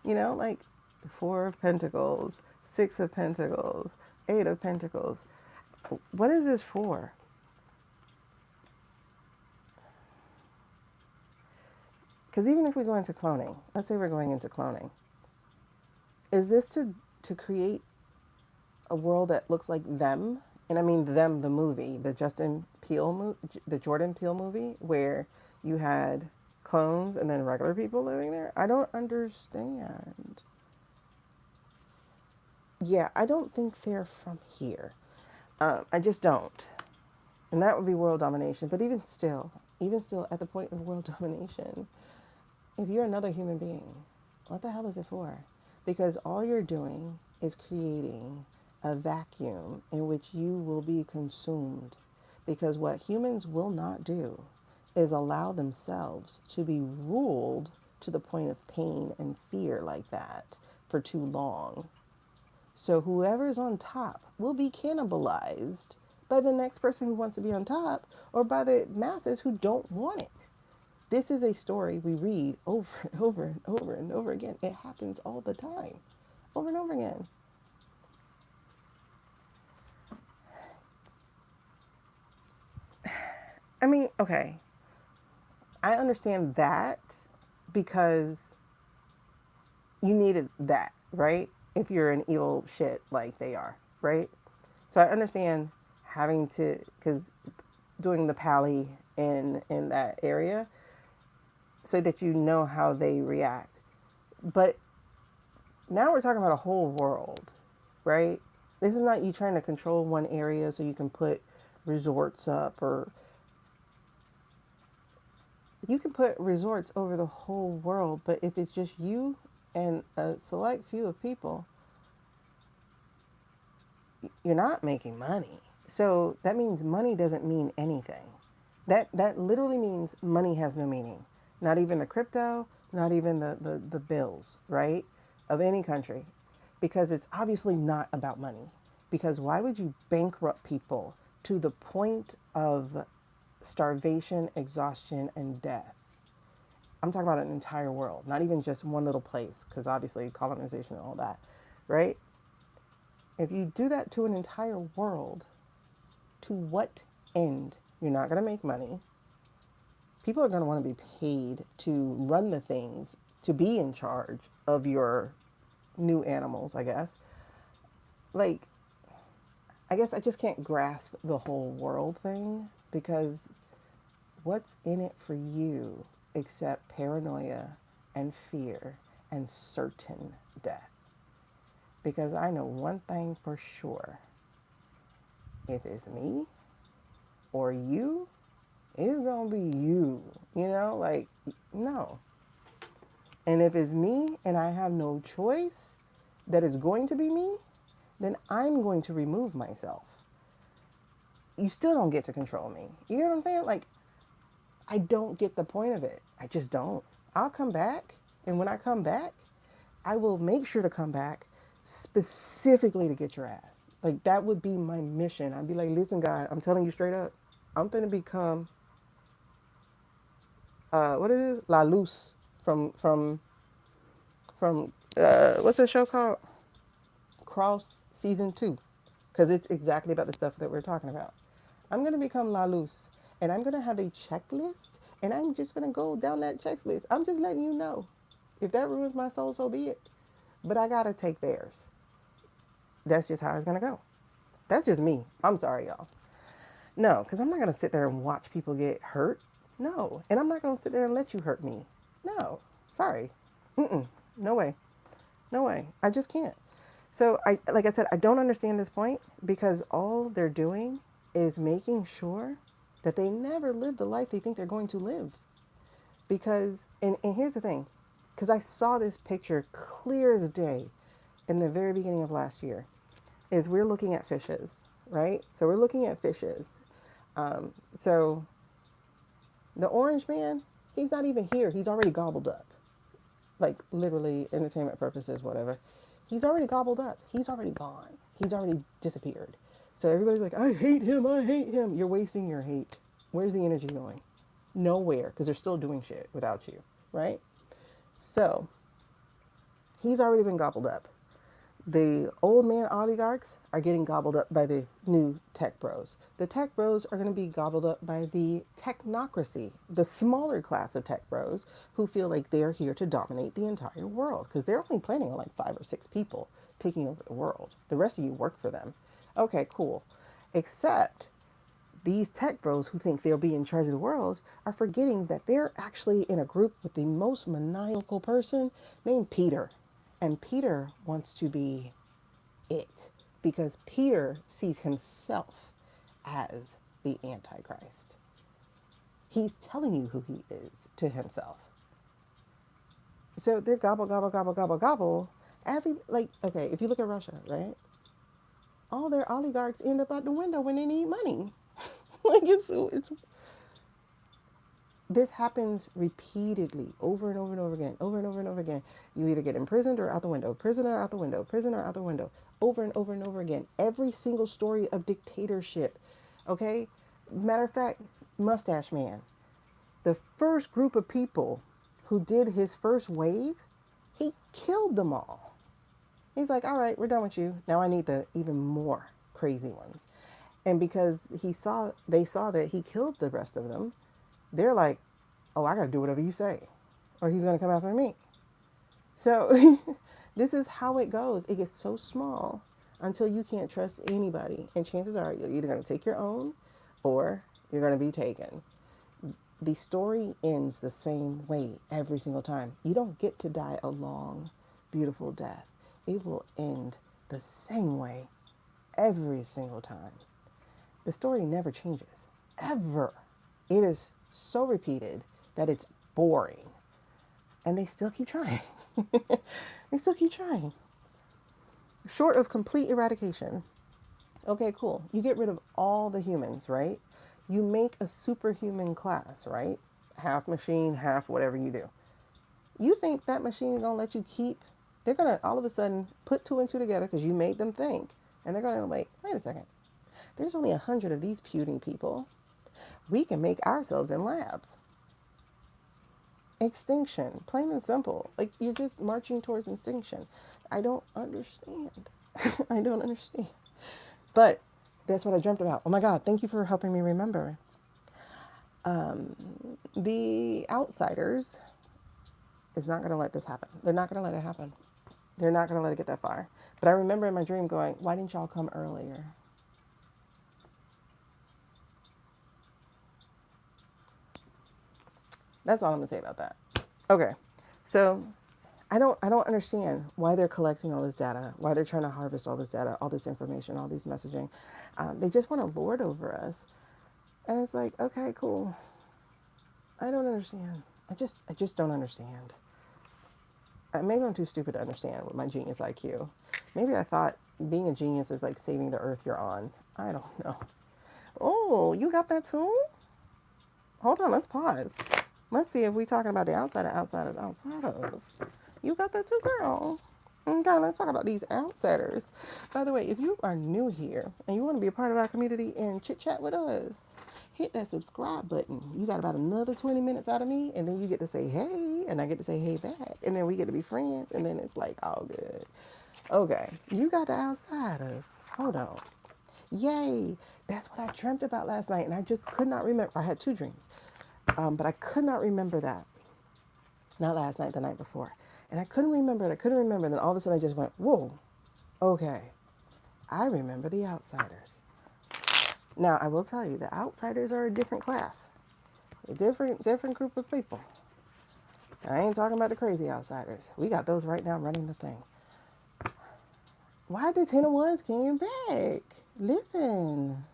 You know, like 4 of Pentacles, 6 of Pentacles, 8 of Pentacles. What is this for? Because even if we go into cloning, let's say we're going into cloning, is this to create a world that looks like them? And I mean them, the movie, the Jordan Peele movie, where you had clones and then regular people living there? I don't understand. Yeah, I don't think they're from here. I just don't. And that would be world domination. But even still, at the point of world domination, if you're another human being, what the hell is it for? Because all you're doing is creating a vacuum in which you will be consumed. Because what humans will not do is allow themselves to be ruled to the point of pain and fear like that for too long. So whoever's on top will be cannibalized by the next person who wants to be on top or by the masses who don't want it. This is a story we read over and over and over and over again. It happens all the time, over and over again. I mean, okay, I understand that because you needed that, right? If you're an evil shit like they are, right? So I understand having to, because doing the pally in that area so that you know how they react. But now we're talking about a whole world, right? This is not you trying to control one area so you can put resorts up, or you can put resorts over the whole world, but if it's just you and a select few of people, you're not making money. So that means money doesn't mean anything. That literally means money has no meaning. Not even the crypto, not even the bills, right? Of any country. Because it's obviously not about money. Because why would you bankrupt people to the point of starvation, exhaustion, and death? I'm talking about an entire world, not even just one little place, because obviously colonization and all that, right? If you do that to an entire world, to what end? You're not going to make money. People are going to want to be paid to run the things, to be in charge of your new animals, I guess. Like, I guess I just can't grasp the whole world thing, because what's in it for you except paranoia and fear and certain death? Because I know one thing for sure. If it's me or you, it's going to be you. You know, like, no. And if it's me and I have no choice that it's going to be me, then I'm going to remove myself. You still don't get to control me. You know what I'm saying? Like, I don't get the point of it. I just don't. I'll come back. And when I come back, I will make sure to come back specifically to get your ass. Like, that would be my mission. I'd be like, listen, God, I'm telling you straight up, I'm going to become, what is it? La Luz from what's that show called? Cross season 2. Because it's exactly about the stuff that we're talking about. I'm going to become La Luz, and I'm going to have a checklist, and I'm just going to go down that checklist. I'm just letting you know. If that ruins my soul, so be it. But I got to take theirs. That's just how it's going to go. That's just me. I'm sorry, y'all. No, because I'm not going to sit there and watch people get hurt. No. And I'm not going to sit there and let you hurt me. No. Sorry. No way. No way. I just can't. So, like I said, I don't understand this point, because all they're doing is making sure that they never live the life they think they're going to live. Because, and here's the thing, because I saw this picture clear as day in the very beginning of last year, is we're looking at fishes, right? So we're looking at fishes. So the orange man, he's not even here. He's already gobbled up. Like, literally, entertainment purposes, whatever. He's already gobbled up. He's already gone. He's already disappeared. So everybody's like, I hate him. I hate him. You're wasting your hate. Where's the energy going? Nowhere, because they're still doing shit without you, right? So he's already been gobbled up. The old man oligarchs are getting gobbled up by the new tech bros. The tech bros are going to be gobbled up by the technocracy, the smaller class of tech bros who feel like they're here to dominate the entire world, because they're only planning on like 5 or 6 people taking over the world. The rest of you work for them. Okay, cool. Except these tech bros who think they'll be in charge of the world are forgetting that they're actually in a group with the most maniacal person named Peter. And Peter wants to be it, because Peter sees himself as the Antichrist. He's telling you who he is to himself. So they're gobble, gobble, gobble, gobble, gobble. Okay, if you look at Russia, right? All their oligarchs end up out the window when they need money. Like, it's This happens repeatedly, over and over and over again, over and over and over again. You either get imprisoned or out the window, prisoner out the window, prisoner out the window, over and over again. Every single story of dictatorship. Okay? Matter of fact, Mustache Man, the first group of people who did his first wave, he killed them all. He's like, all right, we're done with you. Now I need the even more crazy ones. And because they saw that he killed the rest of them, they're like, oh, I got to do whatever you say, or he's going to come after me. So this is how it goes. It gets so small until you can't trust anybody. And chances are you're either going to take your own or you're going to be taken. The story ends the same way every single time. You don't get to die a long, beautiful death. It will end the same way every single time. The story never changes, ever. It is so repeated that it's boring. And they still keep trying. They still keep trying. Short of complete eradication. Okay, cool. You get rid of all the humans, right? You make a superhuman class, right? Half machine, half whatever you do. You think that machine is going to let you keep... They're going to all of a sudden put two and two together because you made them think. And they're going to wait a second. There's only 100 of these puny people. We can make ourselves in labs. Extinction, plain and simple. Like, you're just marching towards extinction. I don't understand. I don't understand. But that's what I dreamt about. Oh my God, thank you for helping me remember. The outsiders is not going to let this happen. They're not going to let it happen. They're not going to let it get that far. But I remember in my dream going, why didn't y'all come earlier? That's all I'm going to say about that. Okay. So I don't understand why they're collecting all this data, why they're trying to harvest all this data, all this information, all these messaging. They just want to lord over us. And it's like, okay, cool. I don't understand. I just don't understand. Maybe I'm too stupid to understand with my genius IQ. Maybe I thought being a genius is like saving the earth you're on. I don't know. Oh, you got that too? Hold on, let's pause. Let's see if we're talking about the outsiders. You got that too, girl. Okay, let's talk about these outsiders. By the way, if you are new here and you want to be a part of our community and chit chat with us, hit that subscribe button. You got about another 20 minutes out of me, and then you get to say hey, and I get to say hey back, and then we get to be friends, and then it's like all good. Okay, you got the outsiders. Hold on. Yay! That's what I dreamt about last night, and I just could not remember. I had two dreams, but I could not remember that. Not last night, the night before. And I couldn't remember it. And then all of a sudden I just went, whoa, okay. I remember the outsiders. Now, I will tell you, the outsiders are a different class. A different group of people. I ain't talking about the crazy outsiders. We got those right now running the thing. Why the 10 of Wands came back? Listen.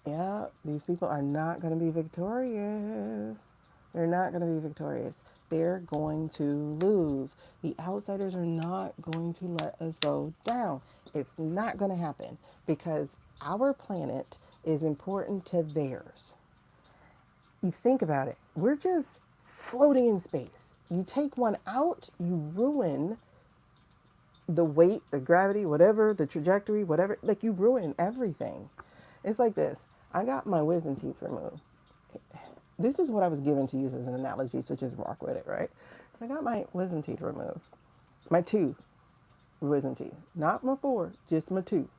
Yeah, these people are not going to be victorious. They're not going to be victorious. They're going to lose. The outsiders are not going to let us go down. It's not going to happen because our planet is important to theirs. You think about it. We're just floating in space. You take one out, you ruin the weight, the gravity, whatever, the trajectory, whatever. Like, you ruin everything. It's like this. I got my wisdom teeth removed. This is what I was given to use as an analogy, so just rock with it, right? So I got my wisdom teeth removed. My two wisdom teeth. Not my four, just my two.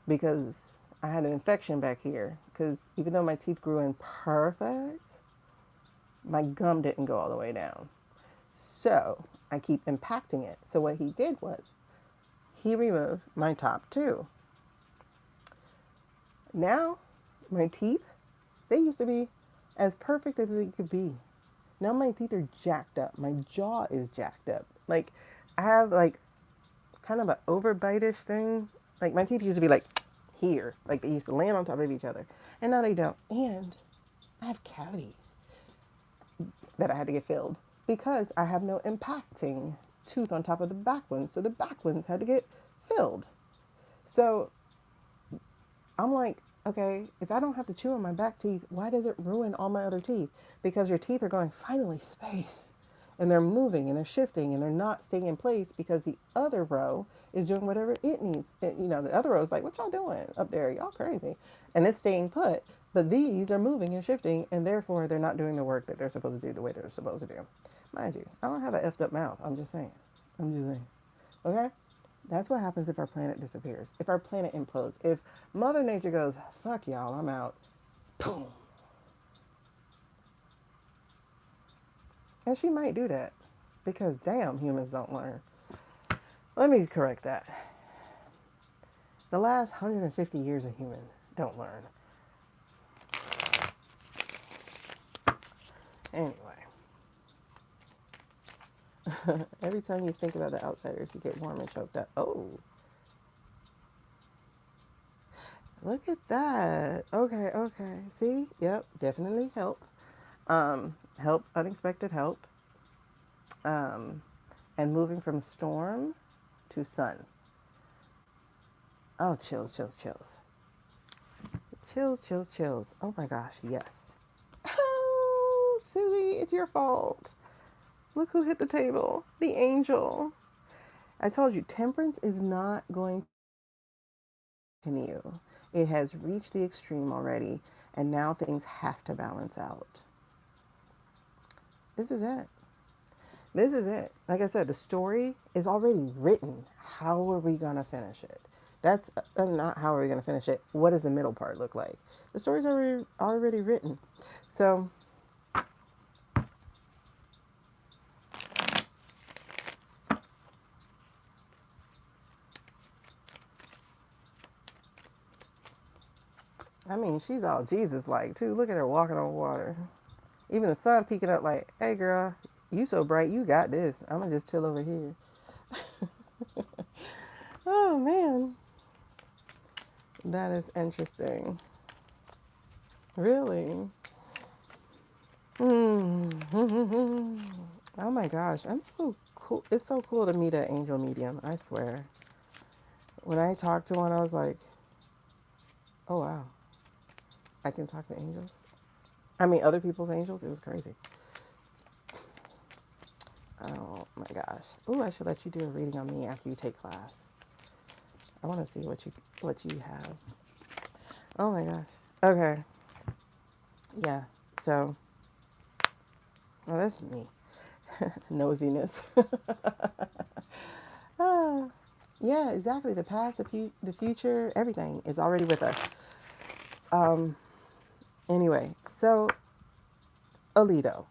Because I had an infection back here. Because even though my teeth grew in perfect, my gum didn't go all the way down. So I keep impacting it. So what he did was, he removed my top two. Now, my teeth, they used to be as perfect as they could be. Now my teeth are jacked up. My jaw is jacked up. Like, I have like kind of an overbite-ish thing. Like, my teeth used to be like here. Like, they used to land on top of each other. And now they don't. And I have cavities that I had to get filled because I have no impacting tooth on top of the back ones. So the back ones had to get filled. So I'm like, Okay, if I don't have to chew on my back teeth, why does it ruin all my other teeth? Because your teeth are going, finally, space. And they're moving and they're shifting and they're not staying in place because the other row is doing whatever it needs. The other row is like, what y'all doing up there? Y'all crazy. And it's staying put. But these are moving and shifting, and therefore they're not doing the work that they're supposed to do the way they're supposed to do. Mind you, I don't have an effed up mouth. I'm just saying. I'm just saying. Okay? That's what happens if our planet disappears. If our planet implodes. If Mother Nature goes, fuck y'all, I'm out. Boom. And she might do that. Because damn, humans don't learn. Let me correct that. The last 150 years of human don't learn. Anyway. Every time you think about the outsiders, you get warm and choked up. Oh. Look at that. Okay, okay. See? Yep, definitely help. Help, unexpected help. And moving from storm to sun. Oh, chills, chills, chills. Chills, chills, chills. Oh my gosh, yes. Oh, Susie, it's your fault. Look who hit the table. The angel. I told you, temperance is not going to continue. It has reached the extreme already, and now things have to balance out. This is it. This is it. Like I said, the story is already written. How are we going to finish it? That's not how are we going to finish it. What does the middle part look like? The story's already written. So, I mean, she's all Jesus-like, too. Look at her walking on water. Even the sun peeking up like, hey, girl, you so bright, you got this. I'm going to just chill over here. Oh, man. That is interesting. Really? Oh my gosh, I'm so cool. It's so cool to meet an angel medium, I swear. When I talked to one, I was like, oh wow, I can talk to angels. I mean, other people's angels. It was crazy. Oh my gosh. Oh, I should let you do a reading on me after you take class. I want to see what you have. Oh my gosh. Okay. Yeah. So, oh, that's me. Nosiness. Ah, yeah, exactly. The past, the future, everything is already with us. Anyway, so Alito.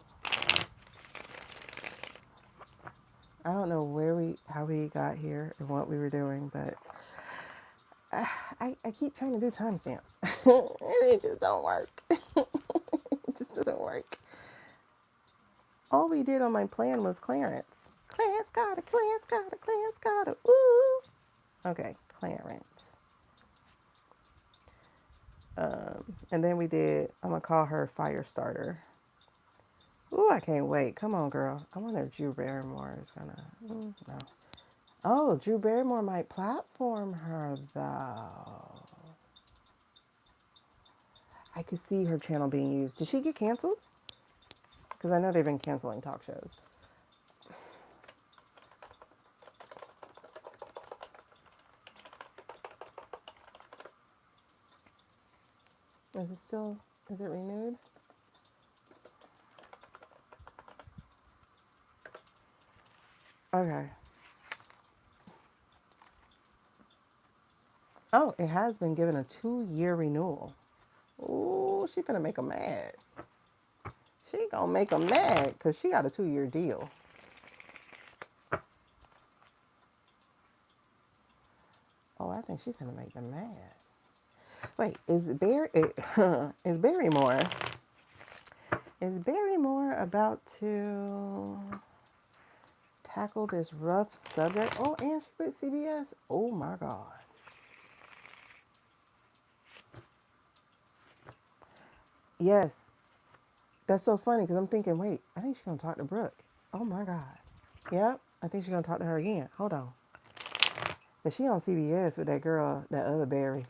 I don't know how we got here and what we were doing, but I keep trying to do timestamps, and it just don't work. It just doesn't work. All we did on my plan was Clarence. Clarence got it. Clarence got it. Clarence got it. Ooh. Okay, Clarence. And then we did. I'm gonna call her Firestarter. Ooh, I can't wait. Come on, girl. I wonder if Drew Barrymore is gonna. No. Oh, Drew Barrymore might platform her though. I could see her channel being used. Did she get canceled? Because I know they've been canceling talk shows. Is it renewed? Okay. Oh, it has been given a 2-year renewal. Ooh, she finna make them mad. She gonna make them mad because she got a 2-year deal. Oh, I think she finna make them mad. Wait, is Barrymore about to tackle this rough subject? Oh, and she quit CBS. Oh my God. Yes, that's so funny because I'm thinking, wait, I think she's gonna talk to Brooke. Oh my God. Yep, I think she's gonna talk to her again. Hold on. But she on CBS with that girl, that other Barry.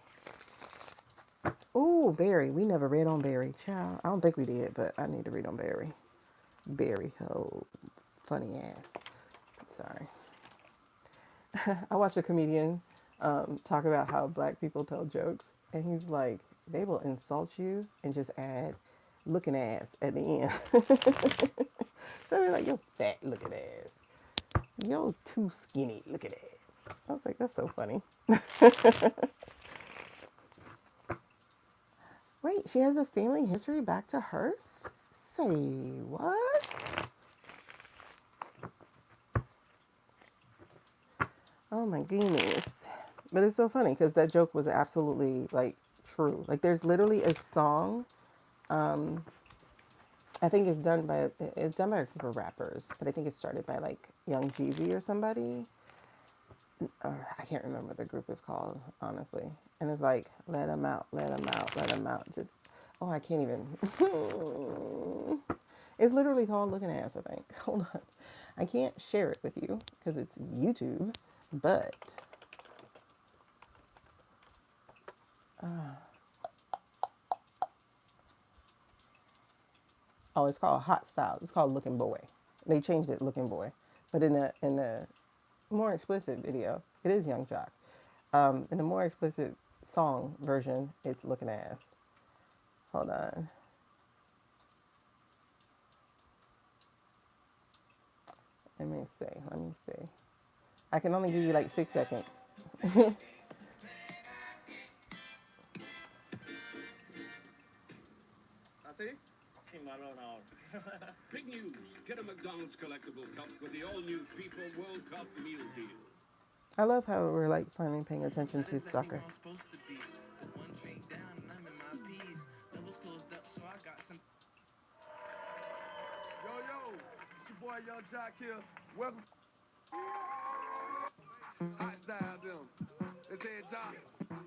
Ooh, Oh, Barry. We never read on Barry. Child. I don't think we did, but I need to read on Barry. Barry. Oh, funny ass. Sorry. I watched a comedian talk about how black people tell jokes, and he's like, they will insult you and just add looking ass at the end. So they're like, yo, fat looking ass. Yo, too skinny looking ass. I was like, that's so funny. Wait, she has a family history back to Hearst? Say what? Oh my goodness. But it's so funny because that joke was absolutely like true. Like there's literally a song. I think it's done by a group of rappers, but I think it started by like Young Jeezy or somebody. I can't remember what the group is called, honestly. And it's like, let him out, let him out, let him out. Just, oh, I can't even. It's literally called Looking Ass, I think. Hold on. I can't share it with you because it's YouTube, but oh, it's called Hot Style. It's called Looking Boy. They changed it Looking Boy, but in the more explicit video, it is Young Jock. In the more explicit song version, it's Looking Ass. Hold on. Let me see. Let me see. I can only give you like 6 seconds. Big news. Get a McDonald's collectible cup with the all-new FIFA World Cup meal deal. I love how we're like finally paying attention to soccer. Yo, it's your boy Young Jock here. Welcome. Hot style them. They said Jock.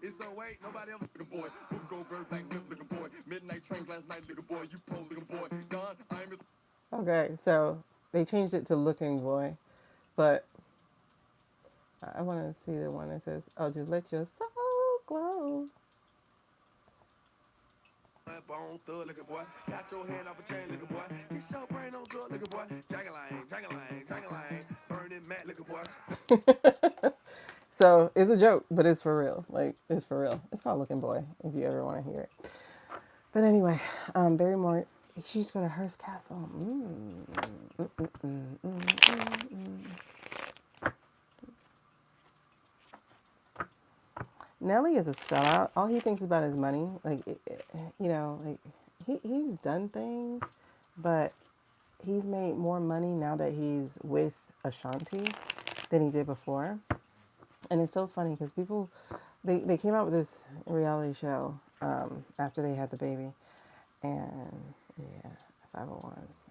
It's so wait, nobody ever looking boy. Who go bird like whip looking boy. Midnight train last night looking boy. You pro looking boy. Don, I'm his. Okay, so they changed it to Looking Boy, but I want to see the one that says, "Oh, just let your soul glow." Bone thug looking boy. Got your head off a chain looking boy. Get your brain on drug looking boy. Jangalang, jangalang, jangalang. Burning Matt looking boy. So it's a joke, but it's for real. Like it's for real. It's called Looking Boy. If you ever want to hear it. But anyway, Barrymore. She used to go to Hearst Castle. Nelly is a sellout. All he thinks about is money. Like, like he's done things, but he's made more money now that he's with Ashanti than he did before. And it's so funny because people, they came out with this reality show after they had the baby. And yeah, 501s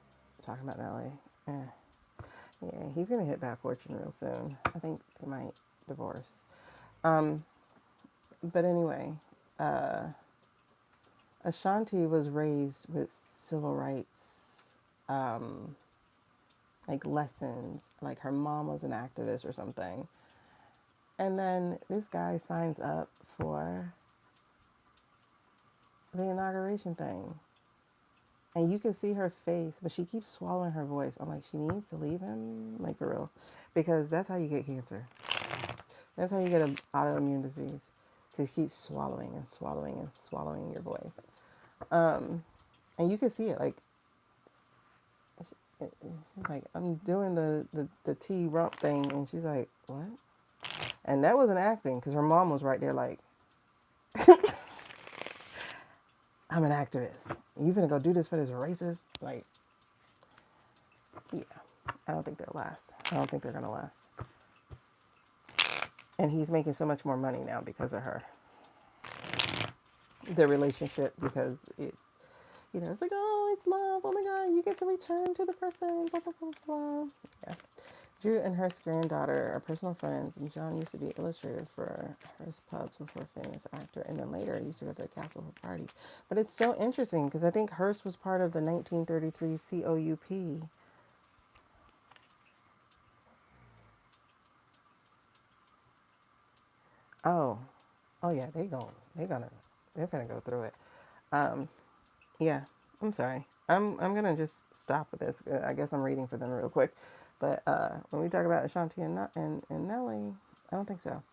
talking about Nelly. Yeah, he's going to hit bad fortune real soon. I think they might divorce. But anyway, Ashanti was raised with civil rights, like lessons. Like her mom was an activist or something. And then this guy signs up for the inauguration thing. And you can see her face, but she keeps swallowing her voice. I'm like, she needs to leave him, like for real. Because that's how you get cancer. That's how you get an autoimmune disease. To keep swallowing and swallowing and swallowing your voice. And you can see it, like I'm doing the T rump thing, and she's like, what? And that wasn't acting, because her mom was right there like, I'm an activist. You finna go do this for this racist? Like, yeah. I don't think they'll last. I don't think they're gonna last. And he's making so much more money now because of her. Their relationship, because it's like, oh, it's love. Oh my God, you get to return to the person. Blah, blah, blah, blah. Yeah. Drew and Hearst's granddaughter are personal friends, and John used to be illustrator for Hearst pubs before famous actor, and then later used to go to the castle for parties. But it's so interesting because I think Hearst was part of the 1933 COUP. Oh, yeah, they're gonna go through it. Yeah, I'm sorry. I'm gonna just stop with this. I guess I'm reading for them real quick. But when we talk about Ashanti and Nelly, I don't think so,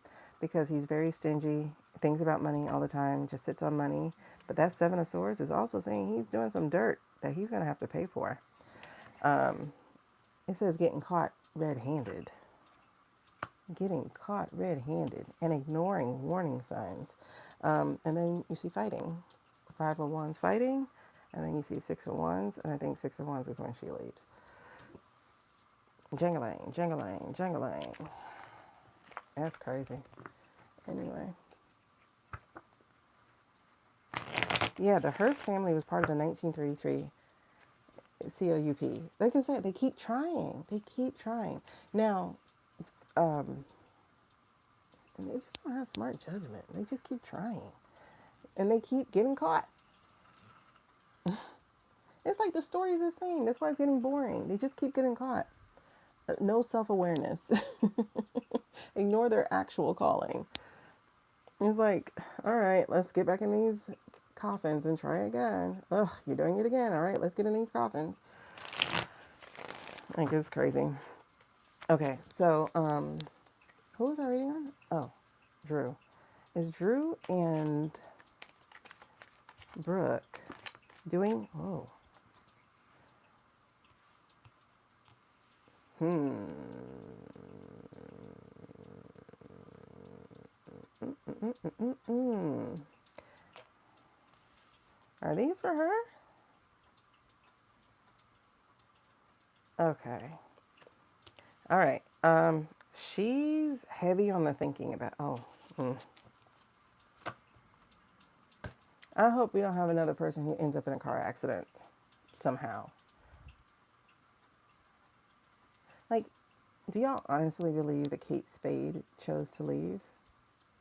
because he's very stingy. Thinks about money all the time. Just sits on money. But that Seven of Swords is also saying he's doing some dirt that he's gonna have to pay for. It says getting caught red-handed. Getting caught red-handed and ignoring warning signs. And then you see fighting. Five of Wands fighting, and then you see Six of Wands, and I think Six of Wands is when she leaves. Jangling, jangling, jangling. That's crazy. Anyway. Yeah, the Hearst family was part of the 1933 COUP. Like I said, they keep trying. They keep trying. Now, and they just don't have smart judgment. They just keep trying. And they keep getting caught. It's like the story is the same. That's why it's getting boring. They just keep getting caught. No self-awareness. Ignore their actual calling. It's like, all right, let's get back in these coffins and try again. Ugh, you're doing it again. All right, let's get in these coffins. Like, it's crazy. Okay, so who was I reading on? Oh, Drew. Is Drew and Brooke doing? Oh, are these for her? Okay. All right. She's heavy on the thinking about. Oh, I hope we don't have another person who ends up in a car accident somehow. Like, do y'all honestly believe that Kate Spade chose to leave?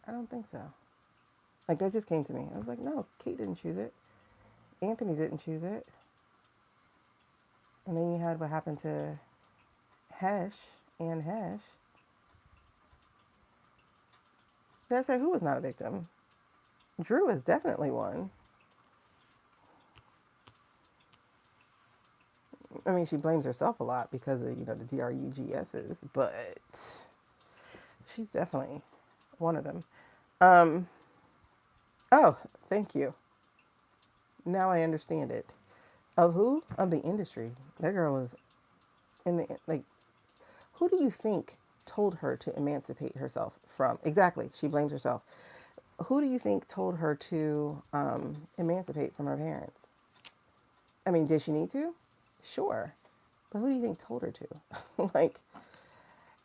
I don't think so. Like, that just came to me. I was like, no, Kate didn't choose it. Anthony didn't choose it. And then you had what happened to Hesh. Did I say who was not a victim? Drew is definitely one. I mean, she blames herself a lot because of, the DRUGSs, but she's definitely one of them. Oh, thank you. Now I understand it. Of who? Of the industry. That girl was in the, like, who do you think told her to emancipate herself from? Exactly, she blames herself. Who do you think told her to emancipate from her parents? I mean, did she need to? Sure. But who do you think told her to? Like,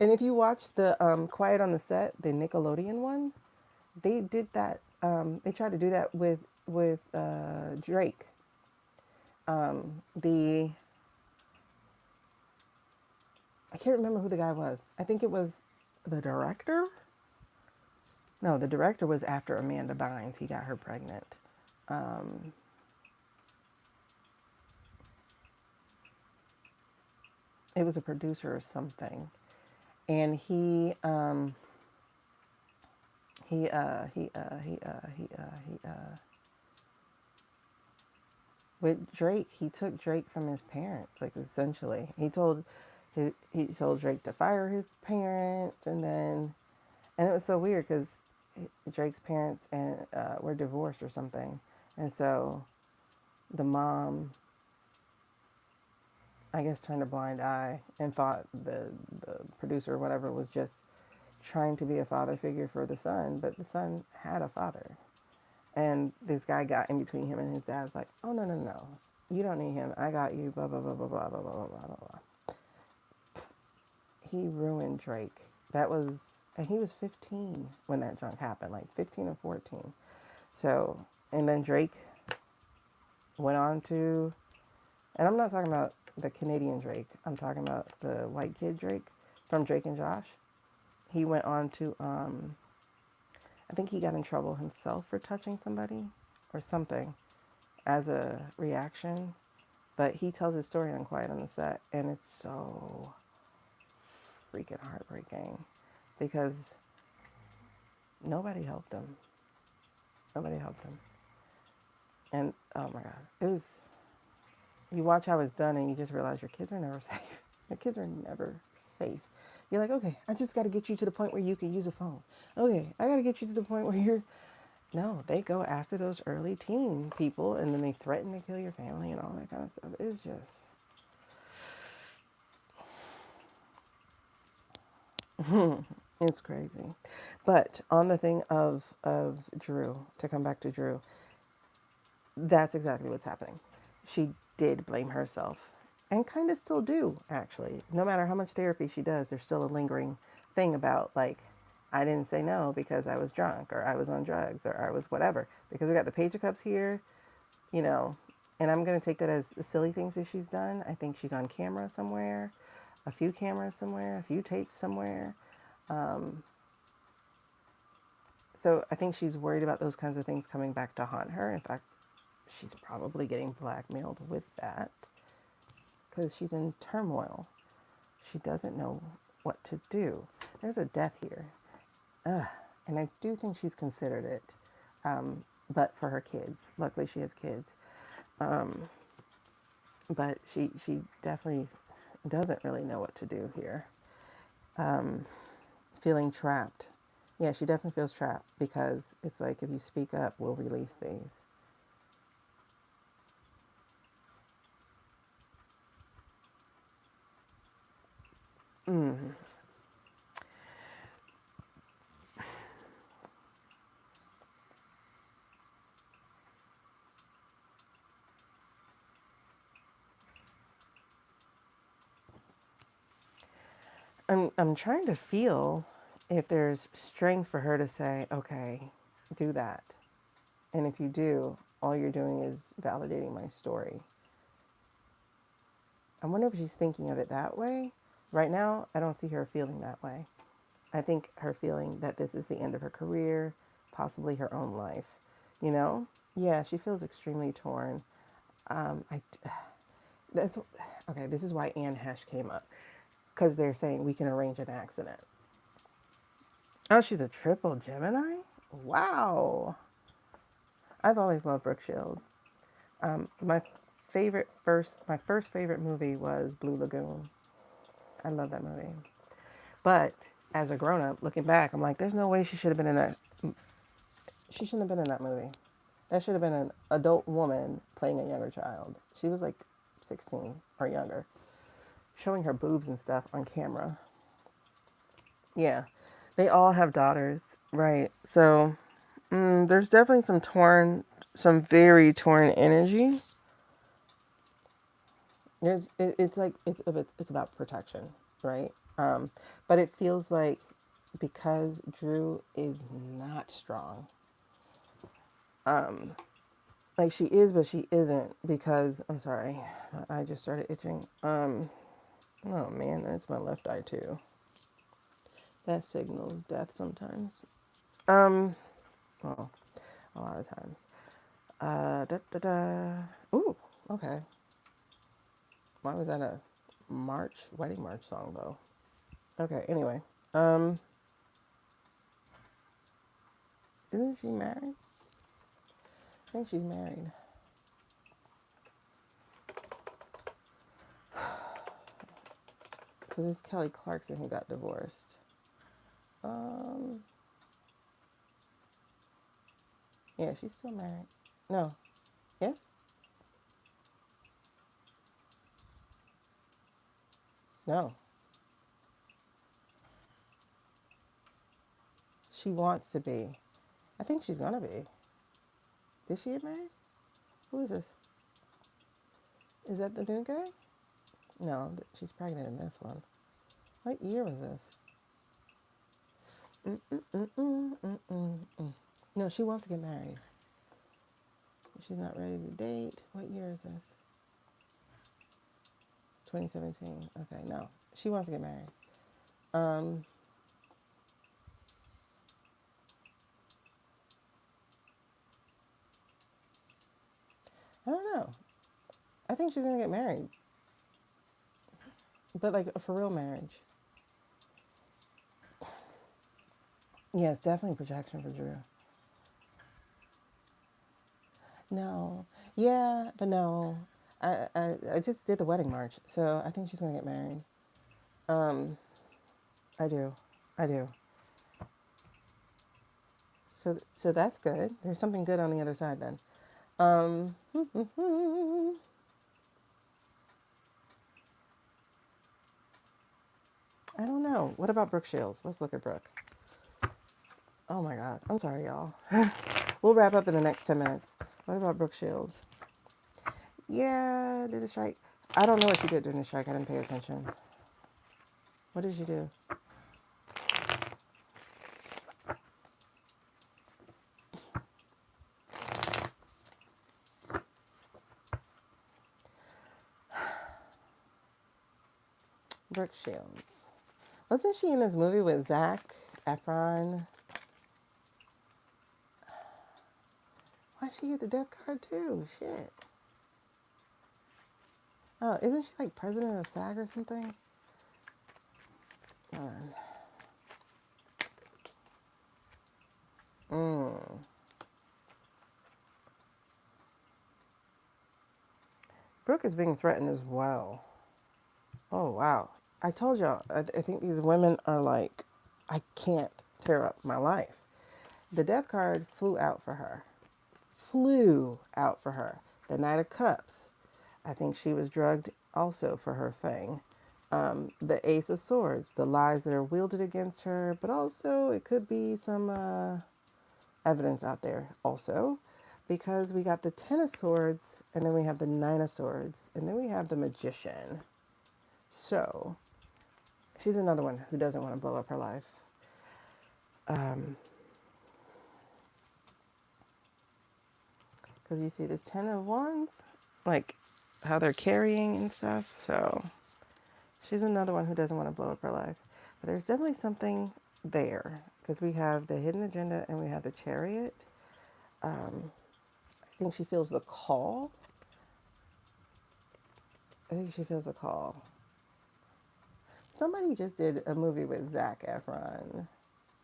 and if you watch the Quiet on the Set, the Nickelodeon one, they did that. They tried to do that with Drake. The I can't remember who the guy was. I think it was the director. No, the director was after Amanda Bynes. He got her pregnant. It was a producer or something, and he with Drake, he took Drake from his parents, like, essentially. He told Drake to fire his parents, and it was so weird because Drake's parents were divorced or something, and so the mom, I guess, turned a blind eye and thought the producer or whatever was just trying to be a father figure for the son, but the son had a father. And this guy got in between him and his dad. Was like, oh, no, no, no. You don't need him. I got you, blah, blah, blah, blah, blah, blah, blah, blah, blah, blah. He ruined Drake. And he was 15 when that junk happened, like 15 or 14. So, and then Drake went on to, and I'm not talking about the Canadian Drake. I'm talking about the white kid Drake from Drake and Josh. He went on to, I think he got in trouble himself for touching somebody or something as a reaction. But he tells his story on Quiet on the Set, and it's so freaking heartbreaking because nobody helped him. Nobody helped him. And oh my God, it was, you watch how it's done and you just realize your kids are never safe. Your kids are never safe. You're like, okay, I just got to get you to the point where you can use a phone. Okay, I got to get you to the point where you're, no, they go after those early teen people and then they threaten to kill your family and all that kind of stuff. It's just, it's crazy. But on the thing of Drew, to come back to Drew, that's exactly what's happening. She did blame herself and kind of still do, actually. No matter how much therapy she does, there's still a lingering thing about, like, I didn't say no because I was drunk or I was on drugs or I was whatever. Because we got the pager cups here, you know, and I'm going to take that as the silly things that she's done. I think she's on camera somewhere, a few cameras somewhere, a few tapes somewhere. So I think she's worried about those kinds of things coming back to haunt her. In fact, she's probably getting blackmailed with that because she's in turmoil. She doesn't know what to do. There's a death here. Ugh. And I do think she's considered it, but for her kids. Luckily, she has kids. But she definitely doesn't really know what to do here. Feeling trapped. Yeah, she definitely feels trapped because it's like if you speak up, we'll release these. I'm trying to feel if there's strength for her to say, okay, do that. And if you do, all you're doing is validating my story. I wonder if she's thinking of it that way. Right now, I don't see her feeling that way. I think her feeling that this is the end of her career, possibly her own life. You know? Yeah, she feels extremely torn. I that's okay. This is why Anne Hesh came up because they're saying we can arrange an accident. Oh, she's a triple Gemini. Wow. I've always loved Brooke Shields. My first favorite movie was Blue Lagoon. I love that movie. But as a grown up, looking back, I'm like, there's no way she should have been in that. She shouldn't have been in that movie. That should have been an adult woman playing a younger child. She was like 16 or younger, showing her boobs and stuff on camera. Yeah, they all have daughters, right? So there's definitely some very torn energy. It's like it's about protection, right? But it feels like because Drew is not strong, like she is, but she isn't because I'm sorry, my eye just started itching. Oh man, it's my left eye too. That signals death sometimes. Um, well, a lot of times. Da da da. Ooh, okay. Why was that a wedding march song though? Okay, anyway. Um, isn't she married? I think she's married. Because it's Kelly Clarkson who got divorced. Um, yeah, she's still married. No. Yes? No. She wants to be. I think she's gonna be. Did she get married? Who is this? Is that the new guy? No, she's pregnant in this one. What year was this? Mm-mm-mm-mm-mm-mm. No, she wants to get married. She's not ready to date. What year is this? 2017. Okay, no. She wants to get married. Um, I don't know. I think she's gonna get married. But like a for real marriage. Yeah, it's definitely projection for Drew. No. Yeah, but no. I just did the wedding march, so I think she's gonna get married. Um, I do. I do. So that's good. There's something good on the other side then. Um, I don't know. What about Brooke Shields? Let's look at Brooke. Oh my God. I'm sorry, y'all. We'll wrap up in the next 10 minutes. What about Brooke Shields? Yeah, did a strike. I don't know what she did during the strike. I didn't pay attention. What did she do? Brooke Shields. Wasn't she in this movie with Zac Efron? Why'd she get the death card too? Shit. Oh, isn't she like president of SAG or something? Hold on. Brooke is being threatened as well. Oh, wow. I told y'all, I think these women are like, I can't tear up my life. The death card flew out for her. Flew out for her. The Knight of Cups. I think she was drugged also for her thing. The Ace of Swords, the lies that are wielded against her, but also it could be some evidence out there also, because we got the Ten of Swords, and then we have the Nine of Swords, and then we have the Magician. So she's another one who doesn't want to blow up her life. Because you see this Ten of Wands, like how they're carrying and stuff. So she's another one who doesn't want to blow up her life. But there's definitely something there, because we have the hidden agenda and we have the Chariot. I think she feels the call. I think she feels the call. Somebody just did a movie with Zac Efron,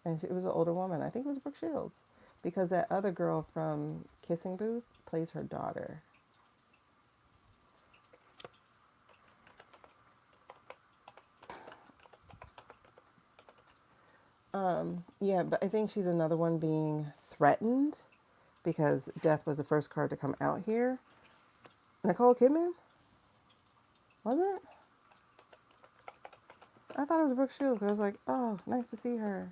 and it was an older woman. I think it was Brooke Shields, because that other girl from Kissing Booth plays her daughter. Yeah, but I think she's another one being threatened, because death was the first card to come out here. Nicole Kidman? Was it? I thought it was Brooke Shields. I was like, oh, nice to see her.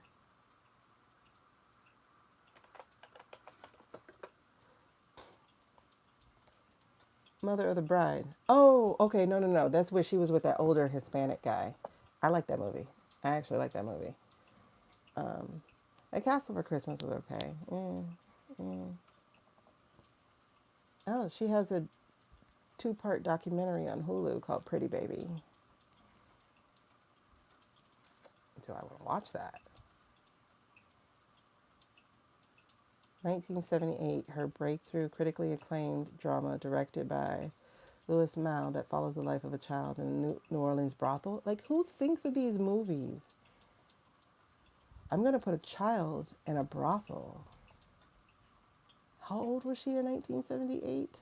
Mother of the Bride. Oh, okay. No. That's where she was with that older Hispanic guy. I like that movie. I actually like that movie. A Castle for Christmas was okay. Oh, she has a two-part documentary on Hulu called Pretty Baby. Do I want to watch that? 1978, her breakthrough, critically acclaimed drama directed by Louis Mal that follows the life of a child in a New Orleans brothel. Like, who thinks of these movies? I'm going to put a child in a brothel. How old was she in 1978?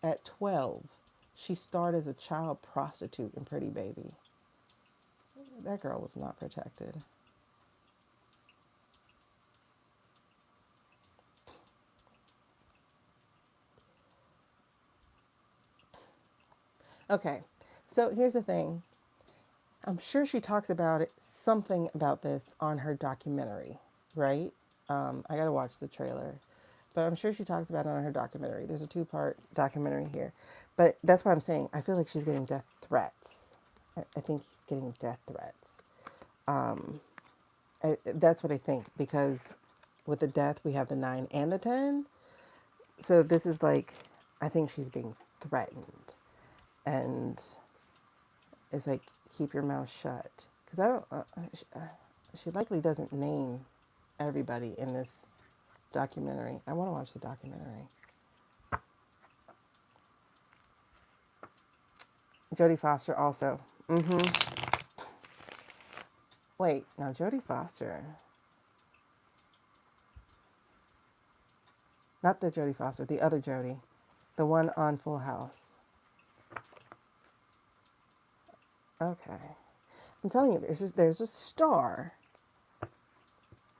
At 12, she starred as a child prostitute in Pretty Baby. That girl was not protected. Okay, so here's the thing. I'm sure she talks about it, something about this on her documentary, right? I gotta watch the trailer, but I'm sure she talks about it on her documentary. There's a two-part documentary here, but that's what I'm saying. I feel like she's getting death threats. I think he's getting death threats. That's what I think, because with the death we have the 9 and the 10. So this is like, I think she's being threatened, and it's like, keep your mouth shut, because I don't. She likely doesn't name everybody in this documentary. I want to watch the documentary. Jodie Foster also. Wait, now Jodie Foster. Not the Jodie Foster, the other Jodie. The one on Full House. Okay. I'm telling you, there's a star.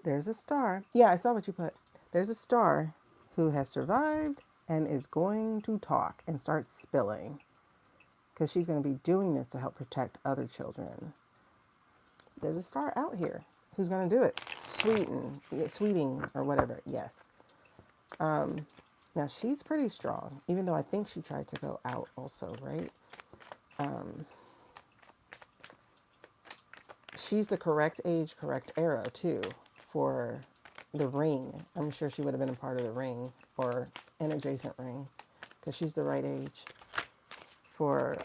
There's a star. Yeah, I saw what you put. There's a star who has survived and is going to talk and start spilling. Because she's going to be doing this to help protect other children. There's a star out here who's going to do it. Sweeting or whatever. Yes. Now she's pretty strong, even though I think she tried to go out also, right? She's the correct age, correct era too for the ring. I'm sure she would have been a part of the ring or an adjacent ring because she's the right age for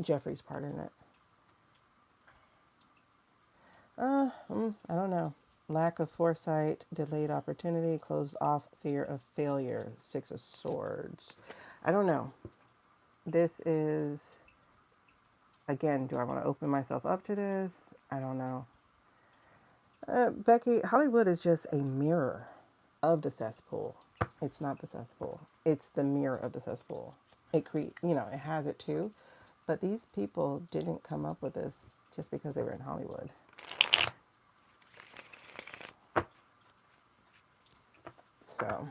Jeffrey's part in it. I don't know. Lack of foresight, delayed opportunity, closed off fear of failure. 6 of Swords. I don't know. This is, again, do I want to open myself up to this? I don't know. Becky, Hollywood is just a mirror of the cesspool. It's not the cesspool. It's the mirror of the cesspool. It it has it too. But these people didn't come up with this just because they were in Hollywood. So,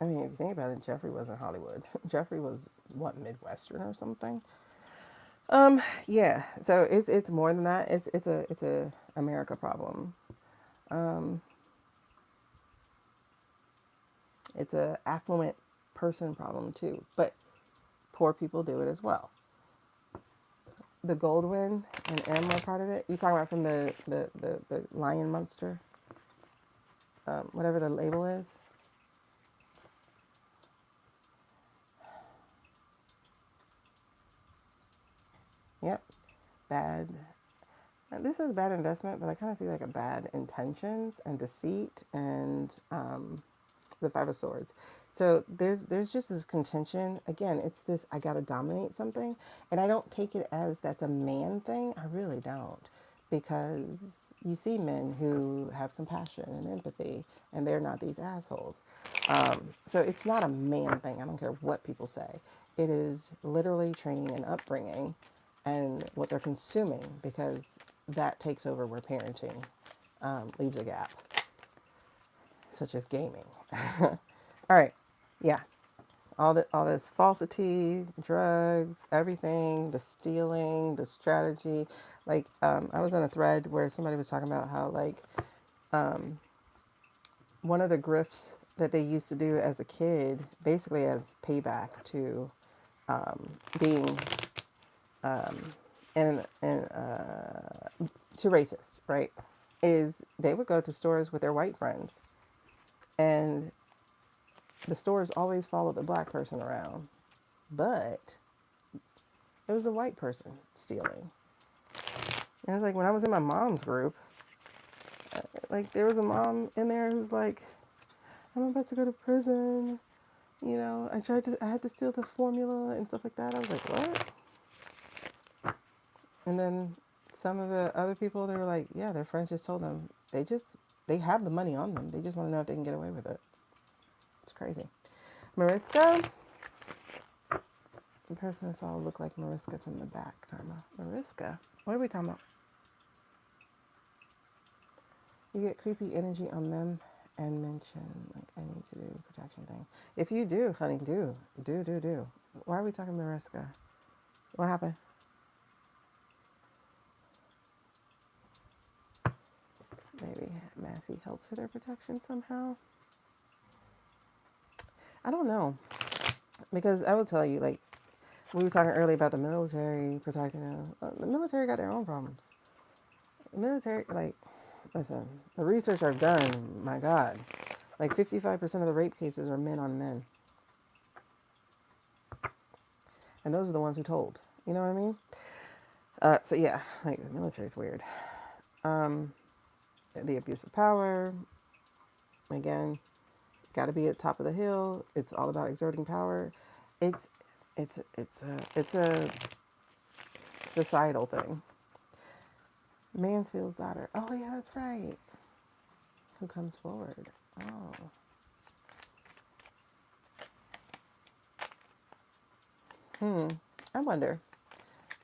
I mean, if you think about it, Jeffrey wasn't Hollywood. Jeffrey was, what, Midwestern or something? Yeah. So it's more than that. It's a America problem. It's a affluent person problem too, but poor people do it as well. The Goldwyn and M are part of it. You talking about from the lion monster, whatever the label is. Yep, bad. This is bad investment, but I kind of see like a bad intentions and deceit and the Five of Swords. So there's just this contention. Again, it's this, I gotta dominate something, and I don't take it as that's a man thing. I really don't, because you see men who have compassion and empathy, and they're not these assholes. So it's not a man thing. I don't care what people say. It is literally training and upbringing, and what they're consuming, because that takes over where parenting leaves a gap, such as gaming. All right, yeah, all this falsity, drugs, everything, the stealing, the strategy. Like I was on a thread where somebody was talking about how like one of the grifts that they used to do as a kid, basically as payback to being to racist, right? Is they would go to stores with their white friends, and the stores always followed the black person around, but it was the white person stealing. And it's like when I was in my mom's group, like there was a mom in there who's like, I'm about to go to prison. I had to steal the formula and stuff like that. I was like, what? And then some of the other people, they were like, yeah, their friends just told them they have the money on them. They just want to know if they can get away with it. It's crazy. Mariska, the person I saw looked like Mariska from the back, Karma. Mariska, what are we talking about? You get creepy energy on them and mention, like, I need to do a protection thing. If you do, honey, do. Why are we talking Mariska? What happened? Maybe Massie helps with their protection somehow. I don't know. Because I will tell you, like, we were talking earlier about the military protecting them. The military got their own problems. The military, like, listen, the research I've done, my God, like 55% of the rape cases are men on men. And those are the ones who told. You know what I mean? So yeah, like the military's weird. The abuse of power, again, got to be at top of the hill. It's all about exerting power. It's a societal thing. Mansfield's daughter. Oh yeah, that's right. Who comes forward? Oh. I wonder.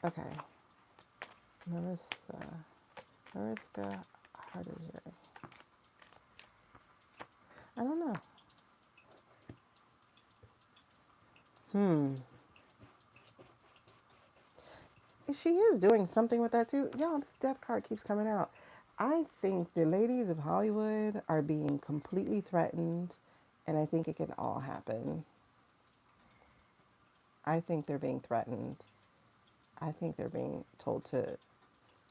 Okay. Mariska Hargitay. I don't know. She is doing something with that too. Y'all, this death card keeps coming out. I think the ladies of Hollywood are being completely threatened, and I think it can all happen. I think they're being threatened. I think they're being told to,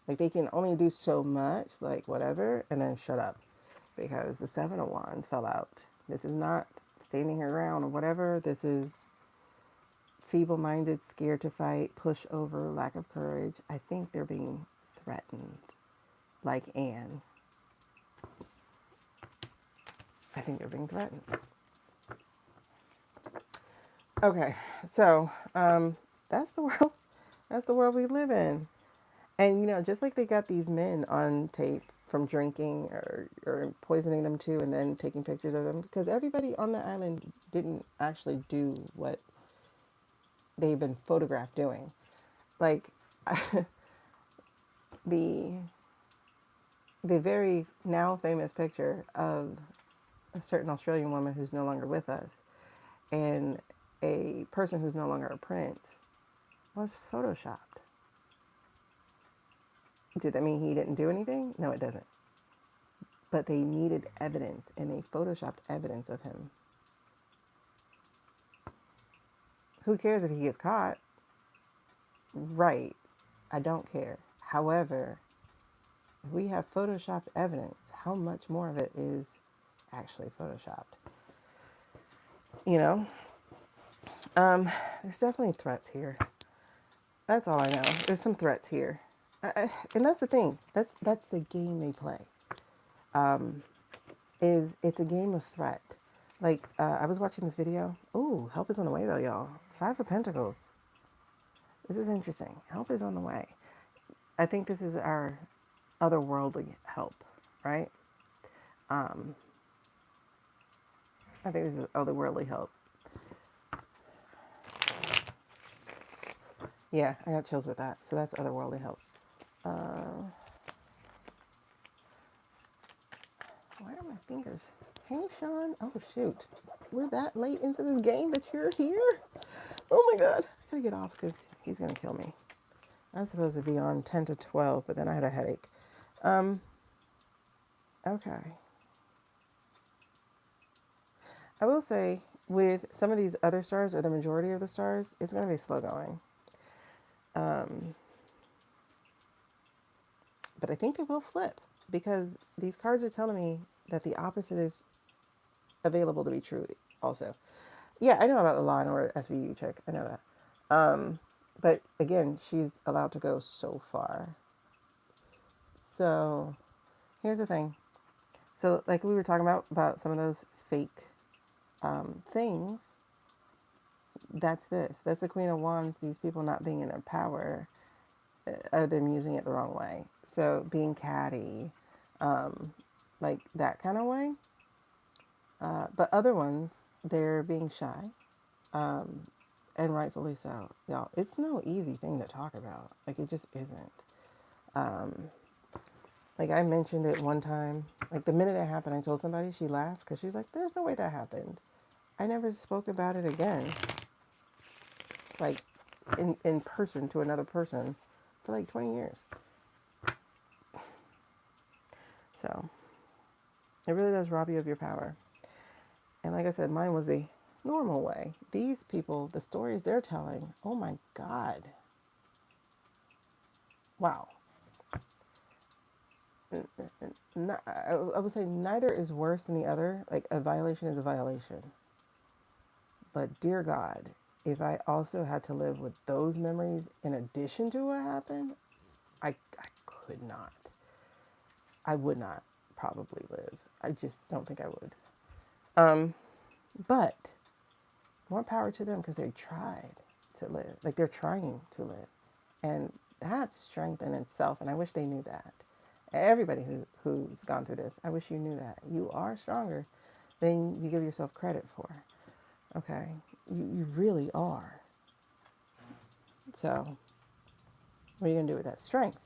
like, they can only do so much, like, whatever, and then shut up. Because the Seven of Wands fell out. This is not standing her ground or whatever. This is feeble-minded, scared to fight, pushover, lack of courage. I think they're being threatened. Like Anne. I think they're being threatened. Okay, so that's the world. That's the world we live in. And you know, just like they got these men on tape from drinking or poisoning them too, and then taking pictures of them, because everybody on the island didn't actually do what they've been photographed doing. Like the very now famous picture of a certain Australian woman who's no longer with us and a person who's no longer a prince was photoshopped. Did that mean he didn't do anything? No, it doesn't. But they needed evidence, and they photoshopped evidence of him. Who cares if he gets caught? Right. I don't care. However, if we have photoshopped evidence, how much more of it is actually photoshopped? You know? There's definitely threats here. That's all I know. There's some threats here. And that's the thing. That's the game they play. Is it's a game of threat. Like, I was watching this video. Ooh, help is on the way though, y'all. 5 of Pentacles. This is interesting. Help is on the way. I think this is our otherworldly help, right? I think this is otherworldly help. Yeah, I got chills with that. So that's otherworldly help. Why are my fingers? Hey, Sean. Oh, shoot. We're that late into this game that you're here? Oh, my God. I gotta get off because he's going to kill me. I was supposed to be on 10 to 12, but then I had a headache. Okay. I will say, with some of these other stars, or the majority of the stars, it's going to be slow going. But I think they will flip, because these cards are telling me that the opposite is available to be true also. Yeah, I know about the Law and Order SVU chick. I know that. But again, she's allowed to go so far. So here's the thing. So like we were talking about some of those fake things. That's this. That's the Queen of Wands. These people not being in their power, or them using it the wrong way. So being catty, like that kind of way. But other ones, they're being shy, and rightfully so. Y'all, it's no easy thing to talk about. Like, it just isn't. Like, I mentioned it one time. Like, the minute it happened, I told somebody, she laughed because she's like, there's no way that happened. I never spoke about it again. Like, in person to another person for like 20 years. So, it really does rob you of your power. And like I said, mine was the normal way. These people, the stories they're telling, oh my God. Wow. I would say neither is worse than the other. Like, a violation is a violation. But dear God, if I also had to live with those memories in addition to what happened, I could not. I would not probably live. I just don't think I would. But more power to them, because they tried to live. Like, they're trying to live. And that's strength in itself. And I wish they knew that. Everybody who's gone through this, I wish you knew that. You are stronger than you give yourself credit for. Okay? You really are. So, what are you going to do with that strength?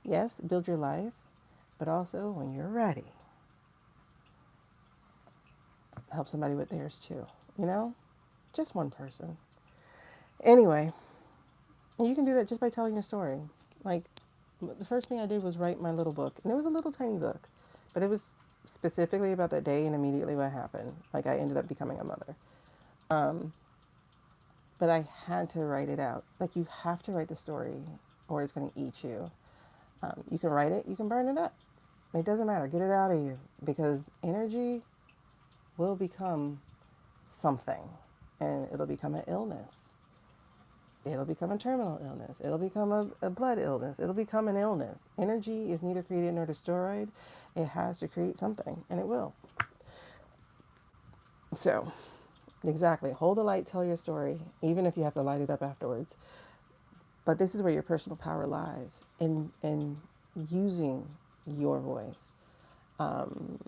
Yes, build your life, but also when you're ready, help somebody with theirs too. You know? Just one person. Anyway, you can do that just by telling your story. Like, the first thing I did was write my little book. And it was a little tiny book, but it was specifically about that day and immediately what happened. Like, I ended up becoming a mother. Um, but I had to write it out. Like, you have to write the story or it's going to eat you. You can write it, you can burn it up. It doesn't matter. Get it out of you because energy will become something and it'll become an illness. It'll become a terminal illness. It'll become a blood illness. It'll become an illness. Energy is neither created nor destroyed. It has to create something, and it will. So, exactly. Hold the light, tell your story, even if you have to light it up afterwards. But this is where your personal power lies in using your voice. And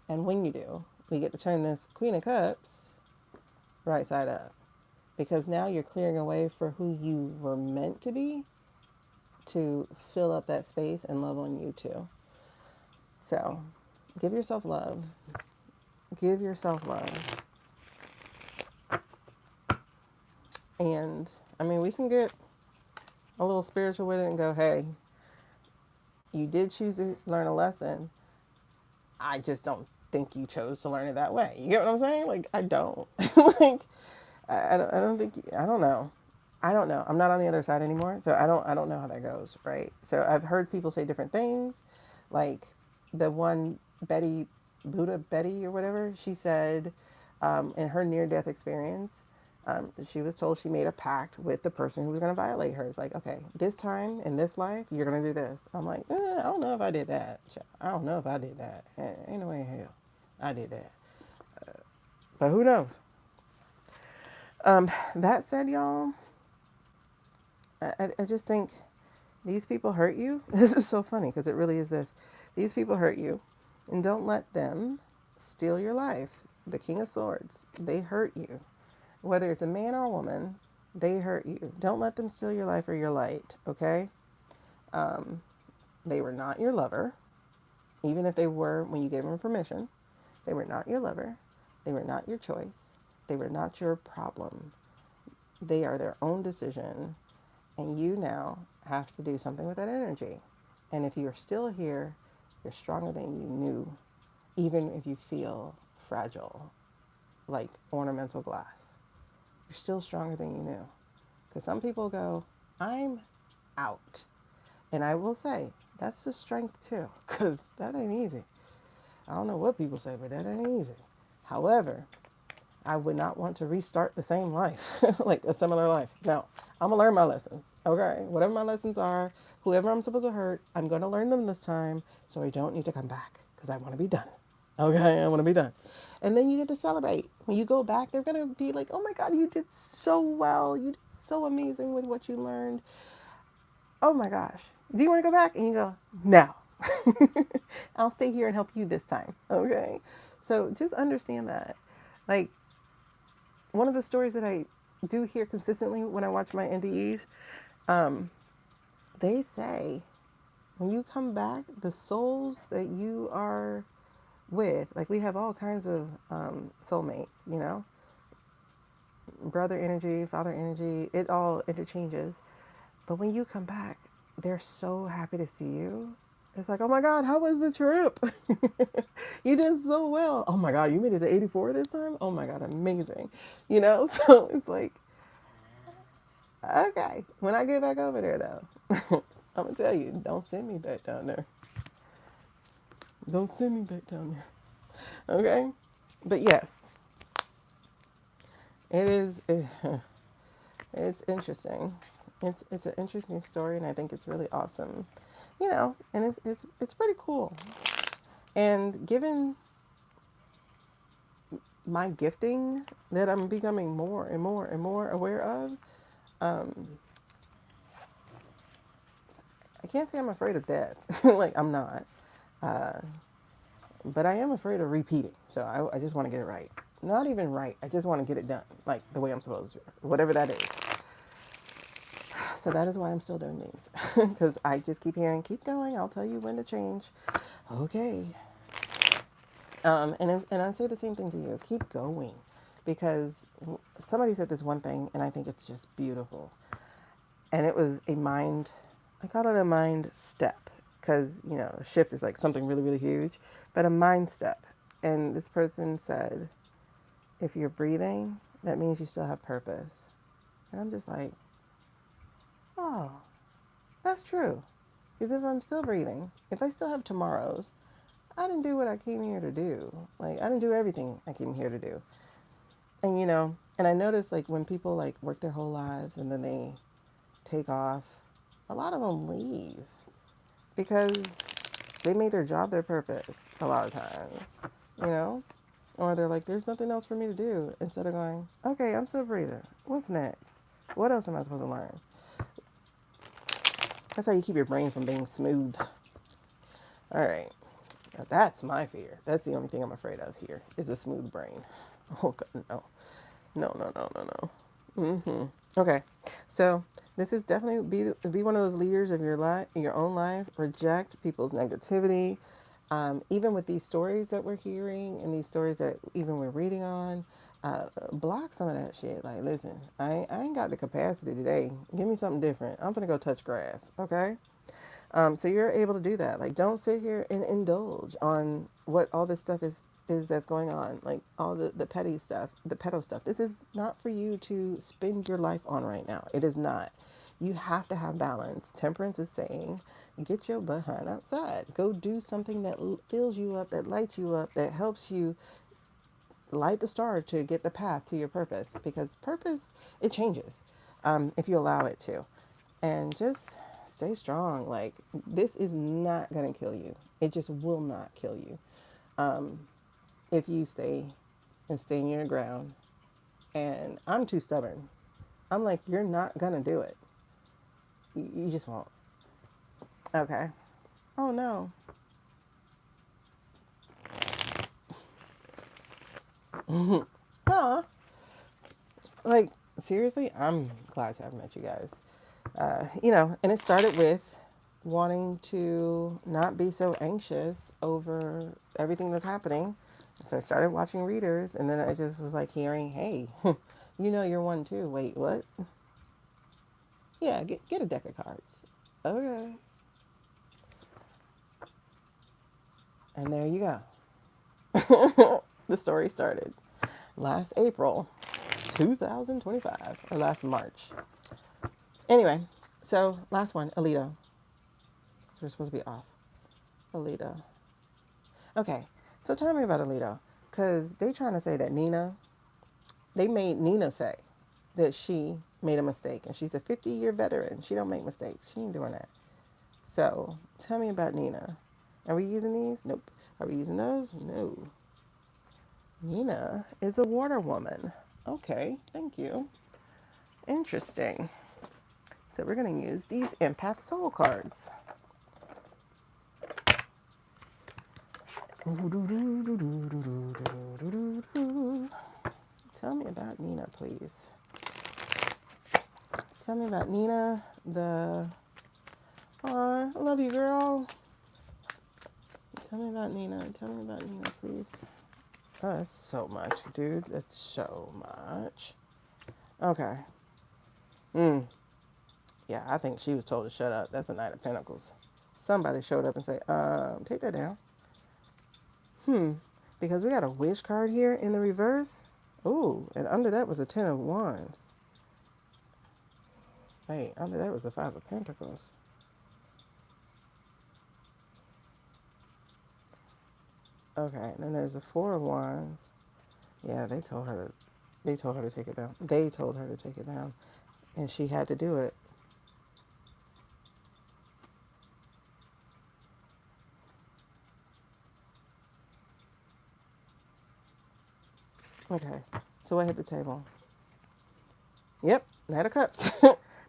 when you do, we get to turn this Queen of Cups right side up. Because now you're clearing a way for who you were meant to be to fill up that space and love on you too. So give yourself love. Give yourself love. And I mean, we can get a little spiritual with it and go, hey, you did choose to learn a lesson. I just don't think you chose to learn it that way. You get what I'm saying? Like, I don't. Like, I don't think, I don't know. I don't know. I'm not on the other side anymore, so I don't know how that goes, right? So I've heard people say different things, like the one Buddha Betty or whatever. She said, in her near-death experience, she was told she made a pact with the person who was going to violate her. It's like, okay, this time in this life, you're going to do this. I'm like, I don't know if I did that. I don't know if I did that. Ain't no way in hell I did that. But who knows? That said, y'all, I just think these people hurt you. This is so funny because it really is this. These people hurt you, and don't let them steal your life. The King of Swords, they hurt you. Whether it's a man or a woman, they hurt you. Don't let them steal your life or your light, okay? They were not your lover, even if they were when you gave them permission. They were not your lover. They were not your choice. They were not your problem. They are their own decision. And you now have to do something with that energy. And if you're still here, you're stronger than you knew, even if you feel fragile, like ornamental glass. You're still stronger than you knew. Because some people go, I'm out. And I will say, that's the strength too, because that ain't easy. I don't know what people say, but that ain't easy. However, I would not want to restart the same life, like a similar life. No, I'm going to learn my lessons, okay? Whatever my lessons are, whoever I'm supposed to hurt, I'm going to learn them this time, so I don't need to come back, because I want to be done, okay? I want to be done. And then you get to celebrate. When you go back, they're going to be like, oh my God, you did so well. You did so amazing with what you learned. Oh my gosh. Do you want to go back? And you go, no. I'll stay here and help you this time, okay? So just understand that. Like, one of the stories that I do hear consistently when I watch my NDEs, they say when you come back, the souls that you are with, like we have all kinds of soulmates, you know, brother energy, father energy, it all interchanges. But when you come back, they're so happy to see you. It's like, oh my God, how was the trip? You did so well. Oh my God, you made it to 84 this time? Oh my God, amazing. You know, so it's like, okay, when I get back over there though, I'm gonna tell you, don't send me back down there. Don't send me back down there. Okay? But yes, it is, it's interesting. It's an interesting story and I think it's really awesome. You know, and it's pretty cool. And given my gifting that I'm becoming more and more and more aware of, I can't say I'm afraid of death. Like, I'm not. Uh, but I am afraid of repeating. So I just want to get it right. Not even right. I just want to get it done, like the way I'm supposed to, whatever that is. So that is why I'm still doing these, because I just keep hearing, keep going. I'll tell you when to change. Okay. And I say the same thing to you. Keep going, because somebody said this one thing, and I think it's just beautiful. And it was a mind. I call it a mind step, because a shift is like something really really huge, but a mind step. And this person said, if you're breathing, that means you still have purpose. And I'm just like, oh, that's true. Because if I'm still breathing, if I still have tomorrows, I didn't do what I came here to do. Like, I didn't do everything I came here to do. And, and I notice, like, when people, like, work their whole lives and then they take off, a lot of them leave because they made their job their purpose a lot of times, you know? Or they're like, there's nothing else for me to do. Instead of going, okay, I'm still breathing. What's next? What else am I supposed to learn? That's how you keep your brain from being smooth. All right. Now that's my fear. That's the only thing I'm afraid of here is a smooth brain. Oh, God, no. No, no, no, no, no. Okay. So this is definitely be one of those leaders of your life, your own life. Reject people's negativity. Even with these stories that we're hearing and these stories that even we're reading on, block some of that shit. Like, listen, I ain't got the capacity today. Give me something different. I'm gonna go touch grass. Okay. So you're able to do that. Like, don't sit here and indulge on what all this stuff is that's going on. Like all the petty stuff, the pedo stuff. This is not for you to spend your life on right now. It is not. You have to have balance. Temperance is saying, get your behind outside. Go do something that fills you up, that lights you up, that helps you light the star to get the path to your purpose. Because purpose, it changes if you allow it to. And just stay strong. Like, this is not going to kill you. It just will not kill you if you stay in your ground. And I'm too stubborn. I'm like, you're not going to do it. You just won't. Okay. Oh, no. Aw. Like, seriously, I'm glad to have met you guys. And it started with wanting to not be so anxious over everything that's happening. So I started watching readers, and then I just was like hearing, hey, you're one too. Wait, what? Yeah, get a deck of cards. Okay. And there you go. The story started last April 2025, or last March. Anyway, so last one, Alito. So we're supposed to be off. Alito. Okay, so tell me about Alito. Because they trying to say that they made Nina say that she made a mistake. And she's a 50-year veteran. She don't make mistakes. She ain't doing that. So tell me about Nina. Are we using these? Nope. Are we using those? No. Nina is a water woman. Okay, thank you. Interesting. So we're going to use these empath soul cards. Tell me about Nina, please. Tell me about Nina, Aw, I love you, girl. Tell me about Nina, please. Oh, that's so much, dude. That's so much. Okay. Yeah, I think she was told to shut up. That's a Knight of Pentacles. Somebody showed up and said, take that down. Because we got a wish card here in the reverse. Ooh, and under that was a 10 of Wands. Wait, under that was the 5 of Pentacles. Okay, and then there's the 4 of Wands. Yeah, they told her to take it down. They told her to take it down. And she had to do it. Okay, so I hit the table. Yep, Knight of Cups.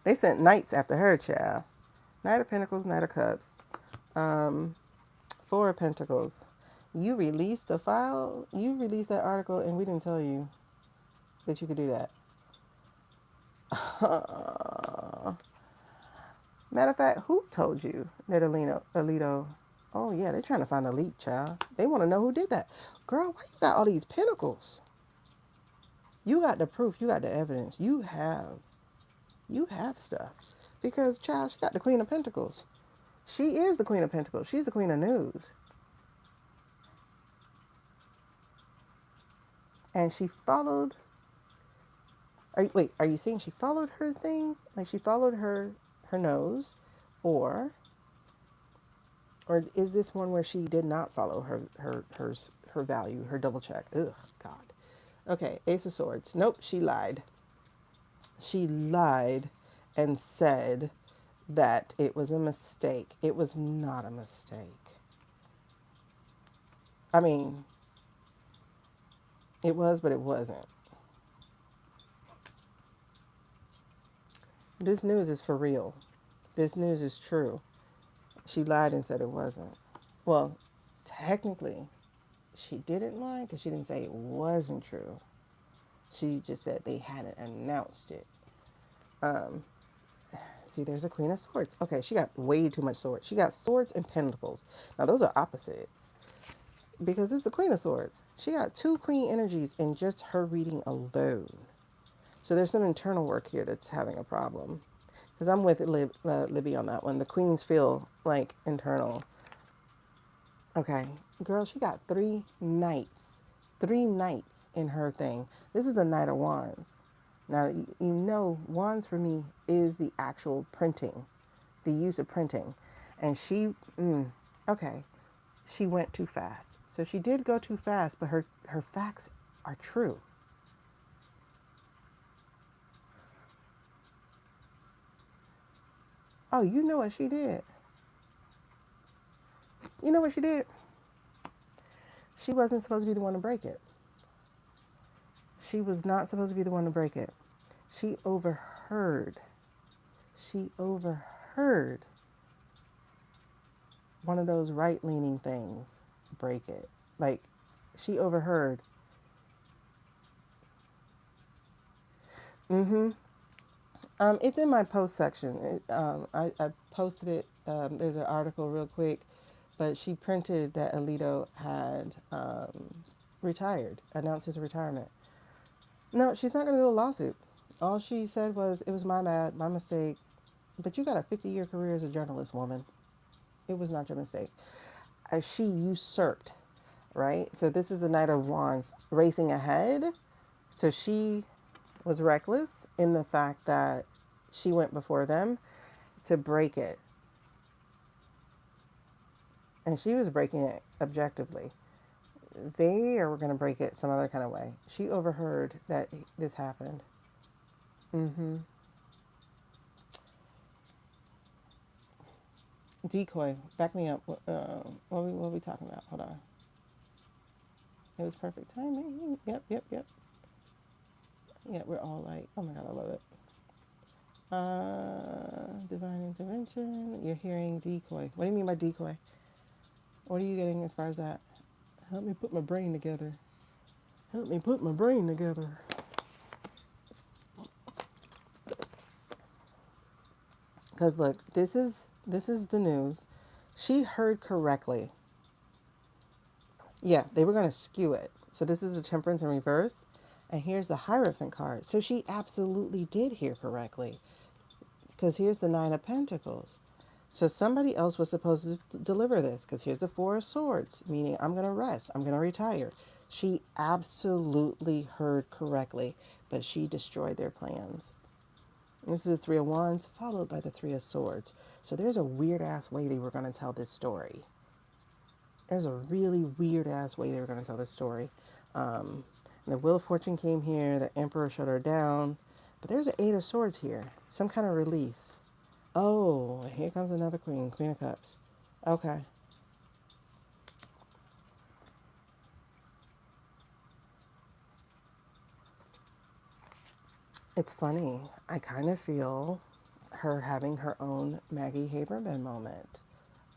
They sent knights after her, child. Knight of Pentacles, Knight of Cups. Four of Pentacles. You released the file, you released that article, and we didn't tell you that you could do that. Matter of fact, who told you that Alito? Oh yeah, they're trying to find a leak, child. They want to know who did that. Girl, why you got all these pentacles? You got the proof. You got the evidence. You have stuff. Because, child, she got the Queen of Pentacles. She is the Queen of Pentacles. She's the Queen of News. And she followed. Are you saying she followed her thing? Like she followed her nose, or is this one where she did not follow her value, her double check? Ugh, God. Okay, Ace of Swords. Nope, she lied. She lied and said that it was a mistake. It was not a mistake. I mean, it was, but it wasn't. This news is for real. This news is true. She lied and said it wasn't. Well, technically, she didn't lie because she didn't say it wasn't true. She just said they hadn't announced it. See, there's a Queen of Swords. Okay, she got way too much swords. She got swords and pentacles. Now, those are opposites because this is the Queen of Swords. She got two queen energies in just her reading alone. So there's some internal work here that's having a problem. Because I'm with Libby on that one. The queens feel like internal. Okay, girl, she got three knights. Three knights in her thing. This is the Knight of Wands. Now, you know, wands for me is the actual printing, the use of printing. And okay, she went too fast. So she did go too fast, but her facts are true. Oh, you know what she did? You know what she did? She wasn't supposed to be the one to break it. She was not supposed to be the one to break it. She overheard. She overheard one of those right-leaning things break it. Like, she overheard. It's in my post section. I posted it. There's an article real quick, but she printed that Alito had retired, announced his retirement. No, she's not going to do a lawsuit. All she said was, it was my bad, my mistake. But you got a 50-year career as a journalist, woman. It was not your mistake. She usurped, right? So this is the Knight of Wands racing ahead. So she was reckless in the fact that she went before them to break it. And she was breaking it objectively. They are going to break it some other kind of way. She overheard that this happened. Decoy, back me up. What are we talking about? Hold on. It was perfect timing. Yep. Yeah, we're all like, oh my God, I love it. Divine intervention. You're hearing decoy. What do you mean by decoy? What are you getting as far as that? Help me put my brain together. Help me put my brain together. Because look, this is the news. She heard correctly. Yeah, they were going to skew it. So this is the Temperance in reverse. And here's the Hierophant card. So she absolutely did hear correctly. Because here's the Nine of Pentacles. So somebody else was supposed to deliver this. Because here's the Four of Swords. Meaning I'm going to rest. I'm going to retire. She absolutely heard correctly. But she destroyed their plans. This is the Three of Wands followed by the Three of Swords. So there's a weird ass way they were going to tell this story. There's a really weird ass way they were going to tell this story. The Wheel of Fortune came here. The Emperor shut her down. But there's an Eight of Swords here. Some kind of release. Oh, here comes another Queen. Queen of Cups. Okay. It's funny. I kind of feel her having her own Maggie Haberman moment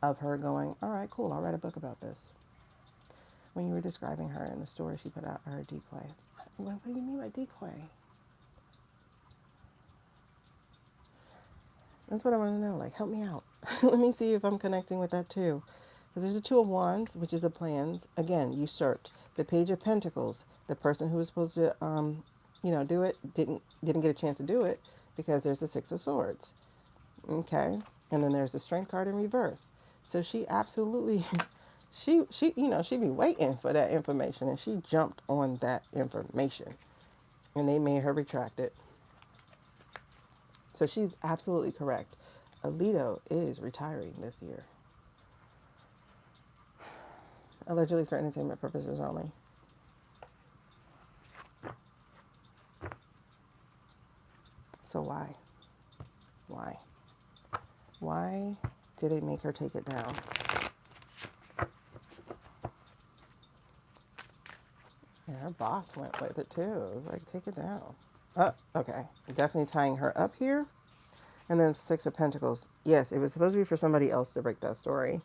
of her going, all right, cool, I'll write a book about this. When you were describing her in the story she put out, her Decoy. What do you mean by Decoy? That's what I want to know. Like, help me out. Let me see if I'm connecting with that too. Because there's the Two of Wands, which is the plans. Again, usurped. The Page of Pentacles. The person who was supposed to, do it didn't get a chance to do it because there's the Six of Swords. Okay, and then there's the Strength card in reverse. So she absolutely, she be waiting for that information, and she jumped on that information, and they made her retract it. So she's absolutely correct. Alito is retiring this year. Allegedly for entertainment purposes only. So why? Why? Why did they make her take it down? And her boss went with it too. It was like, take it down. Oh, okay. Definitely tying her up here. And then Six of Pentacles. Yes, it was supposed to be for somebody else to break that story.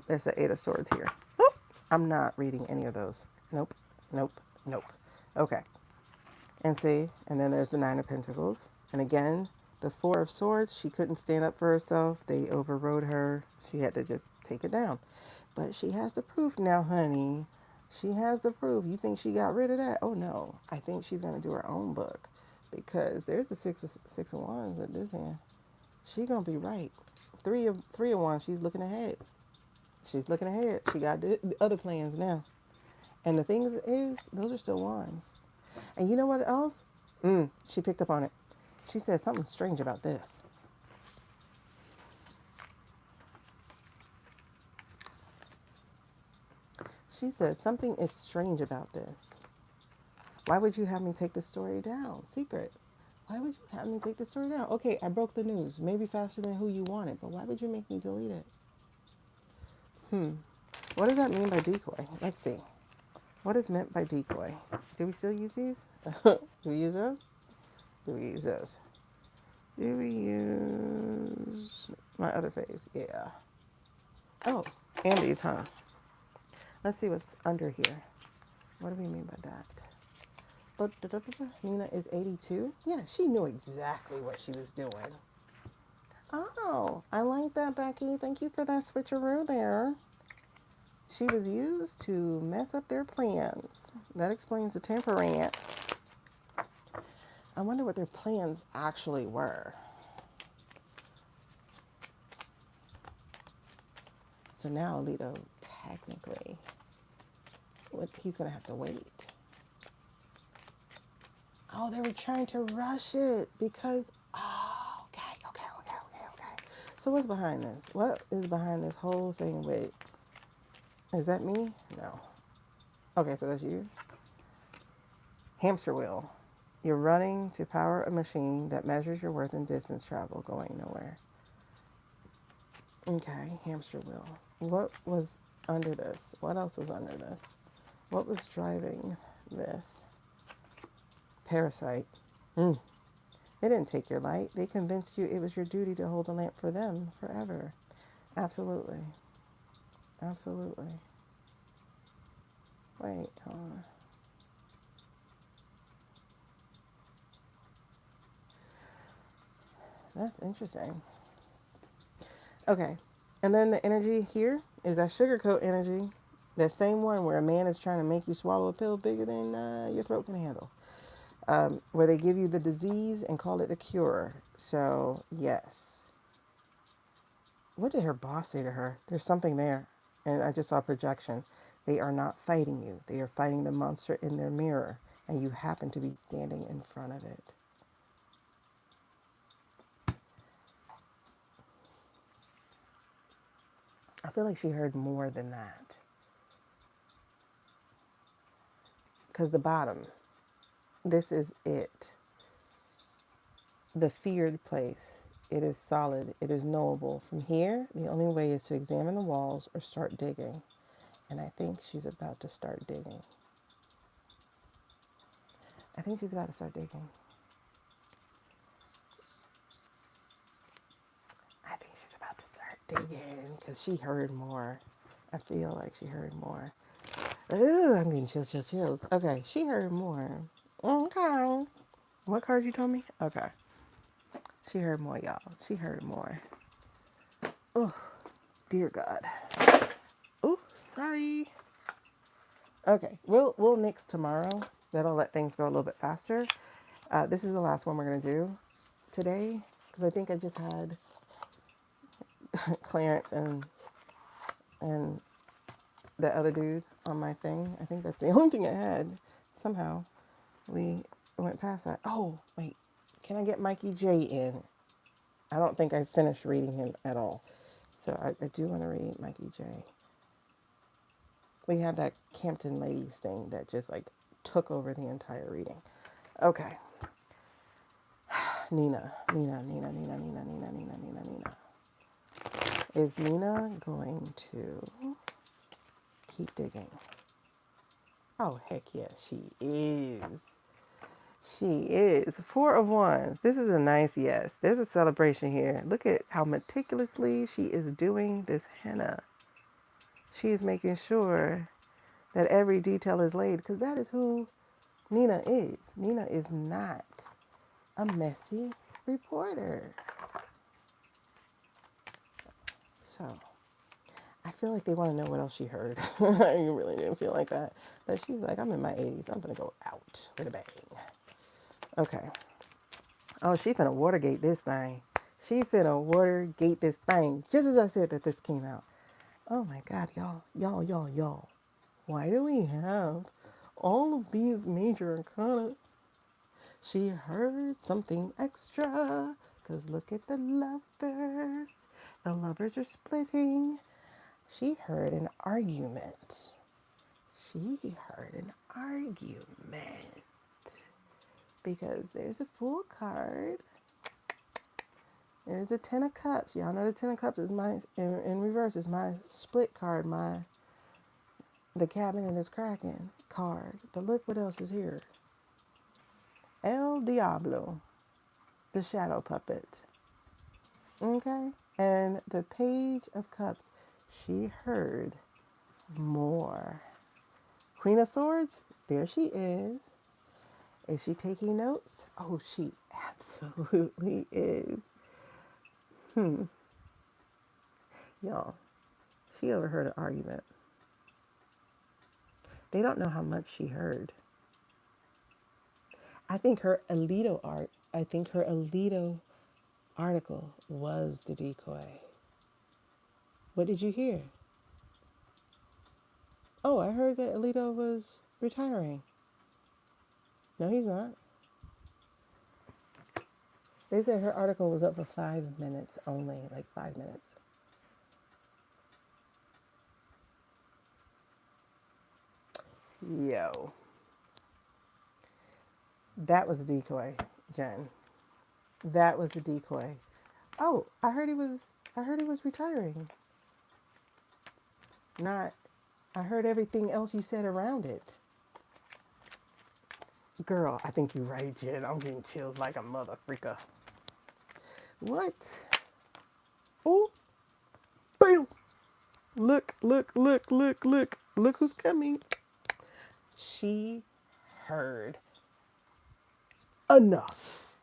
There's the Eight of Swords here. Whoop. I'm not reading any of those. Nope, nope, nope. Okay. And see, and then there's the Nine of Pentacles. And again, the Four of Swords, she couldn't stand up for herself. They overrode her. She had to just take it down. But she has the proof now, honey. She has the proof. You think she got rid of that? Oh, no. I think she's going to do her own book. Because there's the Six of Wands at this hand. She going to be right. Three of Wands, she's looking ahead. She's looking ahead. She got the other plans now. And the thing is, those are still wands. And you know what else? She picked up on it. She said something strange about this. She said something is strange about this. Why would you have me take the story down? Secret. Why would you have me take the story down? Okay, I broke the news. Maybe faster than who you wanted, but why would you make me delete it? What does that mean by decoy? Let's see. What is meant by decoy? Do we still use these? Do we use those? Do we use those? Do we use my other phase? Yeah. Oh, and these, huh? Let's see what's under here. What do we mean by that? Nina is 82. Yeah, she knew exactly what she was doing. Oh, I like that, Becky. Thank you for that switcheroo there. She was used to mess up their plans. That explains the temperance. I wonder what their plans actually were. So now Alito, technically, he's going to have to wait. Oh, they were trying to rush it because, okay. So what's behind this? What is behind this whole thing? Wait, is that me? No. Okay, so that's you. Hamster wheel. You're running to power a machine that measures your worth in distance travel going nowhere. Okay, hamster wheel. What was under this? What else was under this? What was driving this? Parasite. They didn't take your light. They convinced you it was your duty to hold the lamp for them forever. Absolutely. Absolutely. Wait, hold on. That's interesting. Okay. And then the energy here is that sugarcoat energy. That same one where a man is trying to make you swallow a pill bigger than your throat can handle. Where they give you the disease and call it the cure. So, yes. What did her boss say to her? There's something there. And I just saw projection. They are not fighting you. They are fighting the monster in their mirror. And you happen to be standing in front of it. I feel like she heard more than that. Because the bottom, this is it. The feared place. It is solid. It is knowable. From here, the only way is to examine the walls or start digging. And I think she's about to start digging. I think she's about to start digging. digging because she heard more. I feel like she heard more. Ooh, I'm getting chills, chills, chills. Okay, she heard more. Okay. What cards you told me? Okay. She heard more, y'all. She heard more. Oh, dear God. Oh, sorry. Okay, we'll nix tomorrow. That'll let things go a little bit faster. This is the last one we're gonna do today because I think I just had Clarence and the other dude on my thing. I think that's the only thing I had. Somehow we went past that. Oh, wait. Can I get Mikey Jay in? I don't think I finished reading him at all. So I do want to read Mikey Jay. We had that Camptown Ladies thing that just like took over the entire reading. Okay. Nina. Is Nina going to keep digging? Oh, heck yes, she is. She is. Four of Wands. This is a nice yes. There's a celebration here. Look at how meticulously she is doing this henna. She is making sure that every detail is laid because that is who Nina is. Nina is not a messy reporter. So I feel like they want to know what else she heard. I really didn't feel like that. But she's like, I'm in my 80s. I'm going to go out with a bang. Okay. Oh, she finna Watergate this thing. She finna Watergate this thing. Just as I said that this came out. Oh my God, y'all. Why do we have all of these major arcana? She heard something extra. Because look at the lovers. The lovers are splitting. She heard an argument. She heard an argument. Because there's a Fool card. There's a Ten of Cups. Y'all know the Ten of Cups is my, in reverse, is my split card, the cabinet is cracking card. But look what else is here. El Diablo, the shadow puppet. Okay? And the Page of Cups, she heard more. Queen of Swords, there she is. Is she taking notes? Oh, she absolutely is. Y'all, she overheard an argument. They don't know how much she heard. I think her Alito article was the decoy. What did you hear? Oh, I heard that Alito was retiring. No, he's not. They said her article was up for 5 minutes only, like 5 minutes. Yo. That was a decoy, Jen. That was a decoy. Oh, I heard he was retiring. Not, I heard everything else you said around it. Girl, I think you're right, Jen. I'm getting chills like a mother freaker. What? Oh, bam. Look. Look who's coming. She heard enough.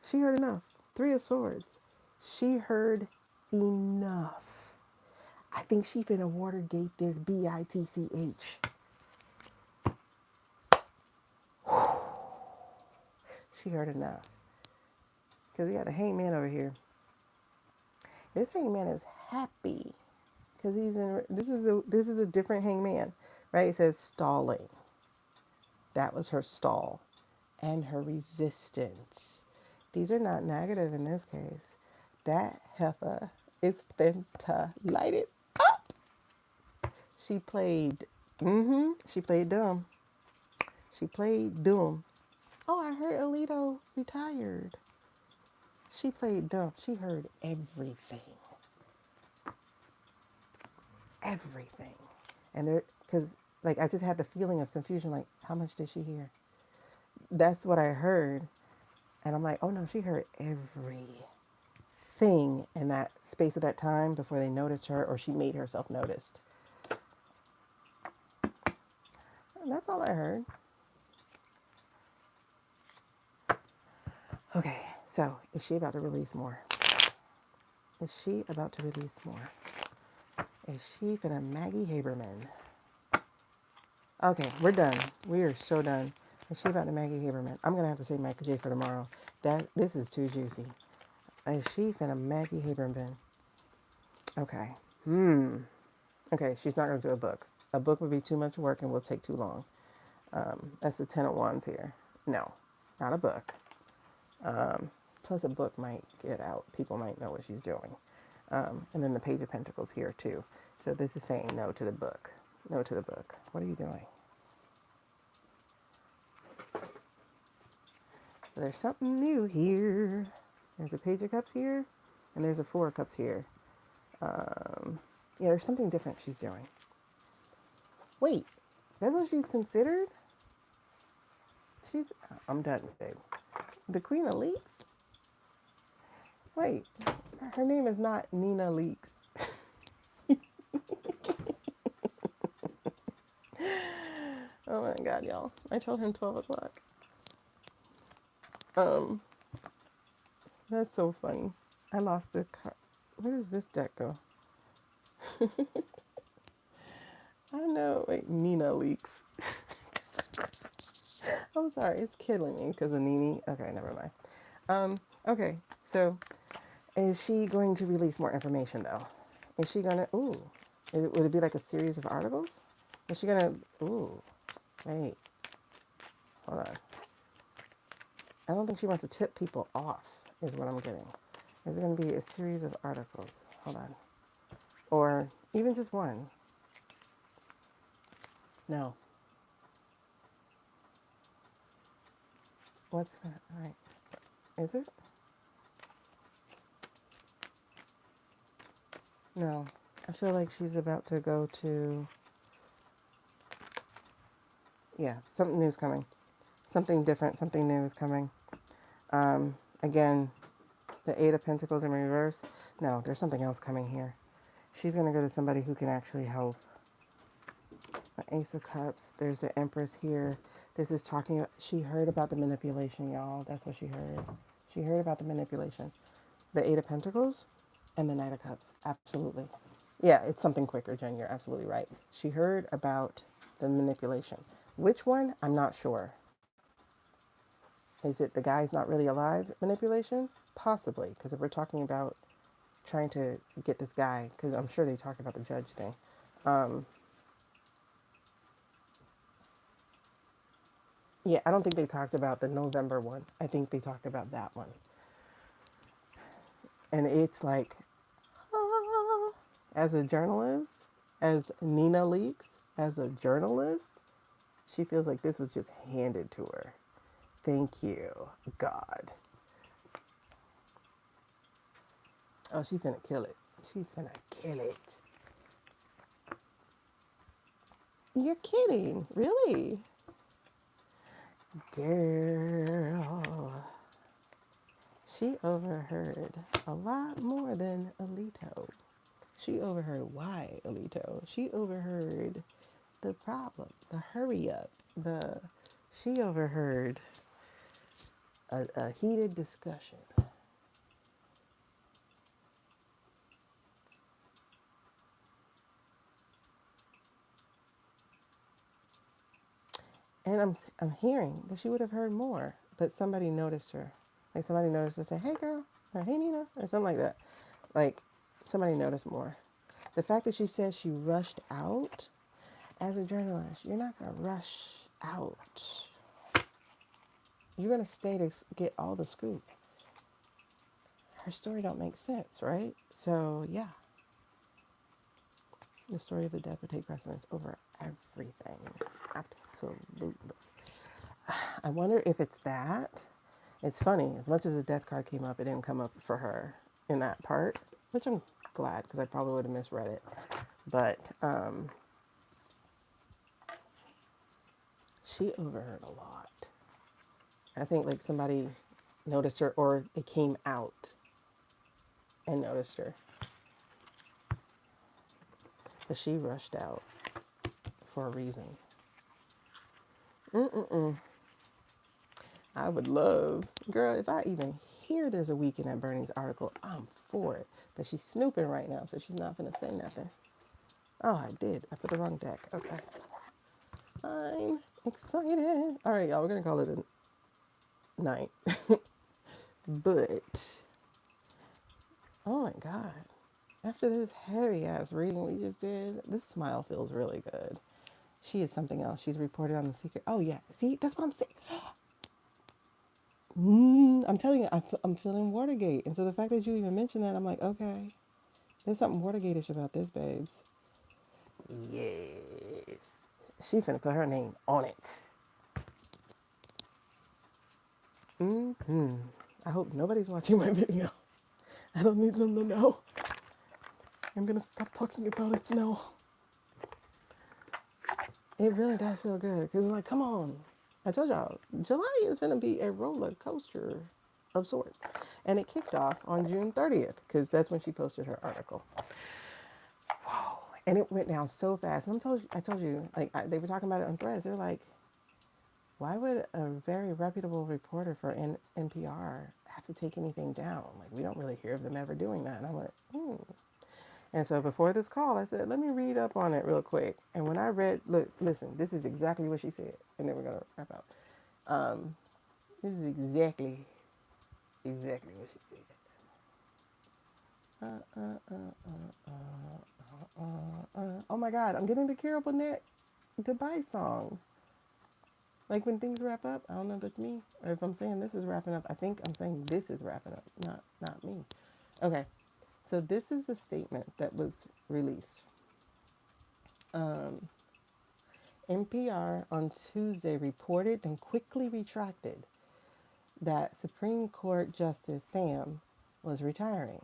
She heard enough. Three of Swords. She heard enough. I think she finna Watergate this bitch. She heard enough. Because we got a hangman over here. This hangman is happy. Because he's in, this is a different hangman, right? It says stalling. That was her stall. And her resistance. These are not negative in this case. That heifer is finna light it up. She played dumb. She played dumb. Oh, I heard Alito retired. She played dumb. She heard everything. Everything. And there, because like I just had the feeling of confusion, like, how much did she hear? That's what I heard. And I'm like, oh no, she heard everything. thing in that space of that time before they noticed her or she made herself noticed. And that's all I heard. Okay, so is she about to release more? Is she about to release more? Is she finna Maggie Haberman? Okay, we're done. We are so done. Is she about to Maggie Haberman? I'm gonna have to say Mikey Jay for tomorrow. This is too juicy. Is she finna Maggie Haberman? Okay. Okay, she's not gonna do a book. A book would be too much work and will take too long. That's the Ten of Wands here. No, not a book. Plus, a book might get out. People might know what she's doing. And then the Page of Pentacles here, too. So this is saying no to the book. No to the book. What are you doing? There's something new here. There's a Page of Cups here. And there's a Four of Cups here. Yeah, there's something different she's doing. Wait, that's what she's considered? I'm done, babe. The Queen of Leaks? Wait, her name is not Nina Leaks. Oh my God, y'all. I told him 12 o'clock. That's so funny. I lost the card. Where does this deck go? I know. Wait, Nina Leaks. I'm sorry. It's killing me because of Nene. Okay, never mind. Okay, so is she going to release more information though? Is she gonna? Ooh, would it be like a series of articles? Is she gonna? Ooh, wait, hold on. I don't think she wants to tip people off. Is what I'm getting. Is it gonna be a series of articles? Hold on, or even just one? No. What's right? Is it? No. I feel like she's about to go to. Yeah, something new is coming. Something different, something new is coming. Again, the Eight of Pentacles in reverse. No, there's something else coming here. She's going to go to somebody who can actually help. The Ace of Cups. There's the Empress here. This is talking. She heard about the manipulation, y'all. That's what she heard. She heard about the manipulation. The Eight of Pentacles and the Knight of Cups. Absolutely. Yeah, it's something quicker, Jen. You're absolutely right. She heard about the manipulation. Which one? I'm not sure. Is it the guy's not really alive manipulation? Possibly, because if we're talking about trying to get this guy, because I'm sure they talked about the judge thing. Yeah, I don't think they talked about the November one. I think they talked about that one. And it's like, ah, as a journalist, as Nina Leaks, as a journalist, she feels like this was just handed to her. Thank you, God. Oh, she's finna kill it. She's finna kill it. You're kidding. Really? Girl. She overheard a lot more than Alito. She overheard why Alito. She overheard the problem, the hurry up, she overheard a heated discussion. And I'm hearing that she would have heard more, but somebody noticed her. Like somebody noticed her say, "Hey girl," or "Hey Nina," or something like that. Like somebody noticed more. The fact that she said she rushed out as a journalist, you're not gonna rush out. You're gonna stay to get all the scoop. Her story don't make sense, right? So yeah, the story of the death would take precedence over everything. Absolutely. I wonder if it's that. It's funny, as much as the death card came up, it didn't come up for her in that part, which I'm glad because I probably would have misread it. But she overheard a lot. I think like somebody noticed her or it came out. and noticed her. But she rushed out for a reason. Mm-mm-mm. I would love, girl, if I even hear there's a Weekend at Bernie's article, I'm for it. But she's snooping right now, so she's not going to say nothing. Oh, I did. I put the wrong deck. Okay. I'm excited. All right, y'all, we're going to call it a night. But, oh my God. After this heavy ass reading we just did, this smile feels really good. She is something else. She's reported on the secret. Oh, yeah. See, that's what I'm saying. I'm telling you, I'm feeling Watergate. And so the fact that you even mentioned that, I'm like, okay, there's something Watergate-ish about this, babes. Yes. She finna put her name on it. I hope nobody's watching my video. I don't need them to know. I'm gonna stop talking about it now. It really does feel good. Because it's like, come on. I told y'all, July is gonna be a roller coaster of sorts. And it kicked off on June 30th, because that's when she posted her article. Whoa. And it went down so fast. And I told you, like, they were talking about it on Threads. They're like, why would a very reputable reporter for NPR have to take anything down? Like, we don't really hear of them ever doing that. And I went, And so before this call, I said, let me read up on it real quick. And when I read, look, listen, this is exactly what she said. And then we're going to wrap up. This is exactly what she said. Oh my God, I'm getting the Carol Burnett goodbye song. Like when things wrap up, I don't know if that's me. Or if I'm saying this is wrapping up, I think I'm saying this is wrapping up, not me. Okay, so this is a statement that was released. NPR on Tuesday reported, then quickly retracted, that Supreme Court Justice Sam was retiring.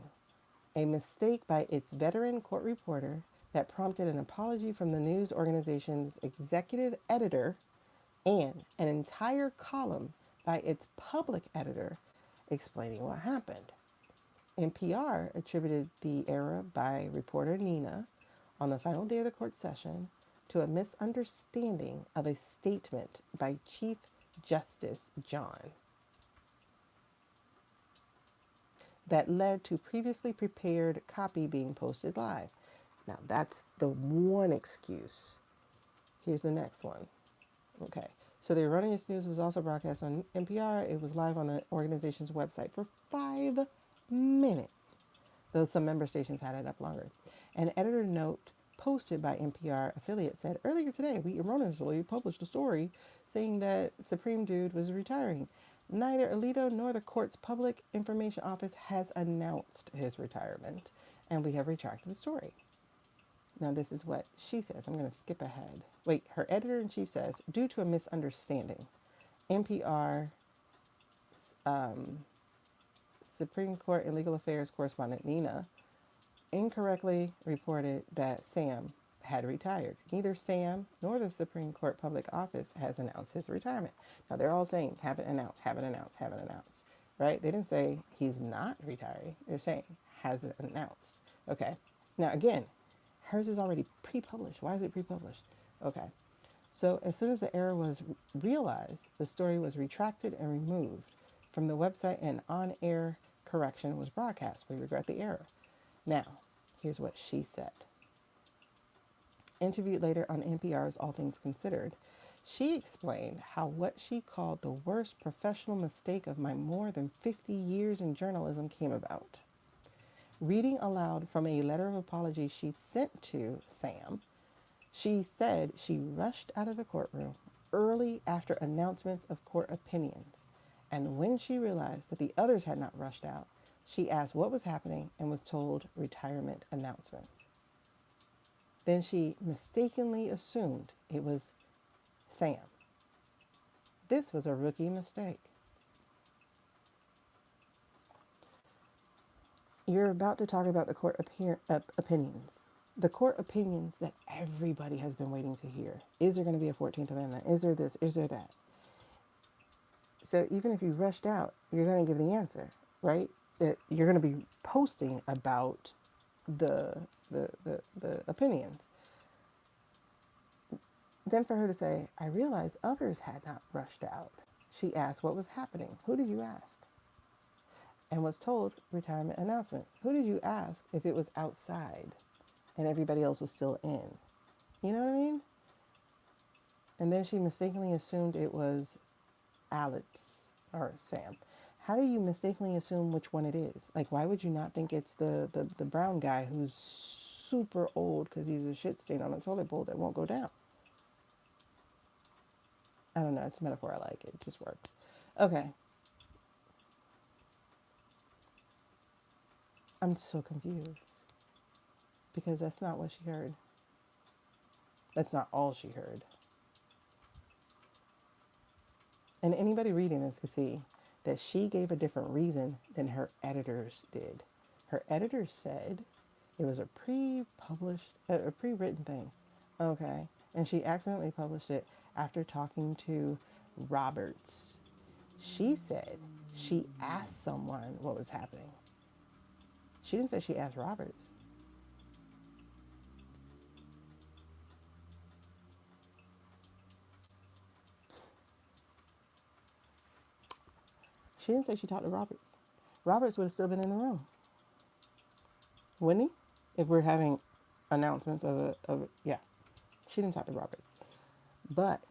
A mistake by its veteran court reporter that prompted an apology from the news organization's executive editor and an entire column by its public editor explaining what happened. NPR attributed the error by reporter Nina on the final day of the court session to a misunderstanding of a statement by Chief Justice John that led to previously prepared copy being posted live. Now, that's the one excuse. Here's the next one. Okay. So the erroneous news was also broadcast on NPR. It was live on the organization's website for 5 minutes, though some member stations had it up longer. An editor note posted by NPR affiliate said, earlier today, we erroneously published a story saying that Supreme Dude was retiring. Neither Alito nor the court's public information office has announced his retirement, and we have retracted the story. Now, this is what she says. I'm going to skip ahead. Wait, her editor-in-chief says, due to a misunderstanding, NPR Supreme Court and Legal Affairs correspondent Nina incorrectly reported that Sam had retired. Neither Sam nor the Supreme Court Public Office has announced his retirement. Now, they're all saying, haven't announced, right? They didn't say he's not retiring. They're saying, hasn't announced. Okay. Now, again, hers is already pre-published. Why is it pre-published? Okay. So as soon as the error was realized, the story was retracted and removed from the website, and on-air correction was broadcast. We regret the error. Now, here's what she said. Interviewed later on NPR's All Things Considered, she explained how what she called the worst professional mistake of my more than 50 years in journalism came about. Reading aloud from a letter of apology she sent to Sam, she said she rushed out of the courtroom early after announcements of court opinions. And when she realized that the others had not rushed out, she asked what was happening and was told retirement announcements. Then she mistakenly assumed it was Sam. This was a rookie mistake. You're about to talk about the court opinions. The court opinions that everybody has been waiting to hear. Is there going to be a 14th Amendment? Is there this? Is there that? So even if you rushed out, you're going to give the answer, right? that you're going to be posting about the opinions. Then for her to say, I realized others had not rushed out. She asked what was happening. Who did you ask? And was told retirement announcements. Who did you ask if it was outside and everybody else was still in? You know what I mean? And then she mistakenly assumed it was Alex or Sam. How do you mistakenly assume which one it is? Like, why would you not think it's the brown guy who's super old because he's a shit stain on a toilet bowl that won't go down? I don't know. It's a metaphor. I like it. It just works. Okay. I'm so confused because that's not what she heard. That's not all she heard. And anybody reading this could see that she gave a different reason than her editors did. Her editors said it was a pre-published, a pre-written thing. Okay. And she accidentally published it after talking to Roberts. She said she asked someone what was happening. She didn't say she asked Roberts. She didn't say she talked to Roberts. Roberts would have still been in the room, wouldn't he? If we're having announcements yeah. She didn't talk to Roberts. But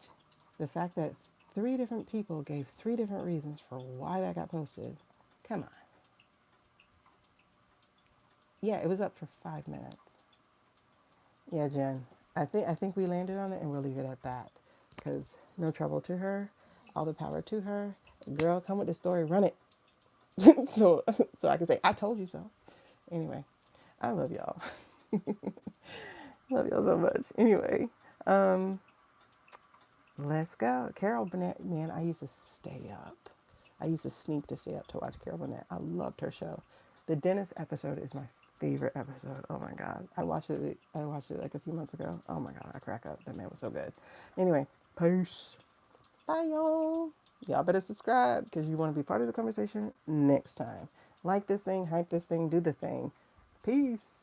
the fact that three different people gave three different reasons for why that got posted, come on. Yeah, it was up for 5 minutes. Yeah, Jen. I think we landed on it and we'll leave it at that. Because no trouble to her, all the power to her. Girl, come with the story, run it. so I can say, I told you so. Anyway, I love y'all. Love y'all so much. Anyway, let's go. Carol Burnett, man, I used to stay up. I used to sneak to stay up to watch Carol Burnett. I loved her show. The dentist episode is my favorite episode. Oh my god. I watched it like a few months ago. Oh my god, I crack up. That man was so good. Anyway, peace. Bye y'all. Y'all better subscribe because you want to be part of the conversation next time. Like this thing, hype this thing, do the thing. Peace.